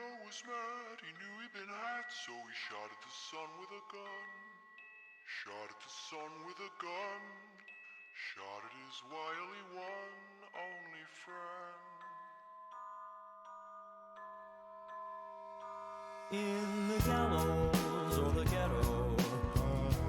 Leo was mad, he knew he'd been had, so he shot at the sun with a gun. Shot at the sun with a gun. Shot at his wily one only friend. In the gallows or the ghetto,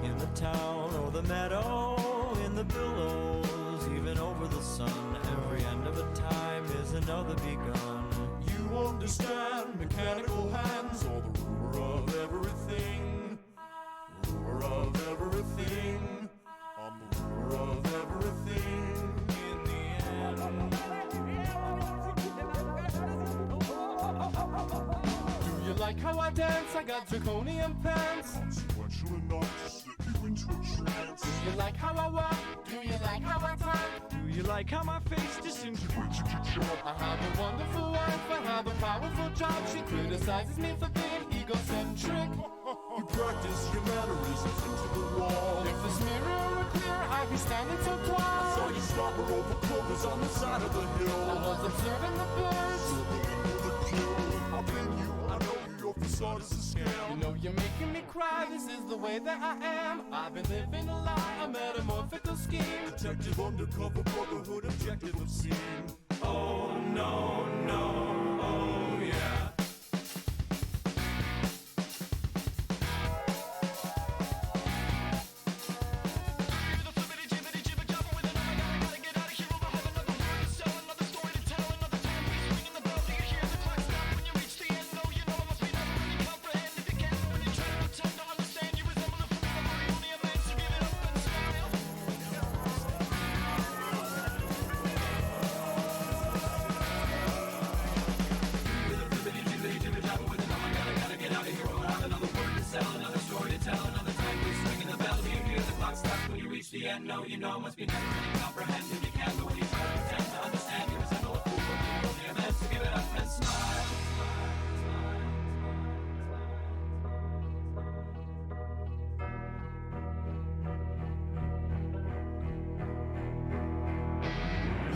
in the town or the meadow, in the billows, even over the sun, every end of a time is another begun. You understand mechanical hands or the ruler of everything. Ruler of everything. I'm the ruler of everything in the end. Do you like how I dance? I got draconian pants. Consequential enough to slip you into a trance. Do you like how I walk? Do you like how I talk? Do you like how my face disintegrates you can jump? I have a wonderful wife, I have a powerful job. She criticizes me for being egocentric. You practice your mannerisms into the wall. If this mirror were clear, I'd be standing so tall. Saw you stop her over plovers on the side of the hill. I was observing the birds. I've been you, I know you, your facade is a scam. You know you're making me cry, this is the way that I am. I've been living a lie, a metamorphical scheme. Detective undercover, brotherhood, objective obscene. Oh no, no, oh yeah. The end, no, you know, must be never really comprehend. If you can, but when you try to pretend to understand, you resemble a fool, but you only are meant to give it up and smile.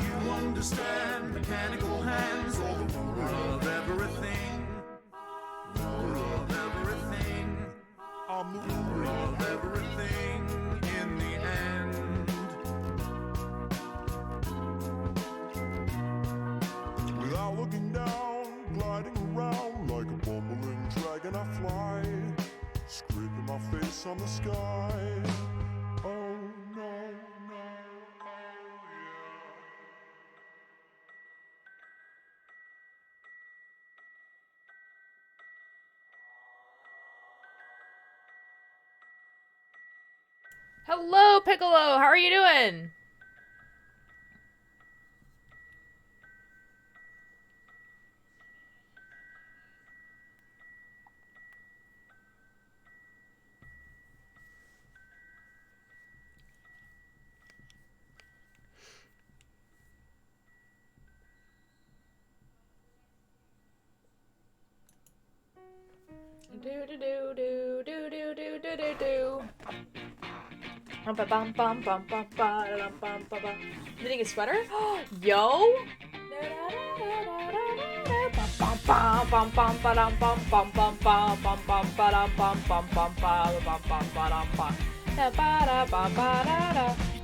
You understand mechanical hands, or the ruler of everything. Ruler of everything. I'm the ruler of everything in the end. Without looking down, gliding around like a bumbling dragon I fly, scraping my face on the sky. Oh no, no, oh yeah. Hello, Piccolo. How are you doing? Do do do do do do do do do do. Bum bum bum bum bum bum bum. Knitting a sweater? Yo!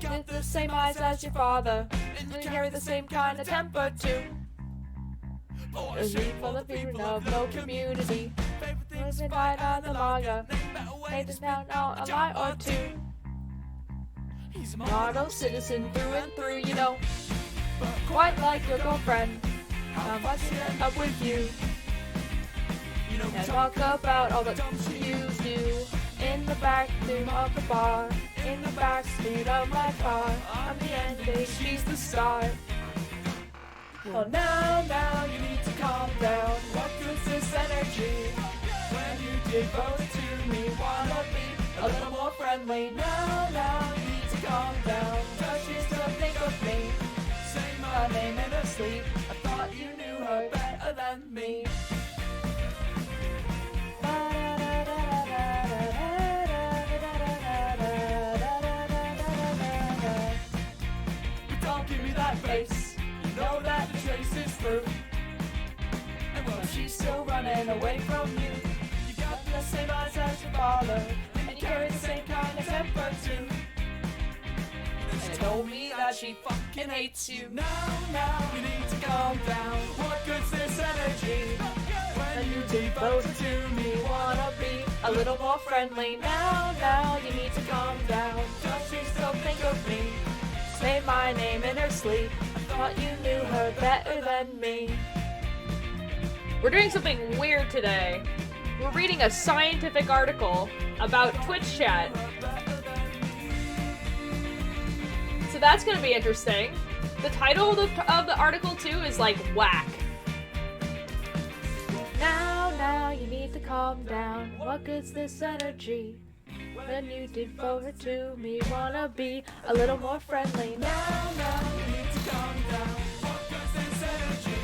With the same eyes as your father, and you carry the same kind of temper too. There's room for the people of no community. There's a night on the manga. Make this now a lie or two. He's a model citizen through and through, you know. Quite like your girlfriend. I'm watching up with you. And talk about all the dumb shit you do. In the back room of the bar. In the backseat of my car. I'm the ending, she's the star. Well, now you need to calm down. What good's this energy? When you did both to me, wanna be a little more friendly. Now you need to calm down. Cause you still think of me. Say my name in her sleep. I thought you knew her better than me. But don't give me that face. You know that the trace is through. And well, she's still running. flying away from you. You got the same eyes as your father, and you carry the same kind of temper too. And told me that she fucking hates you. Now, you need to calm down. What good's this energy? When you devote to me, wanna be a little more friendly. Now, you need to calm down. Does she still think of me? Say my name in her sleep. I thought you knew her better than me. We're doing something weird today. We're reading a scientific article about Twitch chat. So that's gonna be interesting. The title of the article too is like whack. Now, you need to calm down. What good's this energy? When you devote to me, wanna be a little more friendly. Now, you need to calm down. What good's this energy?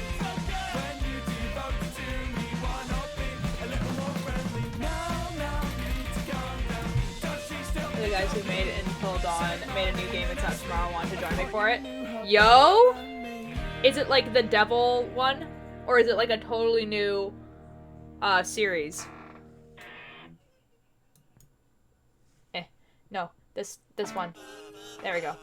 When you devote to me, wanna be a little more friendly. Now, you need to calm down. Does she still... The guys who made it and pulled on made a new game. It's out tomorrow. Want to join me for it? Yo! Is it like the devil one? Or is it like a totally new series? No, this one. There we go.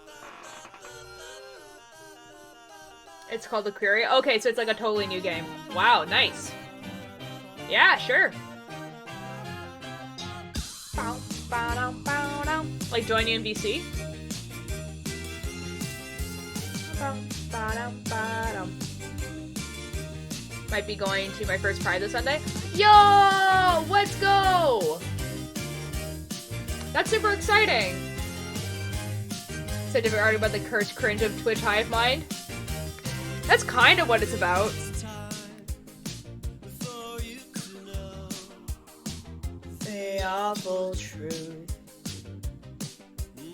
It's called The Query. Okay, so it's like a totally new game. Wow, nice. Yeah, sure. Like join you in VC? Might be going to my first Pride this Sunday. Yo! Let's go! That's super exciting! Said already about the cursed cringe of Twitch Hivemind. That's kind of what it's about. The awful truth.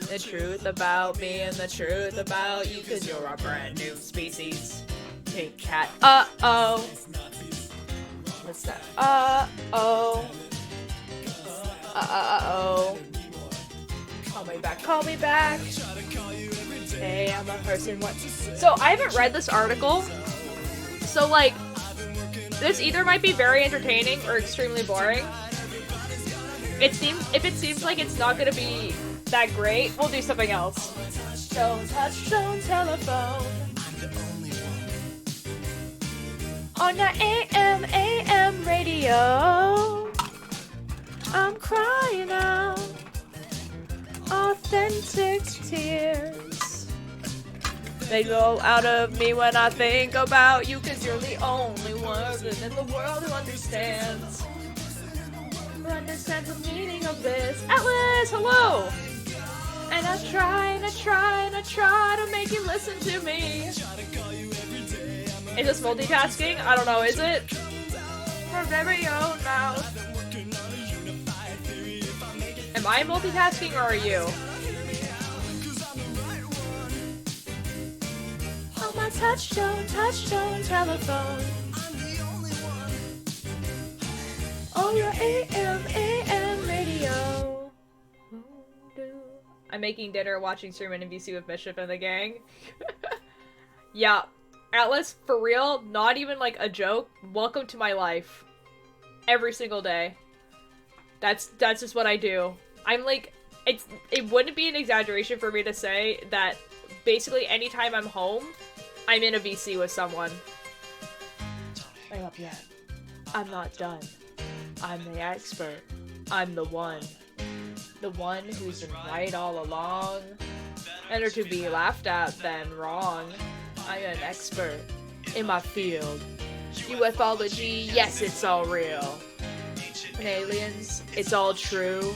The truth about me and the truth about you, 'cause you're a brand new species. Pink cat. Uh-oh. What's that? Uh-oh. Uh-oh. Call me back, call me back. Hey, I'm a person. What? So I haven't read this article. So like, this either might be very entertaining or extremely boring. If it seems like it's not gonna be that great, we'll do something else. Don't touch, don't telephone. On your AM radio, I'm crying out authentic tears. They go out of me when I think about you, 'cause you're the only one in the world who understands. Who understands the meaning of this. Atlas, hello! And I try to make you listen to me. Is this multitasking? I don't know, is it? From very own mouth. Am I multitasking or are you? On my touchstone telephone. On your AM radio. I'm making dinner, watching stream and VC with Bishop and the gang. Yeah. Atlas, for real, not even like a joke, welcome to my life. Every single day. That's just what I do. I'm like, it wouldn't be an exaggeration for me to say that basically anytime I'm home, I'm in a VC with someone. Wake up yet. I'm not done. I'm the expert. I'm the one. The one who's been right all along. Better to be laughed at than wrong. I'm an expert in my field. UFology, yes, it's all real. And aliens, it's all true.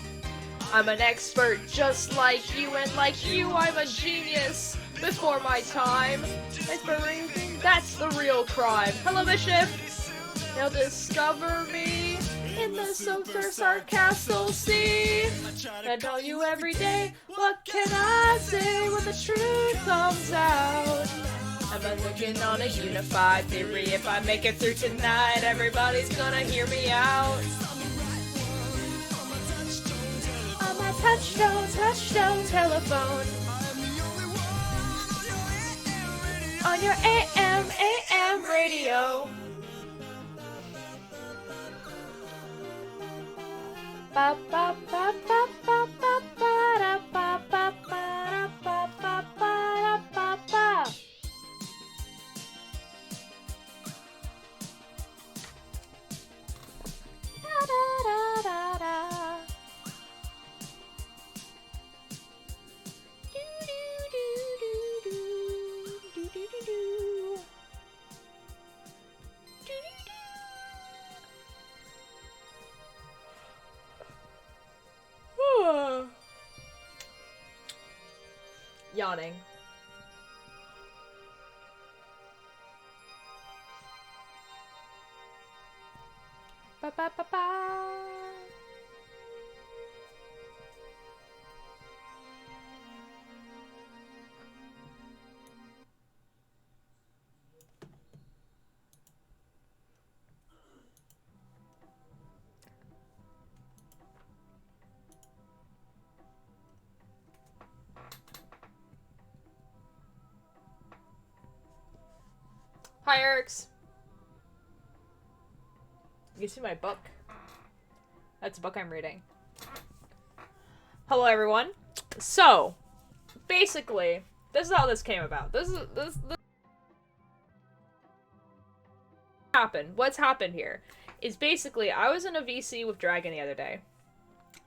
I'm an expert just like you, and like you, I'm a genius before my time. Inspiration, that's the real crime. Hello, Bishop. They'll discover me in the super sarcastic sea. I tell you every day, what can I say when the truth comes out? I'm looking on a unified theory. If I make it through tonight, everybody's gonna hear me out. On my touchstone telephone. On your AM radio. ba ba ba ba ba ba ba ba ba ba ba ba ba ba. Da da da da. Do do do do do do do do do. Yawning. Ba ba ba ba. Hi, Eric's. You can see my book. That's a book I'm reading. Hello, everyone. So, basically, this is how this came about. This happened. What's happened here is basically I was in a VC with Dragon the other day.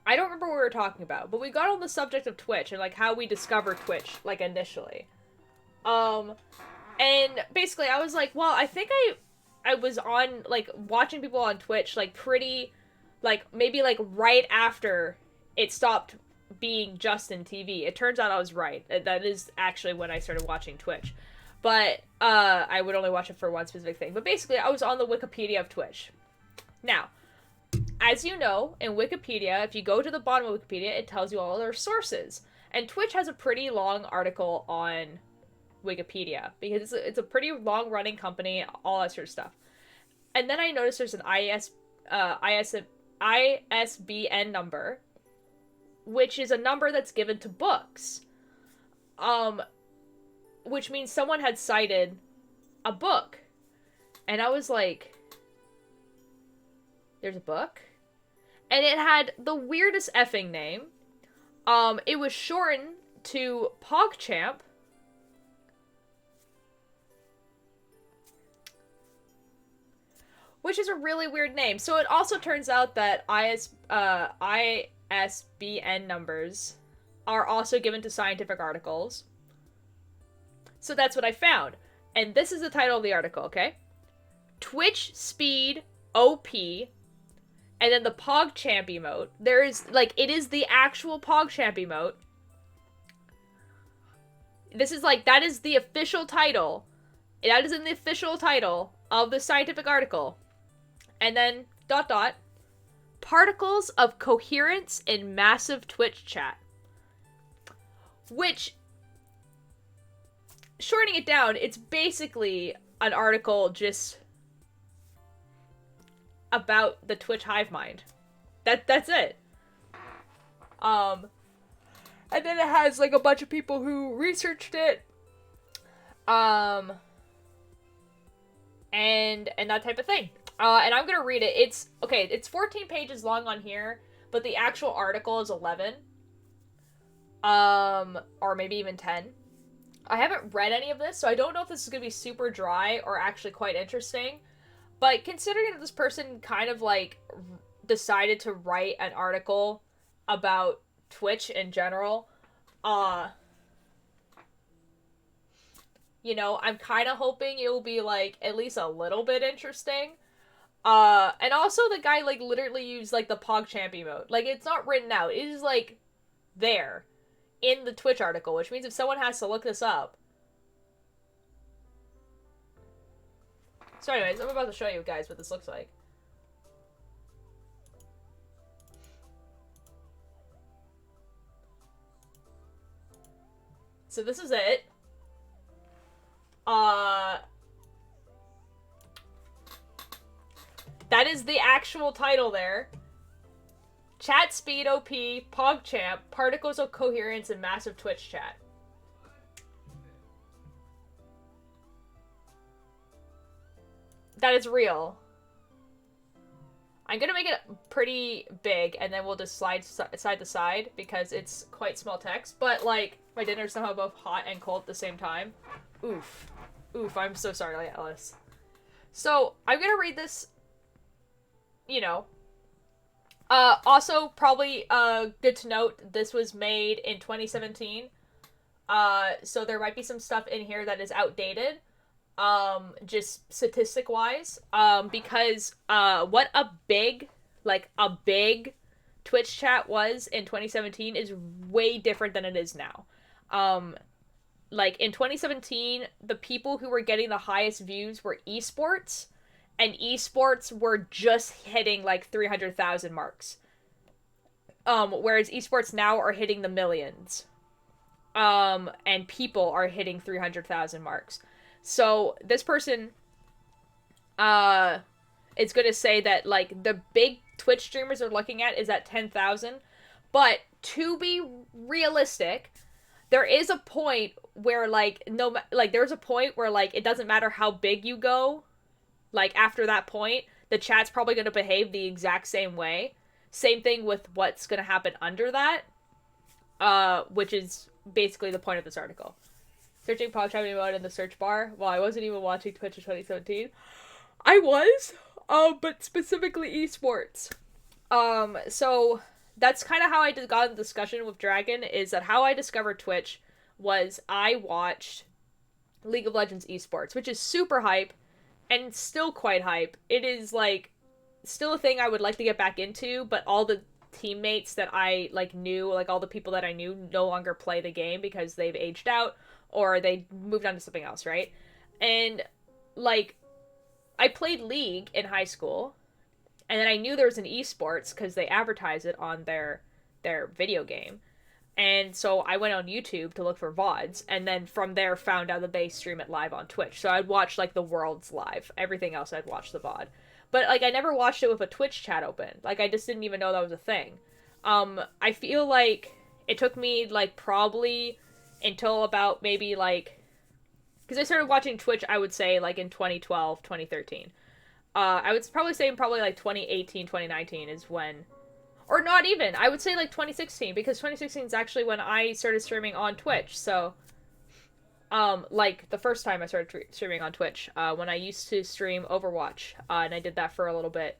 I don't remember what we were talking about, but we got on the subject of Twitch and like how we discovered Twitch like initially. And basically I was like, well, I think I was on like watching people on Twitch like pretty like maybe like right after it stopped being Justin TV. It turns out I was right. That is actually when I started watching Twitch. But I would only watch it for one specific thing. But basically I was on the Wikipedia of Twitch. Now, as you know, in Wikipedia, if you go to the bottom of Wikipedia, it tells you all their sources. And Twitch has a pretty long article on Wikipedia because it's a pretty long-running company, all that sort of stuff. And then I noticed there's an ISBN number, which is a number that's given to books. Which means someone had cited a book. And I was like, there's a book? And it had the weirdest effing name. It was shortened to PogChamp. Which is a really weird name. So it also turns out that ISBN numbers are also given to scientific articles. So that's what I found. And this is the title of the article, okay? Twitch Speed OP, and then the PogChamp emote. There is, like, it is the actual PogChamp emote. This is, like, that is the official title. That is in the official title of the scientific article. And then, ... particles of coherence in massive Twitch chat. Which, shortening it down, it's basically an article just about the Twitch Hivemind. That's it. And then it has, like, a bunch of people who researched it. And that type of thing. And I'm gonna read it. It's 14 pages long on here, but the actual article is 11. Or maybe even 10. I haven't read any of this, so I don't know if this is gonna be super dry or actually quite interesting. But considering that this person kind of, like, decided to write an article about Twitch in general, you know, I'm kind of hoping it will be, like, at least a little bit interesting. And also the guy, like, literally used, like, the PogChamp emote. Like, it's not written out. It is, like, there in the Twitch article, which means if someone has to look this up. So anyways, I'm about to show you guys what this looks like. So this is it. That is the actual title there. Chat speed OP, PogChamp, particles of coherence in massive Twitch chat. That is real. I'm gonna make it pretty big, and then we'll just slide side to side, because it's quite small text. But, like, my dinner's somehow both hot and cold at the same time. Oof. Oof, I'm so sorry, Alice. So, I'm gonna read this, you know. Also, probably, good to note, this was made in 2017. So there might be some stuff in here that is outdated. Just statistic-wise. Because, what a big Twitch chat was in 2017 is way different than it is now. Like, in 2017, the people who were getting the highest views were esports, and esports were just hitting, like, 300,000 marks. Whereas esports now are hitting the millions. And people are hitting 300,000 marks. So, this person, is gonna say that, like, the big Twitch streamers are looking at is at 10,000, but to be realistic, there is a point where, like, there's a point where, like, it doesn't matter how big you go, like, after that point, the chat's probably gonna behave the exact same way. Same thing with what's gonna happen under that, which is basically the point of this article. Searching pod chat mode in the search bar. Well, I wasn't even watching Twitch in 2017. I was, but specifically esports. So that's kind of how I got in the discussion with Dragon, is that how I discovered Twitch was I watched League of Legends esports, which is super hype, and still quite hype. It is, like, still a thing I would like to get back into, but all the teammates that I, like, knew, like, all the people that I knew no longer play the game because they've aged out, or they moved on to something else, right? And, like, I played League in high school, and then I knew there was an esports because they advertise it on their video game. And so I went on YouTube to look for VODs, and then from there found out that they stream it live on Twitch. So I'd watch, like, the Worlds live. Everything else I'd watch the VOD. But, like, I never watched it with a Twitch chat open. Like, I just didn't even know that was a thing. I feel like it took me, like, probably until about maybe, like, because I started watching Twitch, I would say, like, in 2012, 2013. I would probably say probably, like, 2018, 2019 is when, or not even, I would say, like, 2016, because 2016 is actually when I started streaming on Twitch, so, like, the first time I started streaming on Twitch, when I used to stream Overwatch, and I did that for a little bit.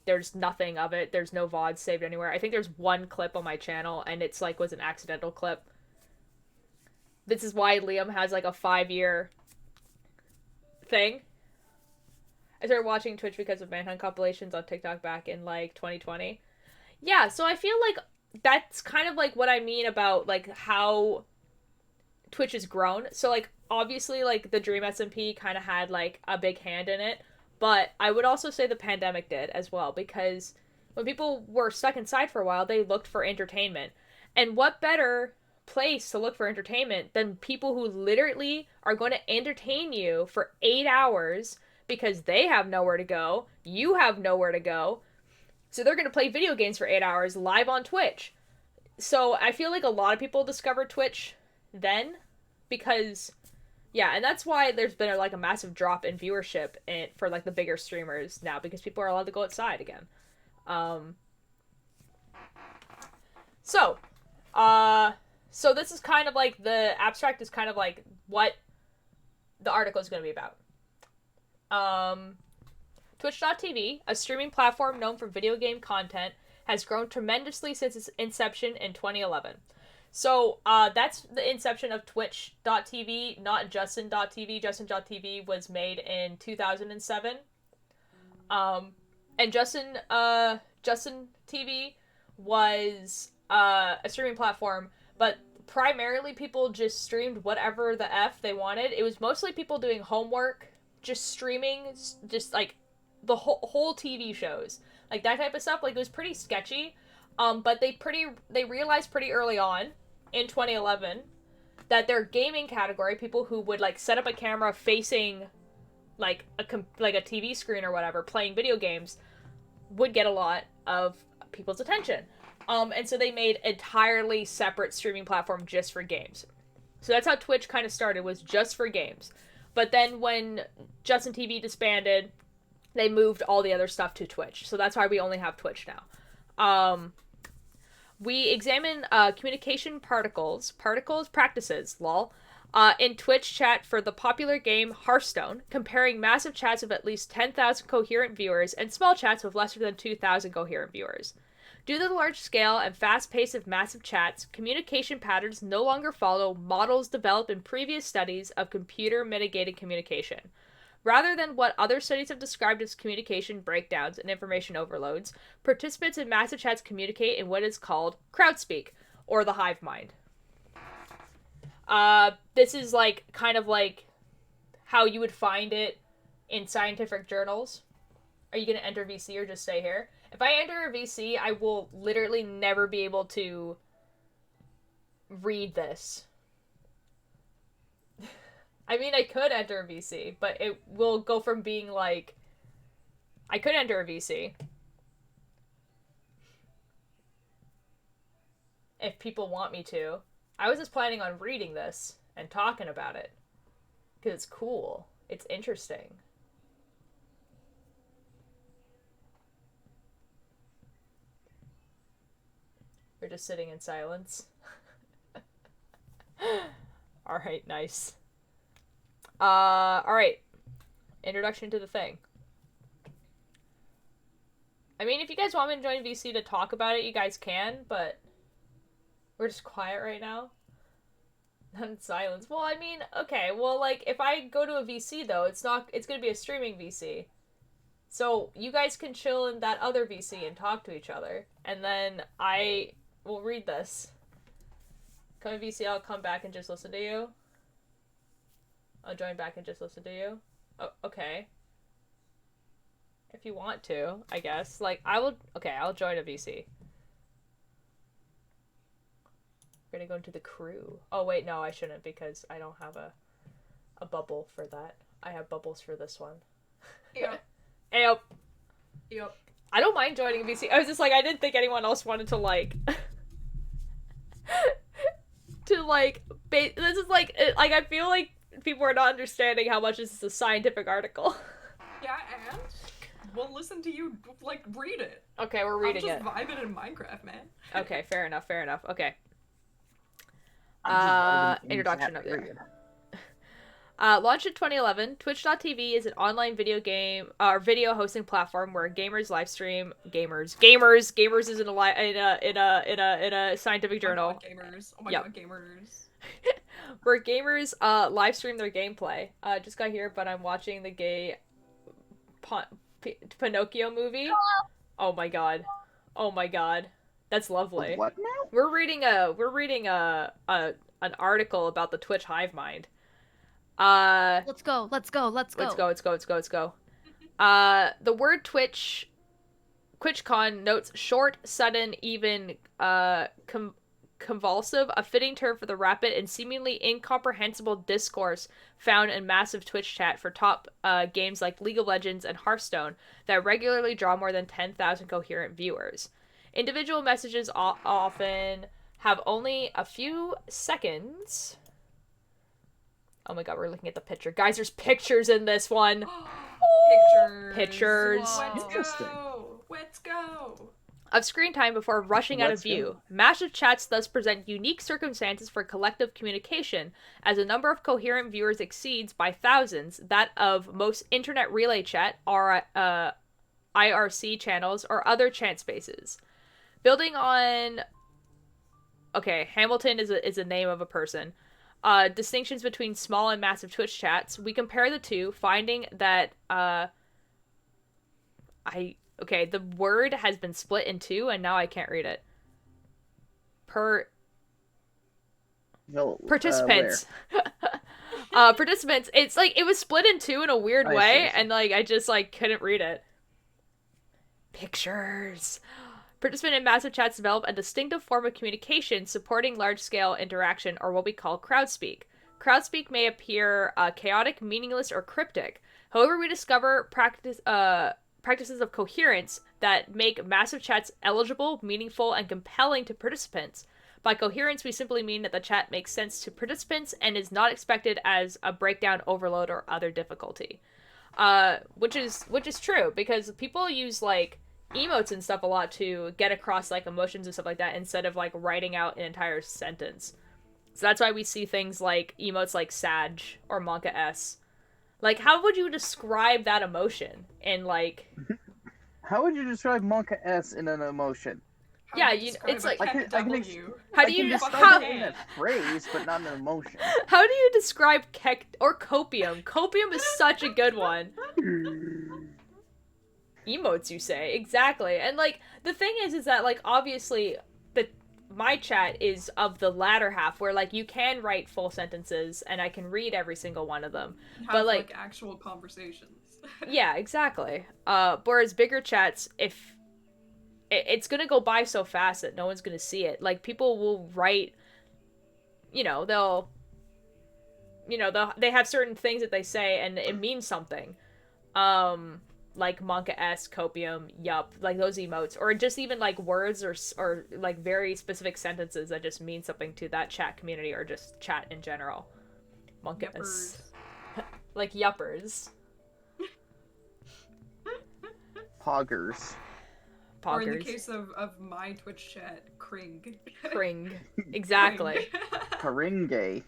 There's nothing of it, there's no VOD saved anywhere. I think there's one clip on my channel, and it's, like, was an accidental clip. This is why Liam has, like, a 5-year thing. I started watching Twitch because of Manhunt compilations on TikTok back in, like, 2020. Yeah, so I feel like that's kind of, like, what I mean about, like, how Twitch has grown. So, like, obviously, like, the Dream SMP kind of had, like, a big hand in it, but I would also say the pandemic did as well, because when people were stuck inside for a while, they looked for entertainment. And what better place to look for entertainment than people who literally are going to entertain you for 8 hours because they have nowhere to go, you have nowhere to go, so they're going to play video games for 8 hours live on Twitch. So I feel like a lot of people discovered Twitch then, because, yeah, and that's why there's been a massive drop in viewership for, like, the bigger streamers now, because people are allowed to go outside again. So this is kind of, like, the abstract is kind of, like, what the article is going to be about. Twitch.tv, a streaming platform known for video game content, has grown tremendously since its inception in 2011. So, that's the inception of Twitch.tv, not Justin.tv. Justin.tv was made in 2007. And Justin TV was, a streaming platform, but primarily people just streamed whatever the F they wanted. It was mostly people doing homework, just streaming, just, like, the whole TV shows. Like, that type of stuff, like, it was pretty sketchy. But they realized pretty early on, in 2011, that their gaming category, people who would, like, set up a camera facing, like, a TV screen or whatever, playing video games, would get a lot of people's attention. And so they made an entirely separate streaming platform just for games. So that's how Twitch kind of started, was just for games. But then when Justin TV disbanded, they moved all the other stuff to Twitch. So that's why we only have Twitch now. We examine communication practices, lol, in Twitch chat for the popular game Hearthstone, comparing massive chats with at least 10,000 coherent viewers and small chats with less than 2,000 coherent viewers. Due to the large scale and fast pace of massive chats, communication patterns no longer follow models developed in previous studies of computer-mitigated communication. Rather than what other studies have described as communication breakdowns and information overloads, participants in massive chats communicate in what is called crowd speak, or the hive mind. This is like kind of like how you would find it in scientific journals. Are you going to enter VC or just stay here? If I enter a VC, I will literally never be able to read this. I mean, I could enter a VC, but it will go from being like... I could enter a VC. If people want me to. I was just planning on reading this and talking about it. Because it's cool. It's interesting. We're just sitting in silence. Alright, nice. Alright. Introduction to the thing. I mean, if you guys want me to join VC to talk about it, you guys can, but we're just quiet right now. And silence. Well, I mean, okay, well, like, if I go to a VC, though, it's gonna be a streaming VC. So, you guys can chill in that other VC and talk to each other. And then I will read this. Come to VC, I'll come back and just listen to you. I'll join back and just listen to you. Oh, okay. If you want to, I guess. Like, I'll join a VC. We're gonna go into the crew. Oh, wait, no, I shouldn't because I don't have a bubble for that. I have bubbles for this one. Yep. Yep. Yep. I don't mind joining a VC. I was just like, I didn't think anyone else wanted to, like... to, like... This is, like, I feel like people are not understanding how much this is a scientific article. Yeah, and we'll listen to you, like, read it. Okay, we're reading I'm it. just vibing in Minecraft, man. Okay, fair enough, fair enough. Okay. I'm just Introduction happy of to read there. it. Launched in 2011, Twitch.tv is an online video game or video hosting platform where gamers live stream gamers is in a scientific journal. Oh my god, gamers. Oh my Yep. god, gamers. Where gamers live stream their gameplay. Just got here, but I'm watching the gay Pinocchio movie. Oh my god. Oh my god. That's lovely. What now? We're reading an article about the Twitch Hivemind. Let's go. Let's go. Let's go. Let's go. The word TwitchCon notes short, sudden, even, convulsive, a fitting term for the rapid and seemingly incomprehensible discourse found in massive Twitch chat for top games like League of Legends and Hearthstone that regularly draw more than 10,000 coherent viewers. Individual messages often have only a few seconds. Oh my god, we're looking at the picture. Guys, there's pictures in this one. Pictures. Let's Interesting. go. Let's go. Of screen time before rushing out of Let's view. go. Massive chats thus present unique circumstances for collective communication, as the number of coherent viewers exceeds by thousands that of most internet relay chat, or IRC channels, or other chat spaces. Building on... Okay, Hamilton is a name of a person. Distinctions between small and massive Twitch chats. We compare the two, finding that, okay, the word has been split in two, and now I can't read it. Participants. Participants. It's like, it was split in two in a weird way, and, like, I just, like, couldn't read it. Pictures. Participant in massive chats develop a distinctive form of communication supporting large-scale interaction, or what we call crowdspeak. Crowdspeak may appear chaotic, meaningless, or cryptic. However, we discover practices of coherence that make massive chats eligible, meaningful, and compelling to participants. By coherence, we simply mean that the chat makes sense to participants and is not expected as a breakdown, overload, or other difficulty. Which is true, because people use, like, emotes and stuff a lot to get across, like, emotions and stuff like that, instead of, like, writing out an entire sentence. So that's why we see things like emotes like Sag or Monka S. Like, how would you describe that emotion in, like... How would you describe Monka S in an emotion? Yeah, it's like... How do you describe it in a phrase, but not an emotion? How do you describe Kek or Copium? Copium is such a good one. Emotes, you say? Exactly. And, like, the thing is that, like, obviously, my chat is of the latter half, where, like, you can write full sentences, and I can read every single one of them. But, like, actual conversations. Yeah, exactly. Whereas bigger chats, if... It's gonna go by so fast that no one's gonna see it. Like, people will write... You know, they have certain things that they say, and it means something. Like Monka S, Copium, Yup, like those emotes, or just even like words or like very specific sentences that just mean something to that chat community or just chat in general. Monka S, like yuppers, poggers. Or in the case of my Twitch chat, cring. Cring, exactly. Karinge.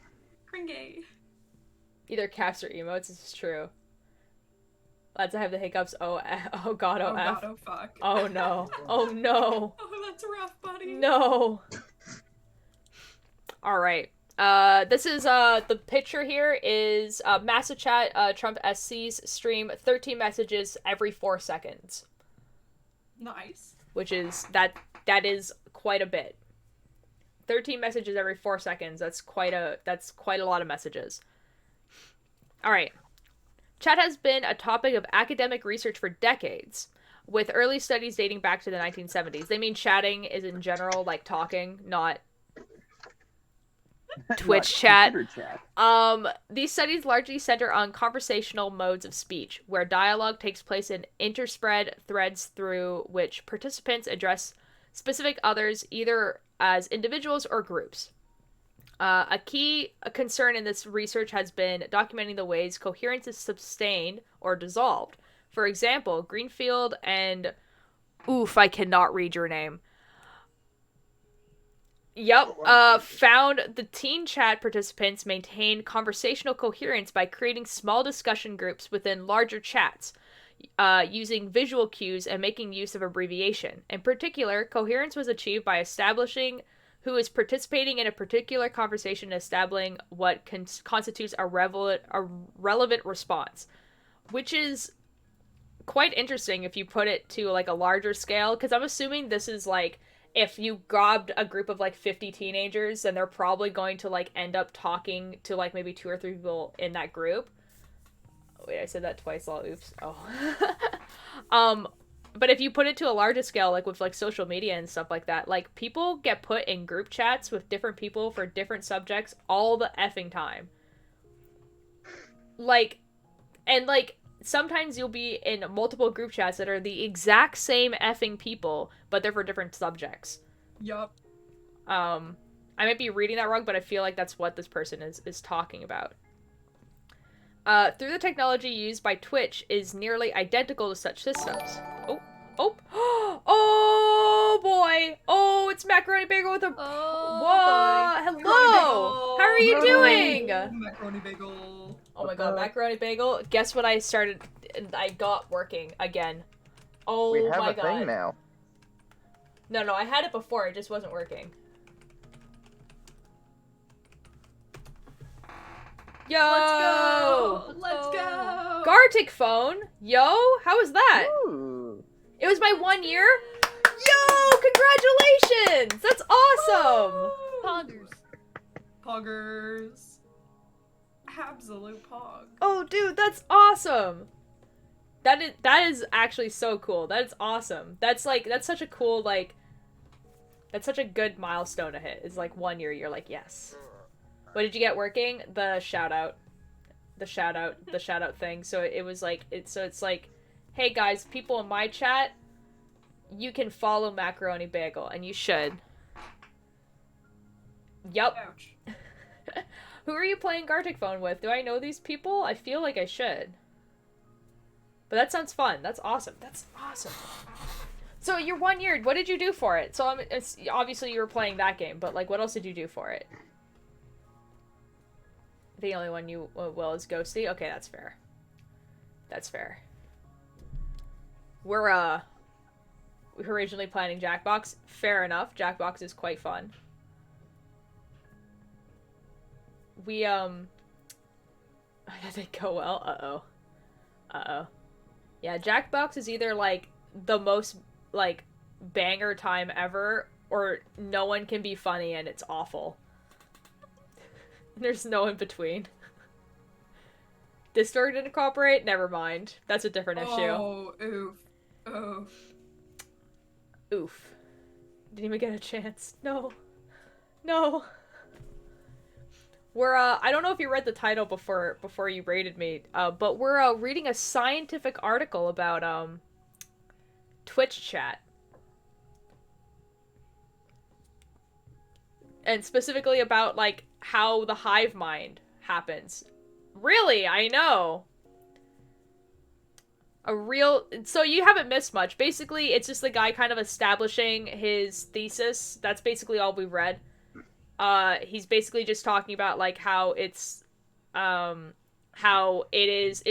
Cringe. Either caps or emotes. This is true. Lads, I have the hiccups. Oh god, oh F. God, oh fuck. Oh no. Oh no. Oh, that's rough, buddy. No. Alright. This is, the picture here is, Massive Chat, Trump SC's stream, 13 messages every 4 seconds. Nice. Which is, that is quite a bit. 13 messages every 4 seconds, that's quite a lot of messages. Alright. Chat has been a topic of academic research for decades, with early studies dating back to the 1970s. They mean chatting is in general, like talking, not Twitch chat. These studies largely center on conversational modes of speech, where dialogue takes place in interspread threads through which participants address specific others, either as individuals or groups. A key concern in this research has been documenting the ways coherence is sustained or dissolved. For example, Greenfield and... Oof, I cannot read your name. Yep, found the teen chat participants maintain conversational coherence by creating small discussion groups within larger chats, using visual cues and making use of abbreviation. In particular, coherence was achieved by establishing who is participating in a particular conversation, establishing what constitutes a relevant response, which is quite interesting if you put it to, like, a larger scale, because I'm assuming this is, like, if you grabbed a group of, like, 50 teenagers, then they're probably going to, like, end up talking to, like, maybe 2 or 3 people in that group. Wait, I said that twice. Oops. Oh. But if you put it to a larger scale, like with, like, social media and stuff like that, like, people get put in group chats with different people for different subjects all the effing time. Like, and, like, sometimes you'll be in multiple group chats that are the exact same effing people, but they're for different subjects. Yup. I might be reading that wrong, but I feel like that's what this person is talking about. Through the technology used by Twitch is nearly identical to such systems. Oh boy! Oh, it's Macaroni Bagel with a... Whoa! Hello! How are you doing? Macaroni Bagel. Oh my god, Macaroni Bagel. Guess what I got working again. Oh my god. We have a thing now. No, I had it before, it just wasn't working. Yo! Let's go! Gartic phone? Yo, how was that? Ooh. It was my 1 year? Yo, congratulations! That's awesome! Poggers. Absolute pog. Oh, dude, that's awesome! That is actually so cool. That is awesome. That's such a cool, like... That's such a good milestone to hit. It's like 1 year, you're like, yes. What did you get working? The shout out thing. So it was like, it's like, hey guys, people in my chat, you can follow Macaroni Bagel, and you should. Yup. Ouch. Who are you playing Gartic Phone with? Do I know these people? I feel like I should. But that sounds fun. That's awesome. So your 1 year, what did you do for it? So it's, obviously you were playing that game, but like, what else did you do for it? The only one you will is Ghosty. Okay, that's fair. That's fair. We're originally planning Jackbox. Fair enough. Jackbox is quite fun. We did it go well? Uh-oh. Yeah, Jackbox is either like the most like banger time ever, or no one can be funny and it's awful. There's no in between. This story didn't cooperate? Never mind. That's a different issue. Oh, oof. Oof. Oof. Didn't even get a chance. No. No. We're, I don't know if you read the title before you rated me, but we're, reading a scientific article about, Twitch chat. And specifically about, like, how the hive mind happens. Really? I know. So you haven't missed much. Basically, it's just the guy kind of establishing his thesis. That's basically all we read. He's basically just talking about, like, how it's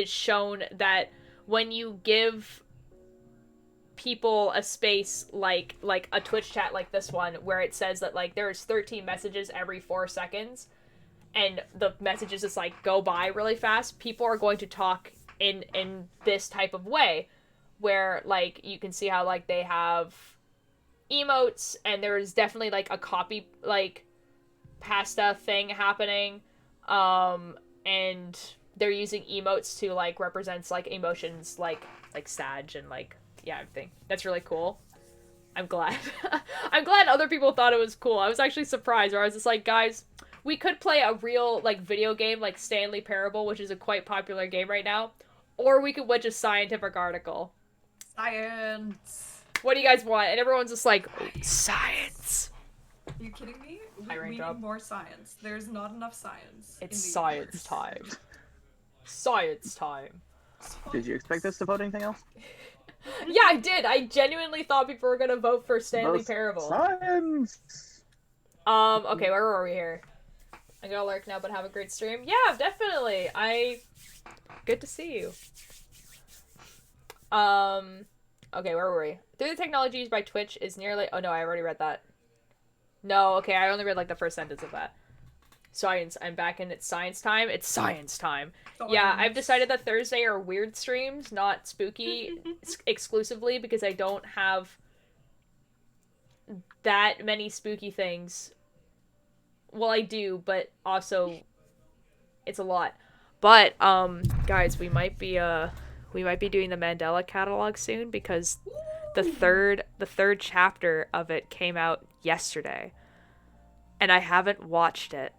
shown that when you give people a space like a Twitch chat like this one, where it says that, like, there's 13 messages every 4 seconds, and the messages just, like, go by really fast, people are going to talk in this type of way, where, like, you can see how, like, they have emotes, and there's definitely, like, a copy, like, pasta thing happening, and they're using emotes to, like, represents, like, emotions, like sad and, like, yeah, everything. That's really cool. I'm glad. I'm glad other people thought it was cool. I was actually surprised, where I was just like, guys, we could play a real, like, video game like Stanley Parable, which is a quite popular game right now, or we could watch a scientific article. Science. What do you guys want? And everyone's just like, oh, science. Are you kidding me? We job. need more science. There's not enough science. It's science time. Science time. Did you expect us to vote anything else? Yeah, I did. I genuinely thought people were gonna vote for Stanley Parable. Science! Okay, where were we here? I gotta lurk now, but have a great stream. Yeah, definitely. Good to see you. Okay, where were we? Through the technology used by Twitch is nearly... Oh, no, I already read that. No, okay, I only read, like, the first sentence of that. Science. I'm back in. It's science time. It's science time. Science. Yeah, I've decided that Thursday are weird streams, not spooky exclusively, because I don't have that many spooky things. Well, I do, but also it's a lot. But guys, we might be doing the Mandela catalog soon, because the third chapter of it came out yesterday, and I haven't watched it.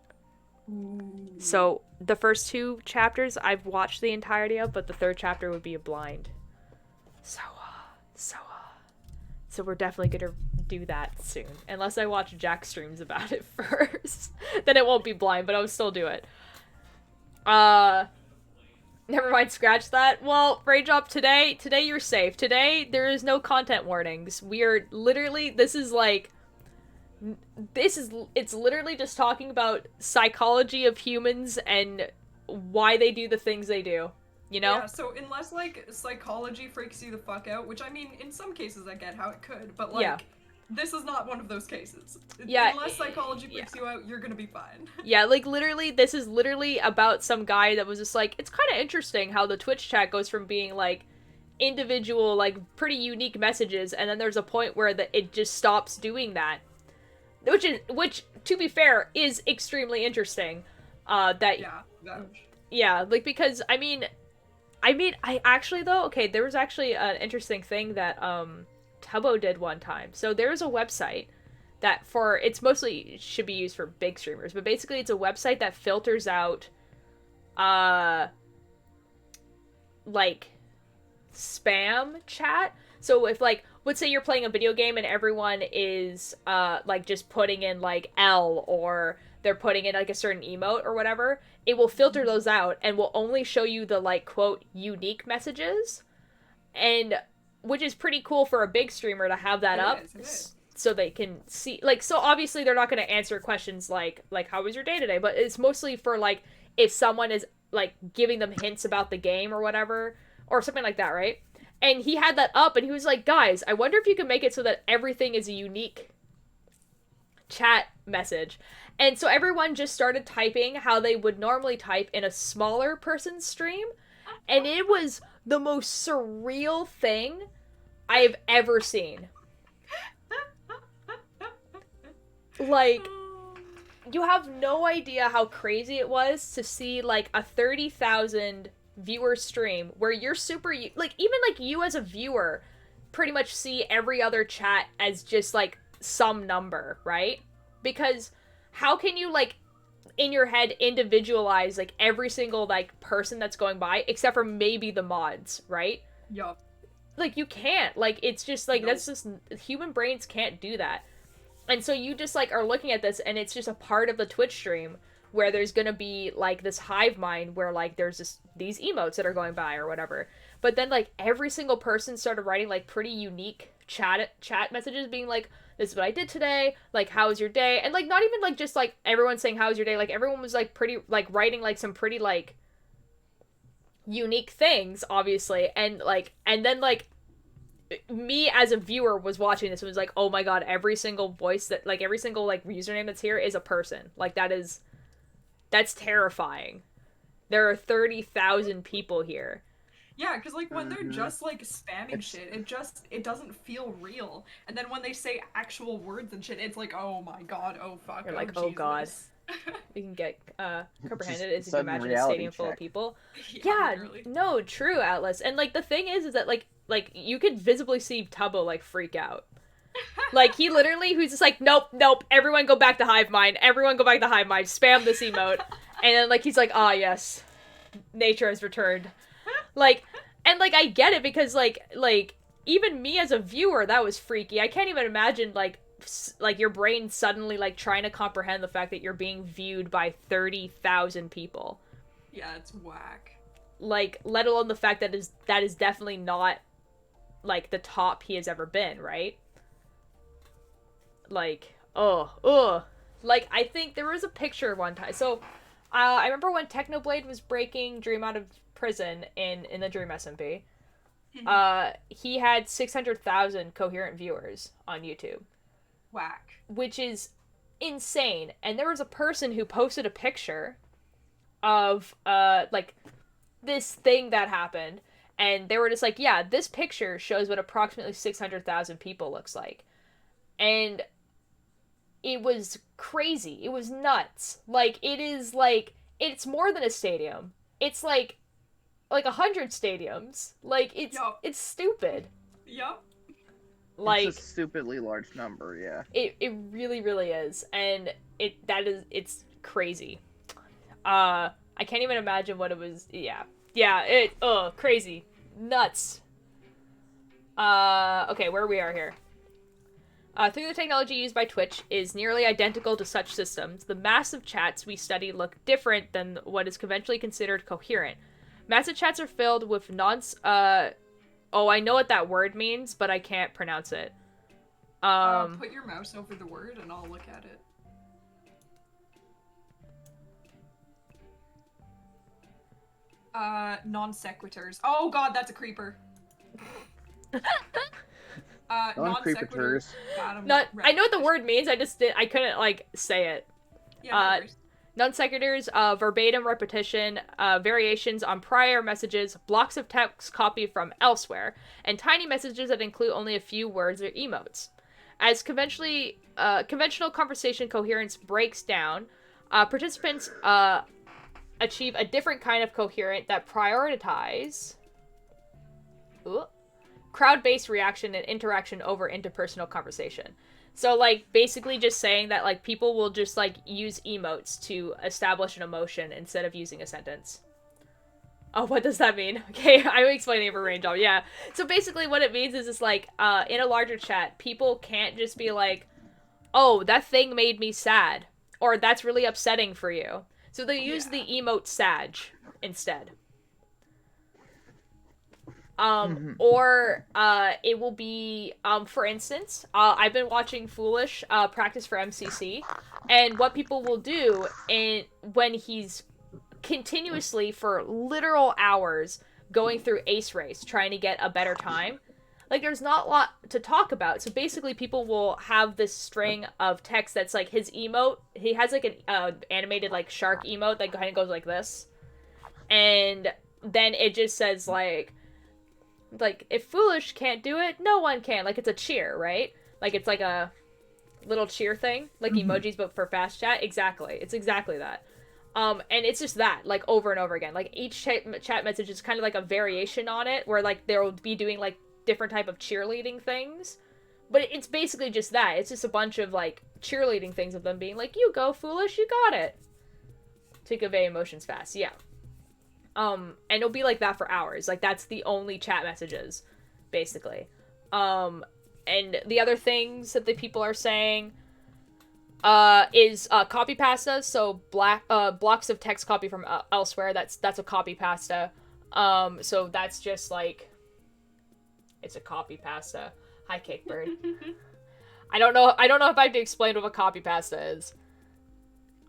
So the first 2 chapters I've watched the entirety of, but the third chapter would be a blind. So we're definitely gonna do that soon, unless I watch Jack streams about it first. Then it won't be blind, but I'll still do it. Never mind, scratch that. Well, Raindrop, today you're safe. Today there is no content warnings. We are literally, it's literally just talking about psychology of humans and why they do the things they do, you know? Yeah, so unless, like, psychology freaks you the fuck out, which, I mean, in some cases I get how it could, but, like, yeah. This is not one of those cases. Yeah. Unless psychology freaks you out, you're gonna be fine. Yeah, like, literally, this is literally about some guy that was just like, it's kind of interesting how the Twitch chat goes from being, like, individual, like, pretty unique messages, and then there's a point where it just stops doing that. Which, to be fair, is extremely interesting. Yeah, like, because, I mean, I actually, though, okay, there was actually an interesting thing that, Tubbo did one time. So there's a website that it's mostly should be used for big streamers, but basically it's a website that filters out, like, spam chat. So if, like, let's say you're playing a video game and everyone is, like, just putting in, like, L, or they're putting in, like, a certain emote or whatever, it will filter those out and will only show you the, like, quote, unique messages. and which is pretty cool for a big streamer to have that up. It is. So they can see, like, so obviously they're not going to answer questions like how was your day today, but it's mostly for, like, if someone is, like, giving them hints about the game or whatever, or something like that, right? And he had that up, and he was like, guys, I wonder if you can make it so that everything is a unique chat message. And so everyone just started typing how they would normally type in a smaller person's stream, and it was the most surreal thing I have ever seen. Like, you have no idea how crazy it was to see, like, a 30,000 viewer stream where you're super, like, even, like, you as a viewer pretty much see every other chat as just, like, some number, right? Because how can you, like, in your head individualize, like, every single, like, person that's going by, except for maybe the mods, right? Yup. Like, you can't. Like, it's just, like, that's just, human brains can't do that. And so you just, like, are looking at this, and it's just a part of the Twitch stream where there's gonna be, like, this hive mind where, like, there's these emotes that are going by or whatever. But then, like, every single person started writing, like, pretty unique chat messages being like, this is what I did today, like, how was your day? And, like, not even, like, just, like, everyone saying, how was your day? Like, everyone was, like, pretty, like, writing, like, some pretty, like, unique things, obviously. And, like, and then, like, me as a viewer was watching this and was like, oh my god, every single voice that, like, every single, like, username that's here is a person. Like, that's terrifying. There are 30,000 people here. Yeah, because, like, when they're just, like, spamming shit, it doesn't feel real. And then when they say actual words and shit, it's like, oh my god, oh fuck, You're like, oh oh god. We can get comprehended as you can imagine a stadium full of people. Yeah, no, true, Atlas. And, like, the thing is that, like, you could visibly see Tubbo, like, freak out. Like, he literally, who's just like, nope, everyone go back to Hivemind, spam this emote. And then, like, he's like, ah, yes, nature has returned. Like, and, like, I get it, because, like, even me as a viewer, that was freaky. I can't even imagine, like, your brain suddenly, like, trying to comprehend the fact that you're being viewed by 30,000 people. Yeah, it's whack. Like, let alone the fact that is definitely not, like, the top he has ever been, right? Like, like, I think there was a picture one time. So, I remember when Technoblade was breaking Dream out of prison in the Dream SMP. He had 600,000 coherent viewers on YouTube. Whack. Which is insane. And there was a person who posted a picture of, like, this thing that happened. And they were just like, yeah, this picture shows what approximately 600,000 people looks like. And it was crazy. It was nuts. Like, it is, like, it's more than a stadium. It's, like 100 stadiums. Like, it's stupid. Yup. Like, it's a stupidly large number, yeah. It really, really is. And it's crazy. I can't even imagine what it was. Yeah, crazy. Nuts. Okay, where we are here. Through the technology used by Twitch is nearly identical to such systems. The massive chats we study look different than what is conventionally considered coherent. Massive chats are filled with I know what that word means, but I can't pronounce it. Put your mouse over the word and I'll look at it. Non sequiturs. Oh god, that's a creeper. Non sequiturs. I know what the word means. I couldn't, like, say it. Yeah. Non sequiturs, verbatim repetition, variations on prior messages, blocks of text copied from elsewhere, and tiny messages that include only a few words or emotes. As conventional conversation coherence breaks down, participants achieve a different kind of coherent that prioritize crowd-based reaction and interaction over interpersonal conversation. So, like, basically just saying that, like, people will just, like, use emotes to establish an emotion instead of using a sentence. Oh, what does that mean? Okay, I'm explaining it for Rain Job. Yeah. So basically what it means is it's like, in a larger chat, people can't just be like, oh, that thing made me sad. Or that's really upsetting for you. So they use the emote Sag instead. Or it will be, for instance, I've been watching Foolish practice for MCC, and what people will do when he's continuously for literal hours going through Ace Race trying to get a better time, like there's not a lot to talk about. So basically people will have this string of text that's like his emote. He has like an animated like shark emote that kind of goes like this. And then it just says like if Foolish can't do it, no one can. Like it's a cheer, right? Like it's like a little cheer thing, like emojis but for fast chat. Exactly. It's exactly that. And it's just that, like, over and over again. Like, each chat message is kind of like a variation on it, where, like, they'll be doing, like, different type of cheerleading things. But it's basically just that. It's just a bunch of, like, cheerleading things of them being like, you go, Foolish, you got it. To convey emotions fast, yeah. And it'll be like that for hours. Like, that's the only chat messages, basically. And the other things that the people are saying is copy pasta. So blocks of text copy from elsewhere. That's a copy pasta. So that's just like, it's a copy pasta. Hi, Cakebird. I don't know if I have to explain what a copy pasta is.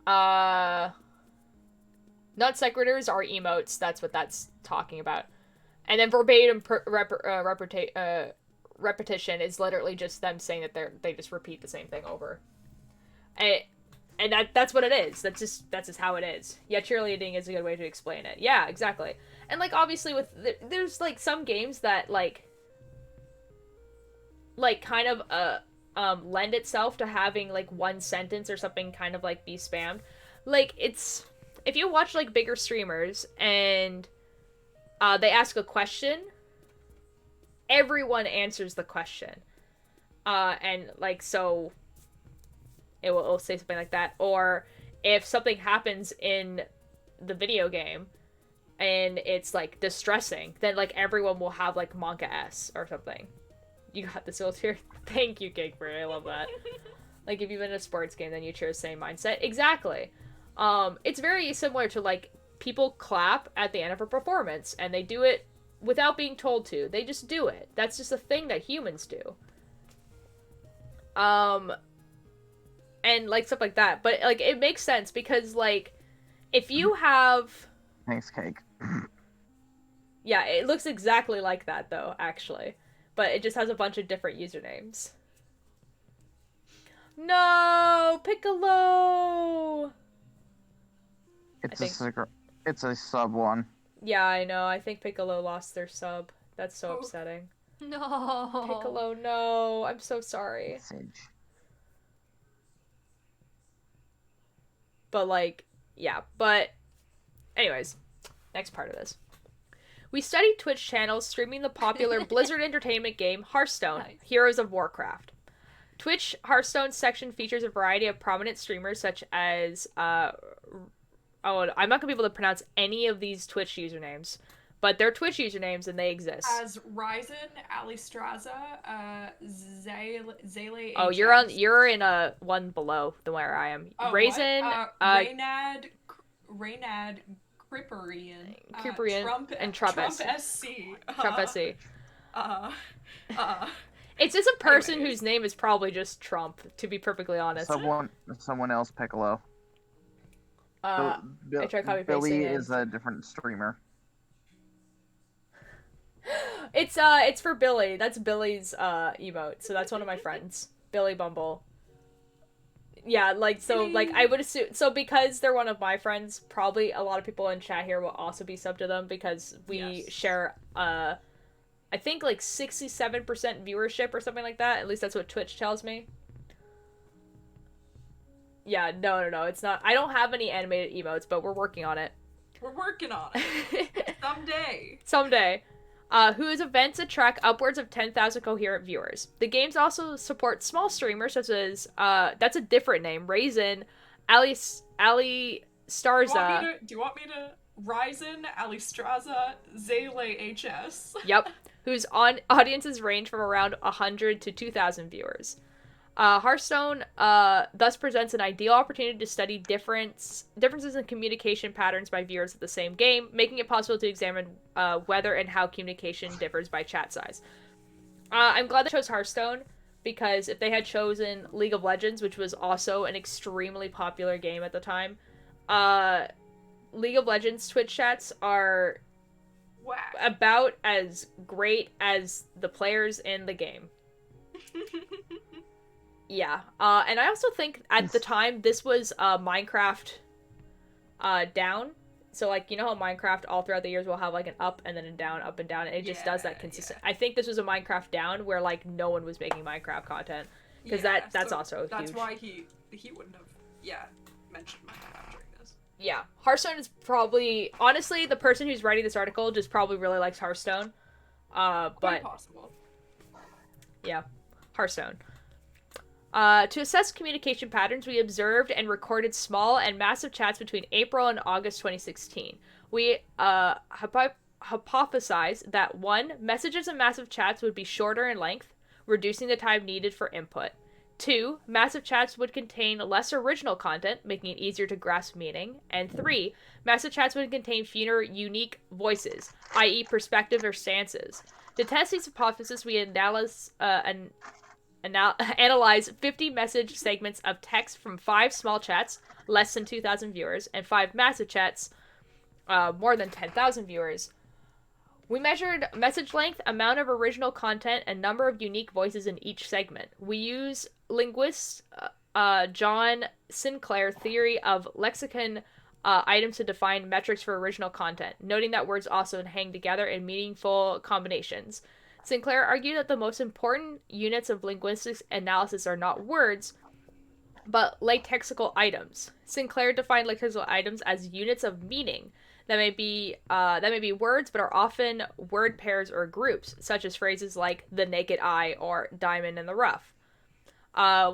Non sequiturs are emotes. That's what that's talking about. And then verbatim repetition is literally just them saying that they just repeat the same thing over. And that's what it is. That's just how it is. Yeah, cheerleading is a good way to explain it. Yeah, exactly. And like obviously there's like some games that like kind of lend itself to having like one sentence or something kind of like be spammed. Like it's, if you watch like bigger streamers and they ask a question, everyone answers the question. And like so it'll say something like that. Or if something happens in the video game and it's like distressing, then like everyone will have like Monka S or something. You got this, here. Thank you, Cakebird. I love that. Like if you've been in a sports game, then you share the same mindset. Exactly. It's very similar to like people clap at the end of a performance and they do it without being told to. They just do it. That's just a thing that humans do. And like stuff like that. But like it makes sense because like if you have, thanks, Cake. Yeah, it looks exactly like that though, actually. But it just has a bunch of different usernames. No, Piccolo. It's a sub one. Yeah, I know. I think Piccolo lost their sub. That's so upsetting. No. Piccolo, no. I'm so sorry. Message. But like, yeah. But anyways, next part of this. We studied Twitch channels streaming the popular Blizzard Entertainment game Hearthstone, Heroes of Warcraft. Twitch Hearthstone section features a variety of prominent streamers such as, I'm not going to be able to pronounce any of these Twitch usernames, but they're Twitch usernames and they exist. As Ryzen, Alistraza, Zale. Oh, you're in a one below than where I am. Oh, Raisin, Raynad, Cripperian, and Trump SC. Trump SC. It's just a person whose name is probably just Trump, to be perfectly honest. Someone else, Piccolo. I try copy Billy is a different streamer. It's for Billy. That's Billy's emote. So that's one of my friends, Billy Bumble. Yeah, like so, like I would assume so because they're one of my friends. Probably a lot of people in chat here will also be sub to them because we share I think like 67% viewership or something like that. At least that's what Twitch tells me. Yeah, no, it's not. I don't have any animated emotes, but we're working on it. We're working on it. Someday. Whose events attract upwards of 10,000 coherent viewers. The games also support small streamers such as, that's a different name, Raisin, Ali Starza. Do you want me to Ryzen, Alistraza, Zale HS? Yep. Whose audiences range from around 100 to 2,000 viewers. Hearthstone thus presents an ideal opportunity to study differences in communication patterns by viewers of the same game, making it possible to examine whether and how communication differs by chat size. I'm glad they chose Hearthstone, because if they had chosen League of Legends, which was also an extremely popular game at the time, League of Legends Twitch chats are about as great as the players in the game. Yeah. And I also think at the time this was Minecraft down. So, like, you know how Minecraft all throughout the years will have, like, an up and then a down, up and down, and it just does that consistent. Yeah. I think this was a Minecraft down where, like, no one was making Minecraft content. Because that's also that's huge. Why he wouldn't have, mentioned Minecraft during this. Yeah. Hearthstone is probably, honestly, the person who's writing this article just probably really likes Hearthstone. Quite possible. Yeah. Hearthstone. To assess communication patterns, we observed and recorded small and massive chats between April and August 2016. We hypothesized that 1. Messages in massive chats would be shorter in length, reducing the time needed for input. 2. Massive chats would contain less original content, making it easier to grasp meaning. And 3. Massive chats would contain fewer unique voices, i.e. perspective or stances. To test these hypotheses, we analyze 50 message segments of text from 5 small chats, less than 2,000 viewers, and 5 massive chats, more than 10,000 viewers. We measured message length, amount of original content, and number of unique voices in each segment. We use linguist John Sinclair's theory of lexicon items to define metrics for original content, noting that words also hang together in meaningful combinations. Sinclair argued that the most important units of linguistics analysis are not words, but lexical items. Sinclair defined lexical items as units of meaning that may be words, but are often word pairs or groups, such as phrases like the naked eye or diamond in the rough.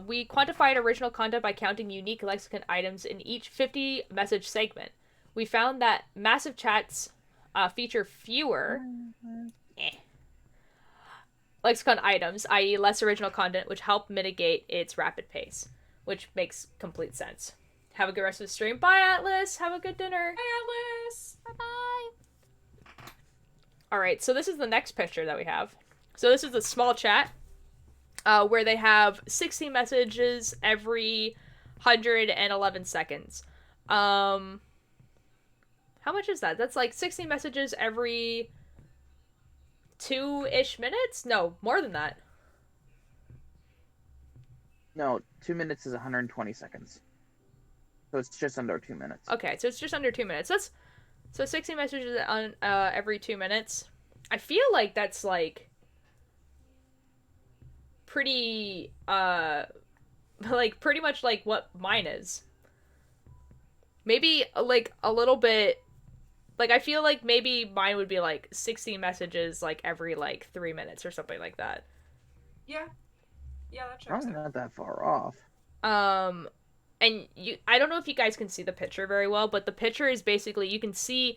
We quantified original content by counting unique lexicon items in each 50 message segment. We found that massive chats feature fewer lexicon items, i.e. less original content, which help mitigate its rapid pace, which makes complete sense. Have a good rest of the stream. Bye, Atlas! Have a good dinner! Bye, Atlas! Bye-bye! Alright, so this is the next picture that we have. So this is a small chat, where they have 60 messages every 111 seconds. How much is that? That's like 60 messages every 2-ish minutes? No, more than that. No, 2 minutes is 120 seconds. So it's just under 2 minutes. Okay, so it's just under 2 minutes. So 60 messages on every 2 minutes. I feel like that's like pretty pretty much like what mine is. Maybe like a little bit. Like, I feel like maybe mine would be, like, 60 messages, like, every, like, 3 minutes or something like that. Yeah. Yeah, that checks Probably not that far off. And I don't know if you guys can see the picture very well, but the picture is basically, you can see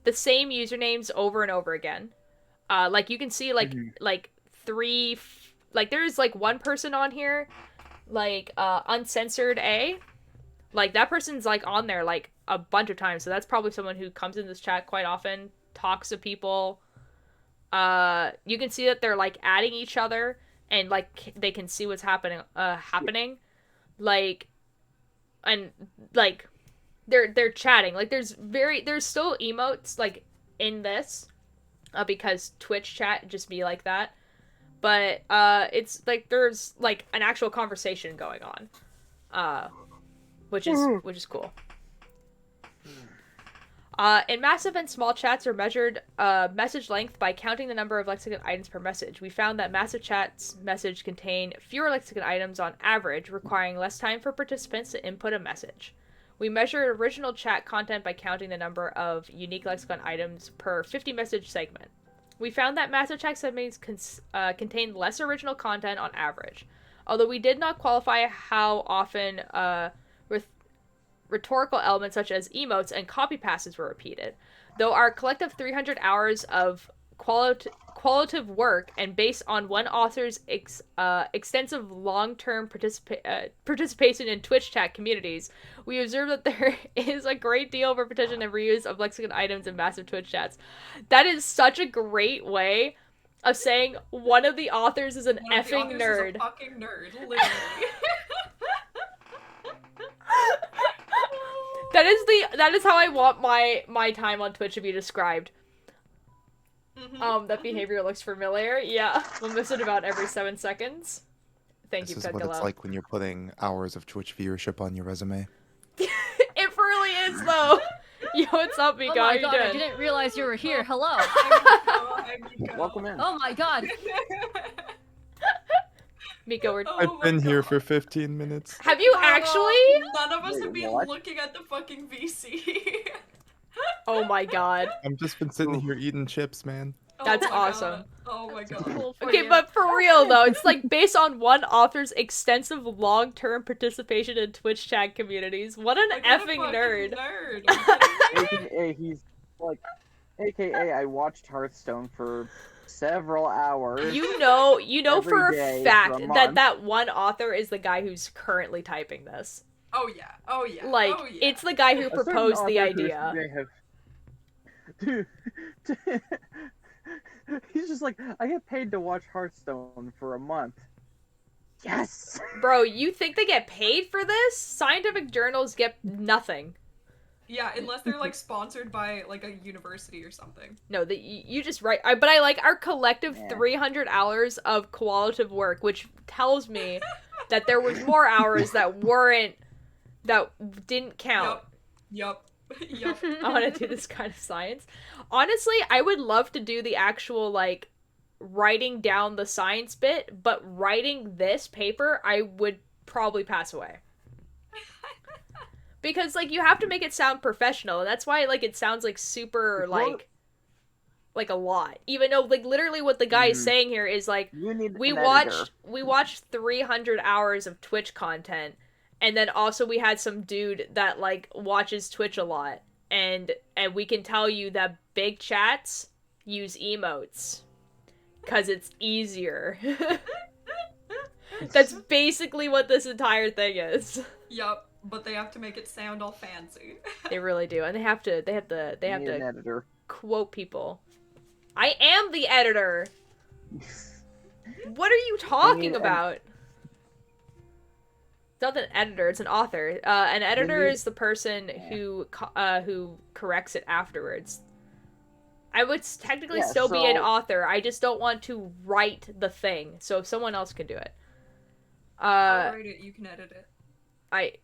the same usernames over and over again. Like, you can see, like, there's, like, one person on here, like, Uncensored A. Like, that person's, like, on there, like, a bunch of times, so that's probably someone who comes in this chat quite often, talks to people. You can see that they're, like, adding each other, and, like, they can see what's happening, like, and, like, they're chatting. Like, there's still emotes, like, in this, because Twitch chat just be like that, but, it's, like, there's, like, an actual conversation going on, which is cool. In massive and small chats are measured message length by counting the number of lexicon items per message. We found that massive chats message contain fewer lexicon items on average, requiring less time for participants to input a message. We measured original chat content by counting the number of unique lexicon items per 50 message segment. We found that massive chat segments contain less original content on average. Although we did not qualify how often rhetorical elements such as emotes and copy passes were repeated, though our collective 300 hours of qualitative qualitative work and based on one author's extensive long-term participation in Twitch chat communities, we observe that there is a great deal of repetition and reuse of lexicon items in massive Twitch chats. That is such a great way of saying one of the authors is an effing nerd. Is a fucking nerd, literally. That is how I want my time on Twitch to be described. That behavior looks familiar. Yeah, we'll miss it about every 7 seconds. Thank you, This is what it's like when you're putting hours of Twitch viewership on your resume. It really is, though. Yo, what's up, Miko? Oh my How you god, doing? I didn't realize you were here. Hello. Welcome in. Oh my god. Miko, I've been here for 15 minutes. Have you actually? None of us have been what? looking at the fucking VC. Oh my god. I've just been sitting here eating chips, man. That's Oh my awesome. God. Oh my god. Okay, but for real though, it's like based on one author's extensive long-term participation in Twitch chat communities. What an effing nerd. AKA, he's like, AKA, I watched Hearthstone for several hours. You know for day a for fact a that month. that one author is the guy who's currently typing this. Oh yeah. Oh yeah. Like, oh, yeah. it's the guy who A certain proposed the author who idea. may have- Dude, he's just like, I get paid to watch Hearthstone for a month. Yes! Bro, you think they get paid for this? Scientific journals get nothing. Yeah, unless they're like sponsored by like a university or something. No, you just write. But I like our collective Yeah. 300 hours of qualitative work, which tells me that there was more hours that didn't count. Yup. I want to do this kind of science. Honestly, I would love to do the actual like writing down the science bit, but writing this paper, I would probably pass away. Because like you have to make it sound professional, and that's why like it sounds like super like a lot. Even though like literally what the guy is saying here is like we watched 300 hours of Twitch content, and then also we had some dude that like watches Twitch a lot, and we can tell you that big chats use emotes cuz it's easier. That's basically what this entire thing is. Yup, but they have to make it sound all fancy. They really do, and they have to an editor. quote people. I am the editor. What are you talking about? It's not an editor; it's an author. An editor is the person who corrects it afterwards. I would technically still be an author. I just don't want to write the thing, so someone else can do it. I'll write it. You can edit it.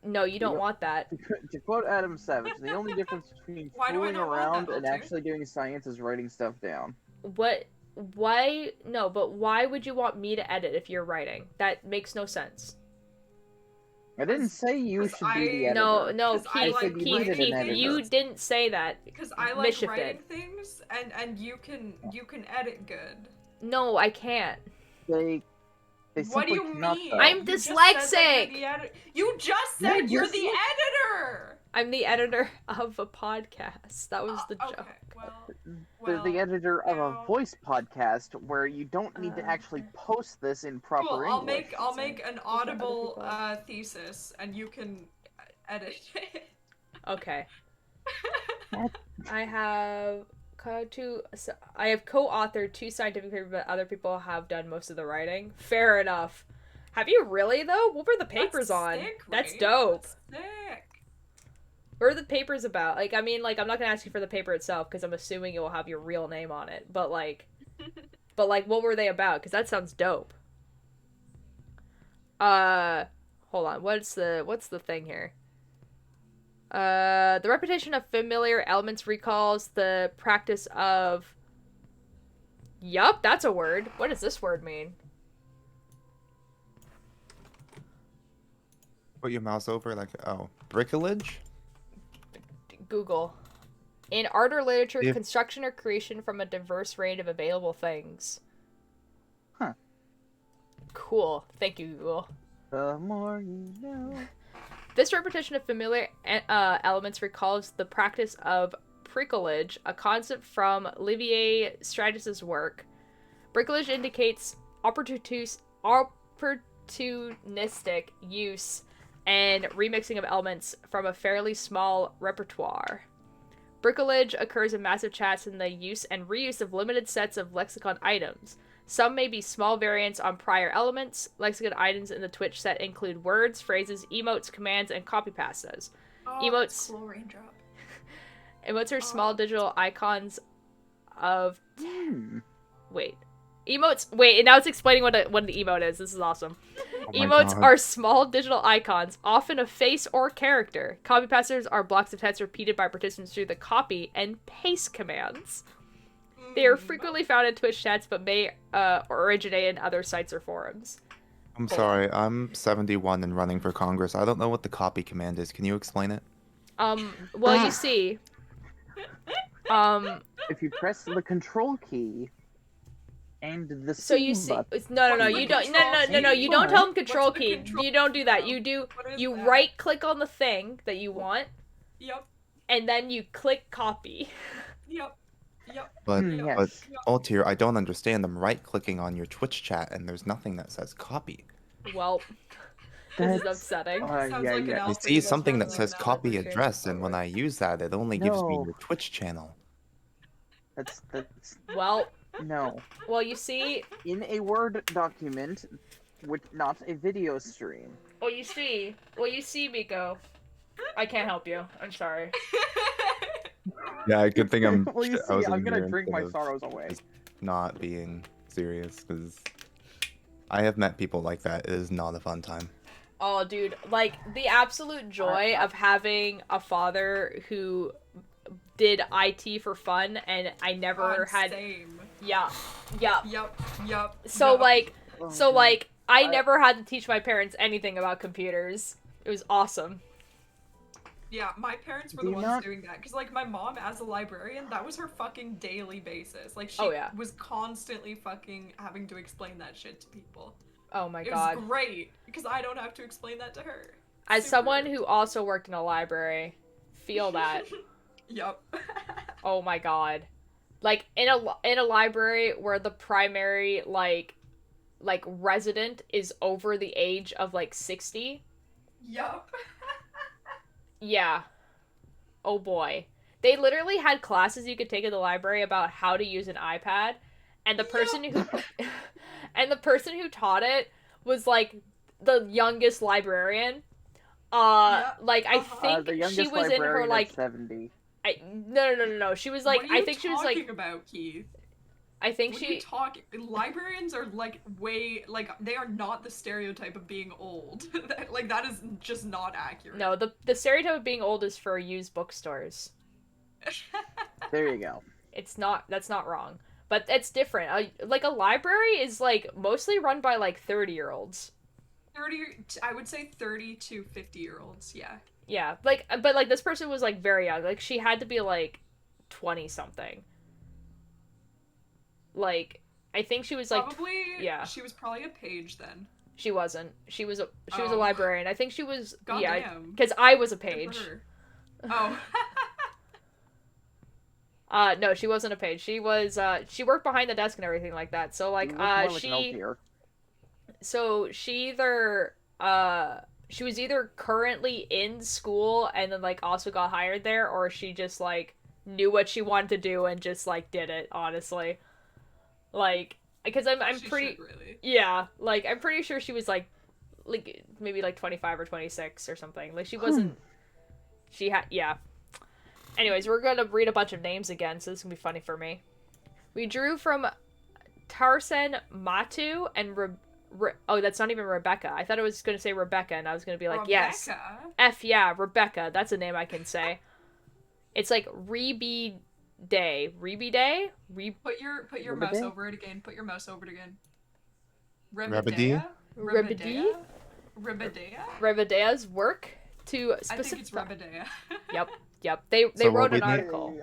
No, you don't want that. To quote Adam Savage, the only difference between fooling around and actually doing science is writing stuff down. What? Why? No, but why would you want me to edit if you're writing? That makes no sense. I didn't say you should be the editor. No, I said Keith, you didn't say that. Because I like writing things, and you can edit good. No, I can't. What do you mean? I'm dyslexic. You just said you're the editor. I'm the editor of a podcast. That was the joke. Well, the editor of a voice podcast where you don't need to actually post this in proper English. I'll make an audible thesis, and you can edit it. Okay. I have co-authored 2 scientific papers, but other people have done most of the writing. Fair enough. Have you really though? What were the papers on? Sick, That's right? dope. That's sick. What are the papers about? Like, I mean, like, I'm not gonna ask you for the paper itself because I'm assuming it will have your real name on it. But like, what were they about? Because that sounds dope. Hold on. What's the thing here? The repetition of familiar elements recalls the practice of... Yup, that's a word. What does this word mean? Put your mouse over like, bricolage? Google. In art or literature, construction or creation from a diverse range of available things. Huh. Cool. Thank you, Google. The more you know. This repetition of familiar elements recalls the practice of bricolage, a concept from Olivier Stratus's work. Bricolage indicates opportunistic use and remixing of elements from a fairly small repertoire. Bricolage occurs in massive chats in the use and reuse of limited sets of lexicon items. Some may be small variants on prior elements. Lexicon items in the Twitch set include words, phrases, emotes, commands, and copy pastas. Emotes. Cool raindrop. Emotes are small digital icons of. Wait. Emotes. Wait, now it's explaining what an emote is. This is awesome. Emotes are small digital icons, often a face or character. Copy pastas are blocks of text repeated by participants through the copy and paste commands. They are frequently found in Twitch chats, but may originate in other sites or forums. I'm sorry, I'm 71 and running for Congress. I don't know what the copy command is. Can you explain it? Well, you see, if you press the control key and the so you see, no, you don't, no, you don't tell them control key. You don't do that. You right click on the thing that you want. Yep. And then you click copy. Yep. But yes. Altier, I don't understand. I'm right-clicking on your Twitch chat, and there's nothing that says copy. Well, this is upsetting. I see something that says copy address, and when I use that, it only gives me your Twitch channel. That's well. No. Well, you see, in a Word document, not a video stream. Well, you see, Miko. I can't help you. I'm sorry. Yeah, good thing I'm. Well, you see, I'm gonna drink my sorrows away. Not being serious, because I have met people like that. It is not a fun time. Oh, dude, like the absolute joy of having a father who did IT for fun, and I never had. Same. Yeah. Yep. So like, I never had to teach my parents anything about computers. It was awesome. Yeah, my parents were the ones doing that. Because, like, my mom, as a librarian, that was her fucking daily basis. Like, she was constantly fucking having to explain that shit to people. Oh my god. It was great, because I don't have to explain that to her. As someone who also worked in a library, feel that. Yep. Oh my god. Like, in a library where the primary, like resident is over the age of, like, 60. Yup. Yeah. Oh boy. They literally had classes you could take at the library about how to use an iPad, and the person who taught it was like the youngest librarian. Like I think she was in her like 70. No. She was like I think she was like about Keith. I think librarians are like they are not the stereotype of being old. Like that is just not accurate. No, the stereotype of being old is for used bookstores. There you go. That's not wrong. But it's different. Like a library is like mostly run by like 30-year-olds. 30, I would say 30 to 50-year-olds, yeah. Yeah, like but like this person was like very young. Like she had to be like 20 something. Like, I think she was like she was probably a page then. She wasn't. She was a librarian. I think she was because I was a page. Oh. No, she wasn't a page. She was she worked behind the desk and everything like that. So like she was either currently in school and then like also got hired there, or she just like knew what she wanted to do and just like did it, honestly. Like, because I'm pretty, yeah, like, I'm pretty sure she was, like, maybe, like, 25 or 26 or something. Like, she wasn't, yeah. Anyways, we're gonna read a bunch of names again, so this is gonna be funny for me. We drew from Tarsen Matu and oh, that's not even Rebecca. I thought it was gonna say Rebecca, and I was gonna be like, Rebecca? yes. Yeah, Rebecca. That's a name I can say. It's like Rebe Day. Put your mouse over it again. Put your mouse over it again. Rebedea? Rebedea's work to specific. I think it's Rebedea. Yep. They wrote an article.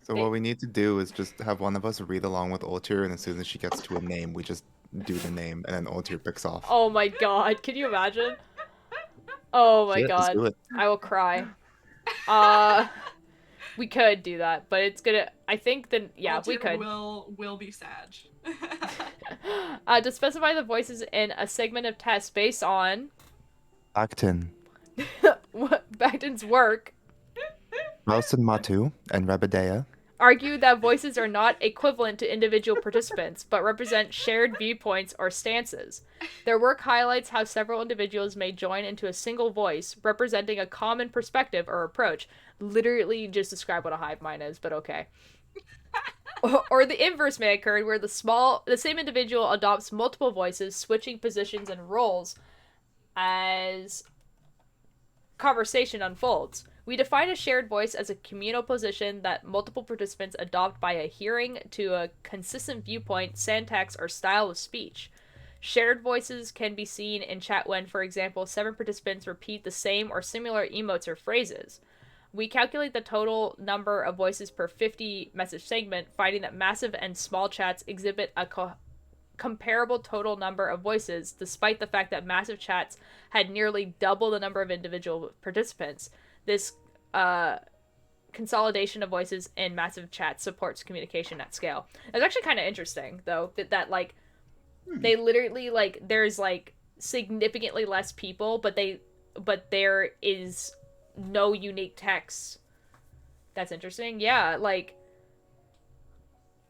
So what we need to do is just have one of us read along with Altier, and as soon as she gets to a name, we just do the name, and then Altier picks off. Oh my god, can you imagine? Oh my god, let's do it. I will cry. We could do that, but it's gonna. I think then, yeah, we Altair could. will be Sag. To specify the voices in a segment of tests based on Acton, Bagton's work, Ralston Matu, and Rebedea. argue that voices are not equivalent to individual participants, but represent shared viewpoints or stances. Their work highlights how several individuals may join into a single voice, representing a common perspective or approach. Literally just describe what a hive mind is, but okay. Or the inverse may occur, where the same individual adopts multiple voices, switching positions and roles as conversation unfolds. We define a shared voice as a communal position that multiple participants adopt by adhering to a consistent viewpoint, syntax, or style of speech. Shared voices can be seen in chat when, for example, 7 participants repeat the same or similar emotes or phrases. We calculate the total number of voices per 50 message segment, finding that massive and small chats exhibit a comparable total number of voices, despite the fact that massive chats had nearly double the number of individual participants. This consolidation of voices in massive chats supports communication at scale. It's actually kind of interesting, though, that like, they literally, like, there's, like, significantly less people, but there is no unique text. That's interesting. Yeah, like,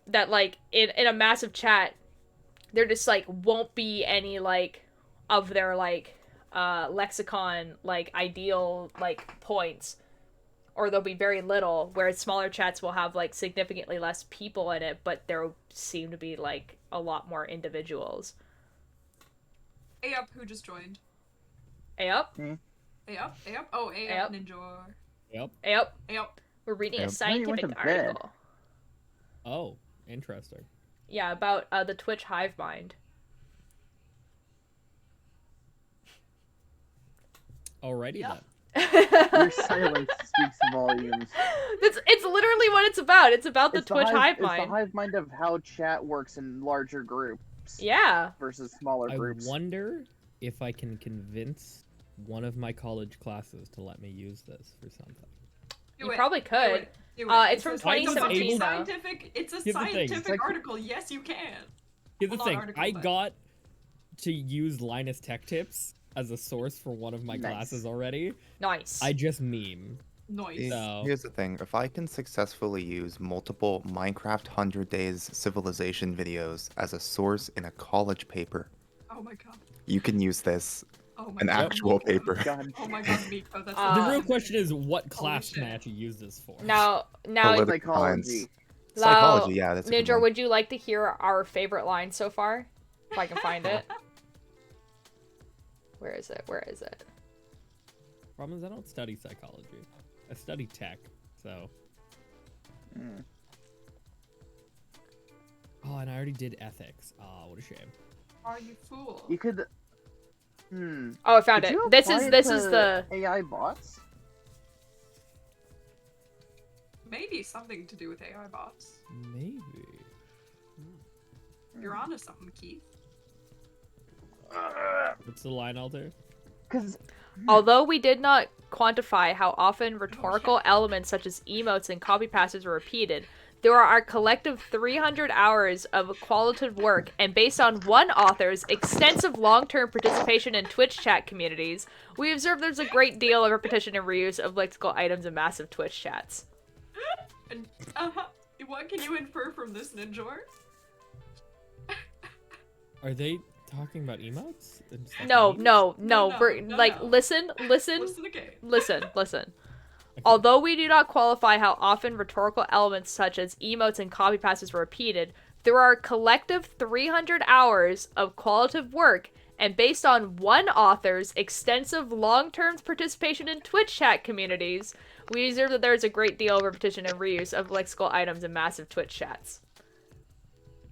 that, like, in a massive chat, there just, like, won't be any, like, of their, like, lexicon, like, ideal, like, points. Or there'll be very little, whereas smaller chats will have, like, significantly less people in it, but there seem to be, like, a lot more individuals. Hey up, who just joined? Hey up? Hey up? Hey up? Oh, hey up, Ninja. Yep. Hey up? Hey up. We're reading a Yep. scientific article. Oh, interesting. Yeah, about the Twitch Hivemind. Alrighty then. Your silence speaks volumes. It's literally what it's about. It's about the Twitch Hivemind. It's the hive mind of how chat works in larger groups. Yeah. Versus smaller groups. I wonder if I can convince one of my college classes to let me use this for something. You probably could. It's from 2017. It's a scientific article. Yes, you can. Here's the thing. I got to use Linus Tech Tips as a source for one of my classes already. Nice. I just meme. Nice. So... Here's the thing. If I can successfully use multiple Minecraft 100 Days Civilization videos as a source in a college paper, oh my god, you can use this an actual paper. Oh my god, Miko, that's the real question is, what class can I actually use this for? Now psychology. Psychology, yeah, that's a good Ninja, one. would you like to hear our favorite line so far? If I can find it. Where is it? Where is it? Problem is, I don't study psychology. I study tech, so. Oh, and I already did ethics. Oh, what a shame. Are you fool? You could. Oh, I found it. This is the AI bots. Maybe something to do with AI bots. Maybe. You're onto something, Keith. What's the line, Alter? Although we did not quantify how often rhetorical elements such as emotes and copy passes were repeated, there are a collective 300 hours of qualitative work, and based on one author's extensive long-term participation in Twitch chat communities, we observe there's a great deal of repetition and reuse of lexical items in massive Twitch chats. And, what can you infer from this, Ninjor? Are they talking about emotes? No. Listen. Although we do not qualify how often rhetorical elements such as emotes and copy passes were repeated, there are a collective 300 hours of qualitative work, and based on one author's extensive long-term participation in Twitch chat communities, we observe that there is a great deal of repetition and reuse of lexical items in massive Twitch chats.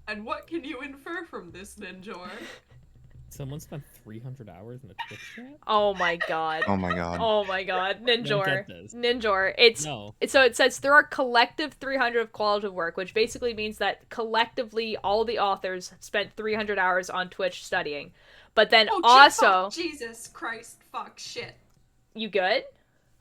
And what can you infer from this, Ninjor? Someone spent 300 hours in a Twitch chat? Oh my god. Oh my god. Oh my god. Ninjor. Don't get this. Ninjor. No. So it says there are collective 300 of qualitative work, which basically means that collectively all the authors spent 300 hours on Twitch studying. But then also... Jesus Christ, fuck, shit. You good?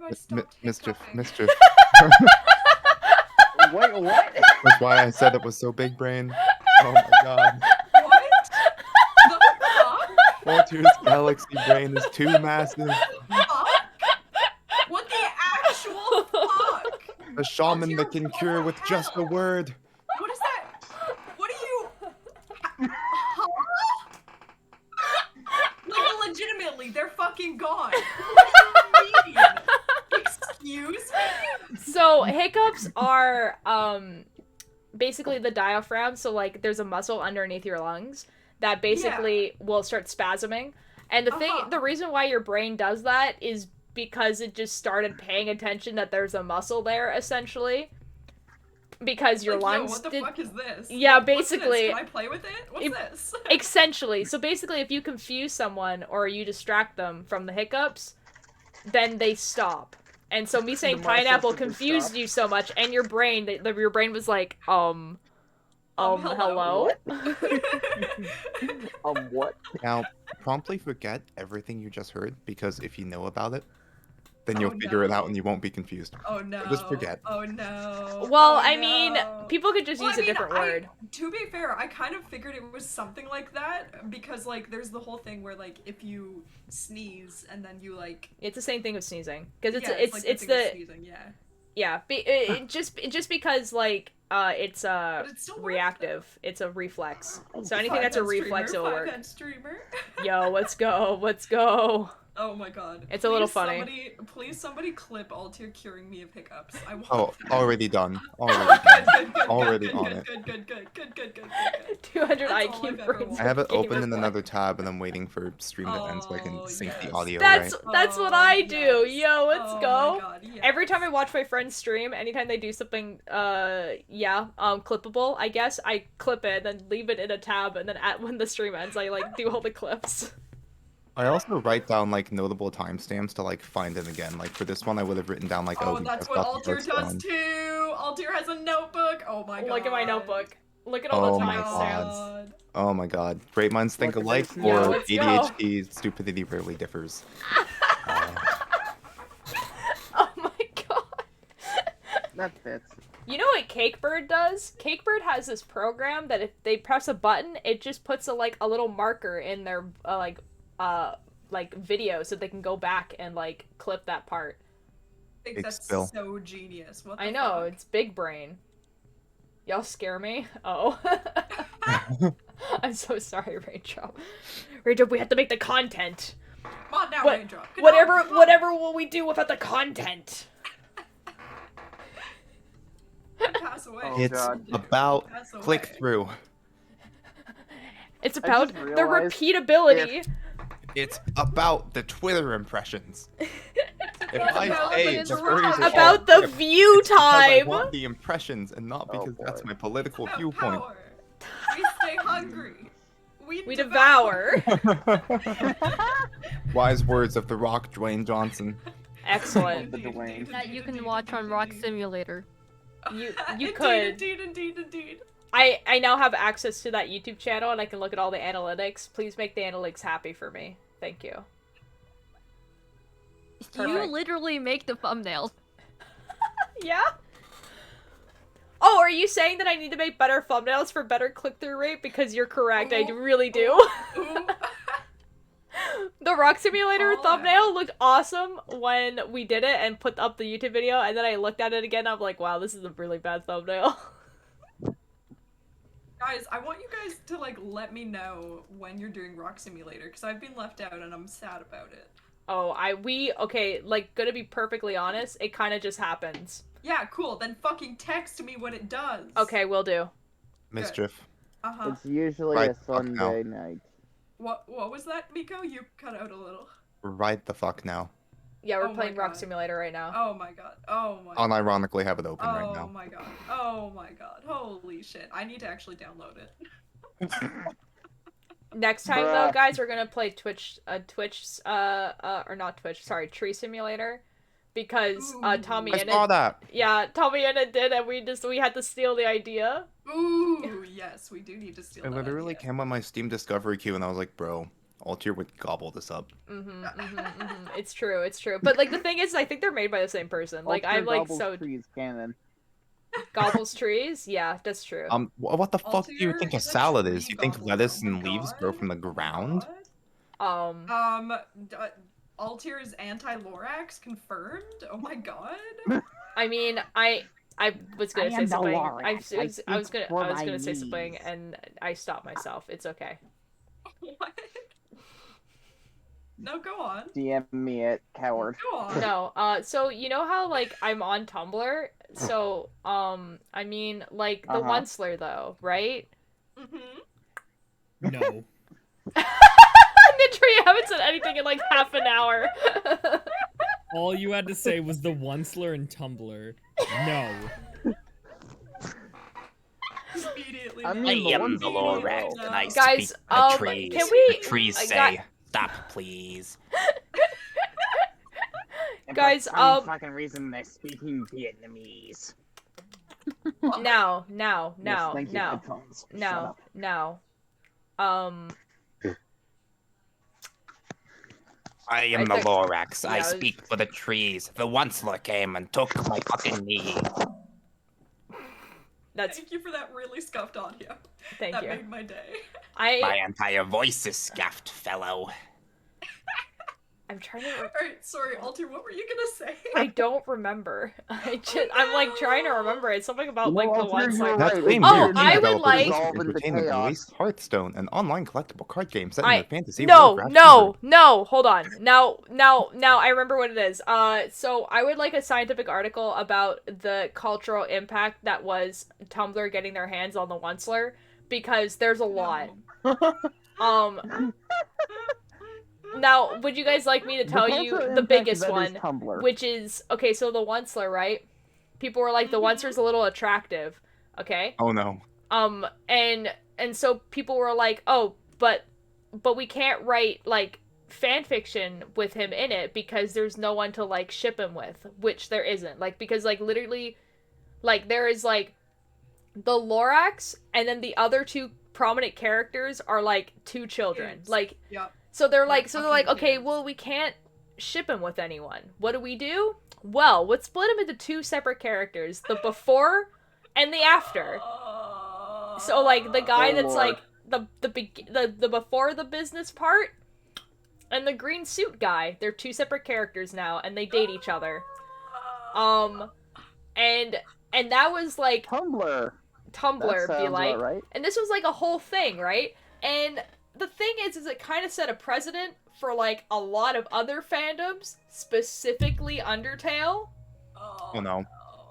have I stopped Mischief, hiccuping? mischief. Wait, what? That's why I said it was so big brain. Oh my god. What? The fuck? Walter's galaxy brain is too massive. Fuck? What the actual fuck? A shaman Altier, that can what cure the with just a hell? word. What is that? What are you? Huh? Like, legitimately, they're fucking gone. What do you mean? Excuse me? So hiccups are basically the diaphragm. So like there's a muscle underneath your lungs that basically will start spasming. And the reason why your brain does that is because it just started paying attention that there's a muscle there, essentially. Because your lungs. Yo, what the fuck is this? Yeah, What's basically. this? Can I play with it? What's this? Essentially. So basically, if you confuse someone or you distract them from the hiccups, then they stop. And so me saying pineapple confused you so much, and your brain, your brain was like, hello? What? What? Now, promptly forget everything you just heard, because if you know about it, then you'll figure it out and you won't be confused. Oh no. So just forget. Oh no. Well, oh, I mean, no. people could just use a different word. To be fair, I kind of figured it was something like that because, like, there's the whole thing where, like, if you sneeze and then you like. It's the same thing with sneezing because it's it's the sneezing, yeah. Yeah, just because like it's still reactive. It's a reflex. So anything that's a reflex will work. Streamer. Yo, let's go. Let's go. Oh my god. It's a little funny. Please somebody clip Altier curing me of hiccups. I want that. Already done. Already on it. Good. 200 IQ brains. I have it open in another tab and I'm waiting for stream to end so I can sync the audio. That's what I do. Yes. Yo, let's go. My God, yes. Every time I watch my friends stream, anytime they do something clippable, I guess, I clip it, then leave it in a tab, and then when the stream ends, I like do all the clips. I also write down like notable timestamps to like find it again. Like for this one, I would have written down like, oh, that's what Altier does too. Altier has a notebook. Oh my god. Look at my notebook. Look at all the timestamps. Oh my god. Great minds think alike, or ADHD stupidity rarely differs. Oh my god. That fits. You know what Cakebird does? Cakebird has this program that if they press a button, it just puts a little marker in their video so they can go back and like clip that part. I think that's so genius. What the I know, fuck? it's big brain. Y'all scare me. Oh. I'm so sorry, Raindrop. Raindrop, we have to make the content. Come on now, Raindrop. Whatever will we do without the content? Pass away. It's about click through. It's about the repeatability. It's about the Twitter impressions. If I say the furries are about the view time. I want the impressions and not because that's my political viewpoint. Power. We stay hungry. We devour. Wise words of the Rock, Dwayne Johnson. Excellent. That you can watch on Rock Simulator. You could. Indeed. I now have access to that YouTube channel and I can look at all the analytics. Please make the analytics happy for me. Thank you. You literally make the thumbnails. Yeah? Oh, are you saying that I need to make better thumbnails for better click-through rate? Because you're correct, I really do. The Rock Simulator thumbnail looked awesome when we did it and put up the YouTube video, and then I looked at it again, I'm like, wow, this is a really bad thumbnail. Guys, I want you guys to like let me know when you're doing Rock Simulator, because I've been left out and I'm sad about it. Oh, okay, like, gonna be perfectly honest, it kind of just happens. Yeah, cool, then fucking text me when it does. Okay, will do. Mischief. It's usually a Sunday night. What was that, Miko? You cut out a little. Right the fuck now. Yeah, we're playing Rock Simulator right now. Oh my god. Oh my god. Unironically have it open right now. Oh my god. Oh my god. Holy shit. I need to actually download it. Next time though, guys, we're gonna play Tree Simulator. Because Tommy I saw that. Yeah, Tommy and it did, and we had to steal the idea. Ooh, yes, we do need to steal It that literally idea. came on my Steam Discovery queue and I was like, bro, Altair would gobble this up. It's true. But like the thing is, I think they're made by the same person. Like Altair I'm like gobbles so trees canon. gobbles trees. Yeah, that's true. What the fuck do you Altair think a is a salad tree is? You think gobbler. lettuce Oh my and leaves God. grow from the ground? Altair is anti-Lorax confirmed? Oh my god. I mean, I was gonna say something. I was gonna say knees. something, and I stopped myself. It's okay. What? No, go on. DM me it, coward. Go on. No, so you know how like I'm on Tumblr? So I mean like the Onceler though, right? No. Nitra, you haven't said anything in like half an hour. All you had to say was the Onceler and Tumblr. No. Immediately. I mean, I am the Lorax, and I Guys, speak the trees. can we- The trees I say, "Stop, please." Guys, For some fucking reason they're speaking Vietnamese. now. Yes, thank you, headphones. Shut up. I am the Lorax. I yeah, speak for the trees. The Onceler came and took my fucking knee. Thank you for that really scuffed audio. Thank that you. made my day. My entire voice is scuffed, fellow. I'm trying to. Alright, sorry, Altair, what were you gonna say? I don't remember. I'm like trying to remember. It's something about like the Altair, ones you're like. right. That same Oh, year, I would developers like. Wizards Entertainment chaos. released Hearthstone, an online collectible card game set in I the fantasy no, Warcraft hold on. Now I remember what it is. So I would like a scientific article about the cultural impact that was Tumblr getting their hands on the Onceler, because there's a lot. Now, would you guys like me to tell you the biggest one, which is okay? So the Onceler, right? People were like, the Onceler's a little attractive, okay? Oh no. And so people were like, oh, but we can't write like fan fiction with him in it because there's no one to like ship him with, which there isn't. Like because like literally, like there is like the Lorax, and then the other two prominent characters are like two children, like. Yep. So they're like, okay, well, we can't ship him with anyone. What do? Well, let's split him into two separate characters, the before and the after. So like the guy that's like the before the business part, and the green suit guy. They're two separate characters now, and they date each other. And that was like Tumblr be like, right. and this was like a whole thing, right? And the thing is it kind of set a precedent for like a lot of other fandoms, specifically Undertale. Oh no.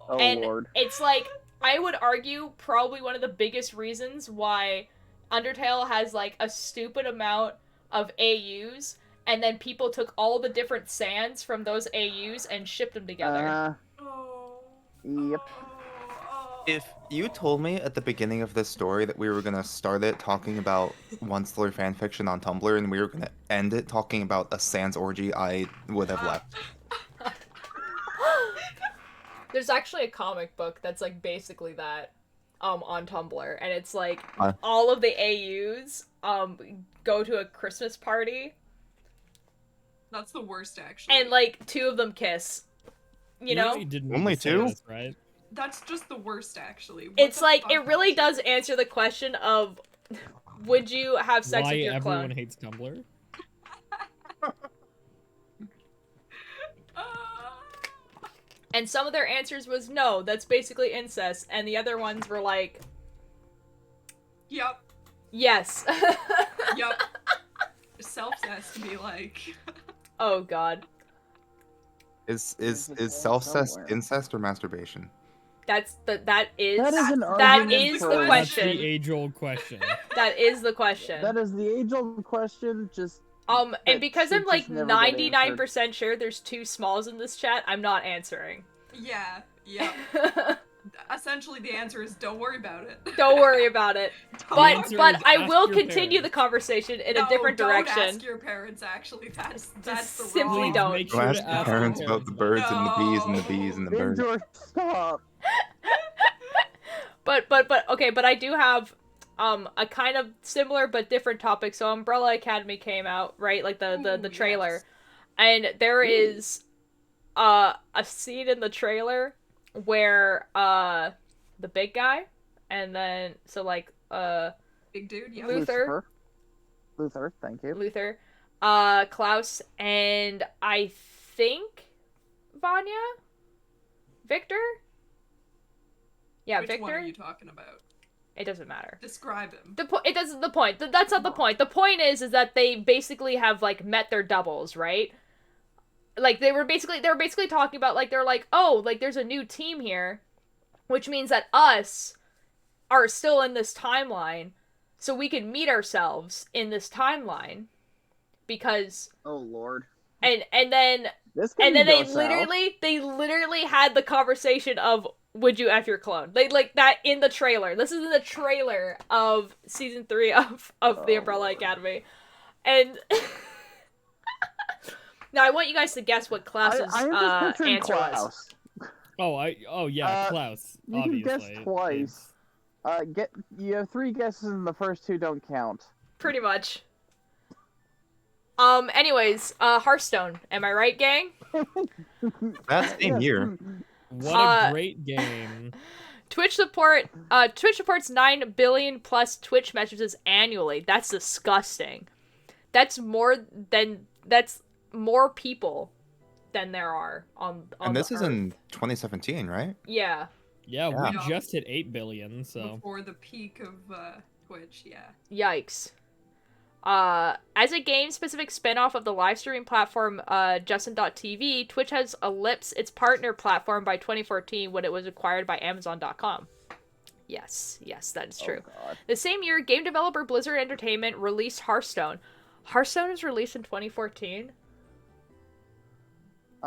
Oh and lord. It's like, I would argue probably one of the biggest reasons why Undertale has like a stupid amount of AUs, and then people took all the different sands from those AUs and shipped them together. Yep. If you told me at the beginning of this story that we were gonna start it talking about Onceler fanfiction on Tumblr and we were gonna end it talking about a sans orgy, I would have left. There's actually a comic book that's like basically that on Tumblr, and it's like all of the AUs go to a Christmas party. That's the worst, actually. And like two of them kiss. You know? Only two? Right? That's just the worst, actually. It's like, it really does answer the question of, would you have sex with your clone? Why everyone hates Tumblr? And some of their answers was no, that's basically incest, and the other ones were like, yep. Yes. Yep. Self has to be like. Oh god. Is self-cess incest or masturbation? That is That's the question. the age-old question. That is the question. That is the age-old question. Just and because I'm like just never get 99% sure there's two smalls in this chat, I'm not answering. Yeah. Essentially, the answer is don't worry about it. Don't worry about it. But I will continue parents. the conversation in a different direction. Don't ask your parents. Actually, that's the simply wrong. don't. Go ask your parents about the birds and the bees and the bees and the birds. Stop. But okay, but I do have a kind of similar but different topic. So Umbrella Academy came out, right? Like the trailer. Yes. And there is a scene in the trailer where the big guy and then big dude, yeah. Luther, thank you. Luther, Klaus, and I think Vanya? Victor? Yeah, Which Victor. What are you talking about? It doesn't matter. Describe him. It doesn't. The point. That's not the point. The point is that they basically have like met their doubles, right? Like they were basically talking about like they're like, oh, like there's a new team here, which means that us are still in this timeline, so we can meet ourselves in this timeline, because. Oh Lord. And then they literally had the conversation of, would you F your clone? They like that in the trailer. This is in the trailer of season 3 of the Umbrella Academy. And now I want you guys to guess what Klaus's answer Klaus. was. Klaus. You obviously. can guess twice. You have 3 guesses and the first 2 don't count. Pretty much. Anyways, Hearthstone. Am I right, gang? That's same year. What a great game. Twitch supports 9 billion plus Twitch messages annually. That's disgusting. That's more people than there are on And this is Earth. in 2017, right? Yeah. Yeah, Yeah. we just hit 8 billion, so. Before the peak of Twitch, yeah. Yikes. As a game-specific spin-off of the live streaming platform Justin.tv, Twitch has eclipsed its partner platform by 2014 when it was acquired by Amazon.com. Yes, that is true. The same year, game developer Blizzard Entertainment released Hearthstone. Hearthstone was released in 2014?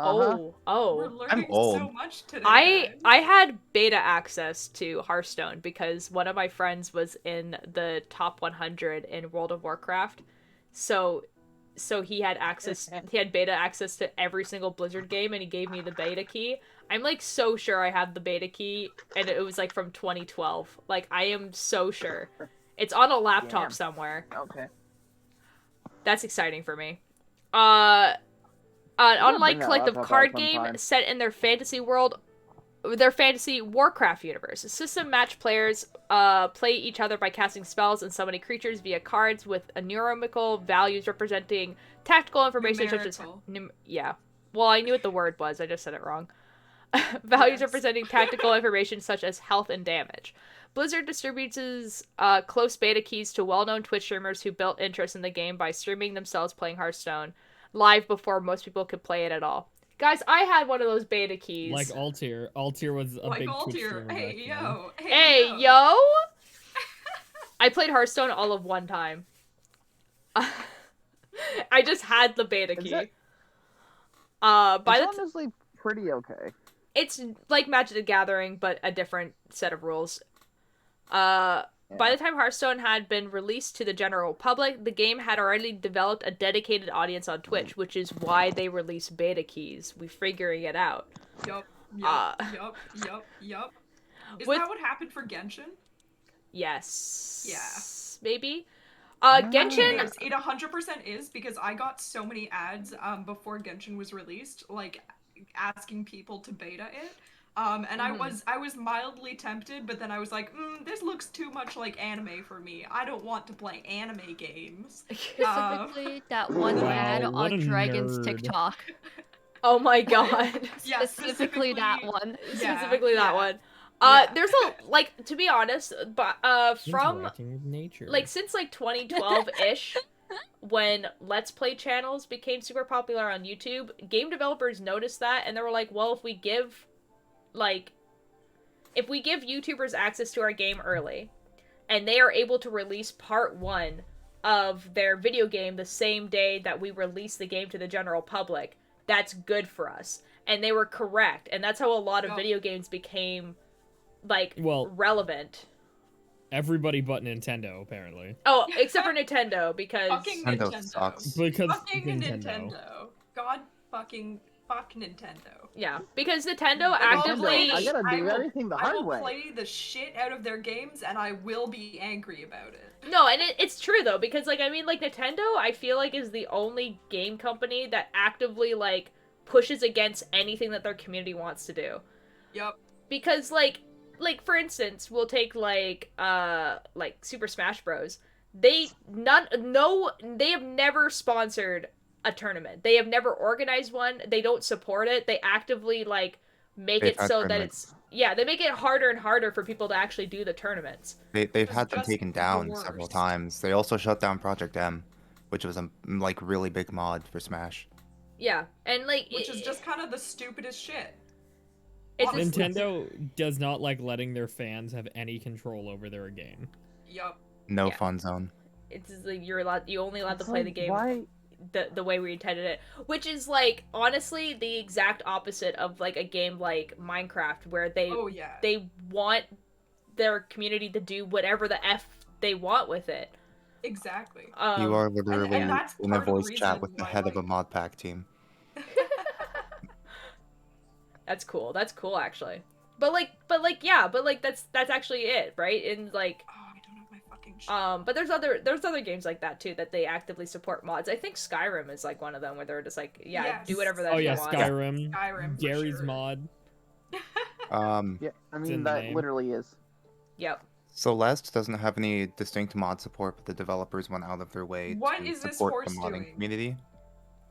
Oh. We're learning so much today. I had beta access to Hearthstone because one of my friends was in the top 100 in World of Warcraft. So he had beta access to every single Blizzard game, and he gave me the beta key. I'm like so sure I have the beta key, and it was like from 2012. Like I am so sure. It's on a laptop somewhere. Okay. That's exciting for me. Unlike collective card game set in their fantasy world, their fantasy Warcraft universe, system match players play each other by casting spells and summoning creatures via cards with numerical values representing tactical information such as well, I knew what the word was, I just said it wrong. Values representing tactical information such as health and damage. Blizzard distributes close beta keys to well-known Twitch streamers who built interest in the game by streaming themselves playing Hearthstone live before most people could play it at all. Guys, I had one of those beta keys. Like Altier. Altier was a big Twitch streamer. Hey, yo! I played Hearthstone all of one time. I just had the beta key. It's honestly pretty okay. It's like Magic the Gathering, but a different set of rules. By the time Hearthstone had been released to the general public, the game had already developed a dedicated audience on Twitch, which is why they released beta keys. We're figuring it out. Yup. Is that what happened for Genshin? Yes. Yeah. Maybe. Genshin... It 100% is, because I got so many ads before Genshin was released, like, asking people to beta it. And I was mildly tempted, but then I was like, this looks too much like anime for me. I don't want to play anime games. Specifically, that one ad on Dragon's TikTok. Oh my god. Yeah, specifically that one. Specifically that one. There's to be honest, but from like since like 2012-ish, when Let's Play channels became super popular on YouTube, game developers noticed that, and they were like, well, if we give YouTubers access to our game early, and they are able to release part 1 of their video game the same day that we release the game to the general public, that's good for us. And they were correct, and that's how a lot of video games became, relevant. Everybody but Nintendo, apparently. Oh, except for Nintendo, because... Fucking Nintendo sucks. Because fucking Nintendo. God fucking fuck Nintendo. Yeah, because Nintendo Like, I'll actively... play the I gotta do will- everything the I hard will way. play the shit out of their games, and I will be angry about it. No, and it's true, though, because, like, I mean, like, Nintendo, I feel like, is the only game company that actively, like, pushes against anything that their community wants to do. Yep. Because, like, for instance, we'll take, like Super Smash Bros. They have never sponsored a tournament. They have never organized one. They don't support it. They actively, like, make They've it had so that tournaments. it's... Yeah, they make it harder and harder for people to actually do the tournaments. They've had them just taken the down several worst. times. They also shut down Project M, which was a like really big mod for Smash. Yeah, and, like... Which is just kind of the stupidest shit. It's Honestly. Nintendo does not like letting their fans have any control over their game. Yup. No Yeah. fun zone. It's like you only allowed to It's play like, the game Why? the way we intended it, which is, like, honestly the exact opposite of, like, a game like Minecraft, where they Oh, yeah. they want their community to do whatever the f they want with it. Exactly. You are literally and that's in a part of the voice chat reason with the why, head of a like- mod pack team. That's cool. That's cool, actually. But that's actually it, right? And, like, Oh, I don't have my fucking shit. but there's other games like that too that they actively support mods. I think Skyrim is, like, one of them where they're just like, yeah, Yes. do whatever that Oh you yeah, want. Skyrim. Skyrim, for Gary's sure. mod. Yeah, I in mean the that name. literally is. Yep. Celeste doesn't have any distinct mod support, but the developers went out of their way What to is this support the horse modding doing? community.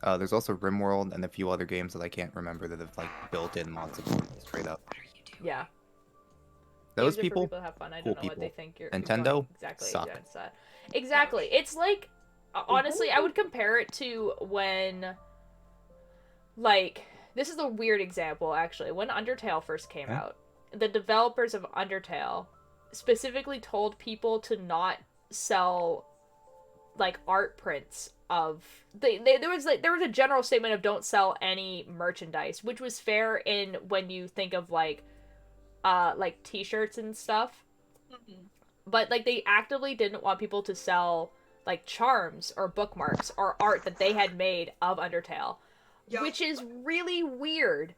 There's also RimWorld and a few other games that I can't remember that have like built-in mod support straight up. Yeah. Those Games are for people, to have fun. I cool don't know what they people. think you're Nintendo, going exactly suck. against that. Exactly. It's like, honestly, I would compare it to when, like, this is a weird example, actually. When Undertale first came out, the developers of Undertale specifically told people to not sell, like, art prints of... there was a general statement of don't sell any merchandise, which was fair in when you think of, like t-shirts and stuff. Mhm. But, like, they actively didn't want people to sell, like, charms or bookmarks or art that they had made of Undertale. Yup. Which is really weird.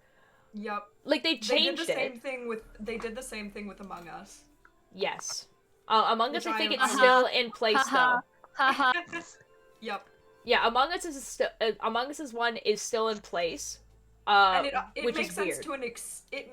Yup. Like, they changed They it. They did the same thing with Among Us. Yes. Among Us, Which I think am- it's still in place, though. Haha. Yup. Yeah, Among Us Among Us is one is still in place. And it which makes is sense weird. to an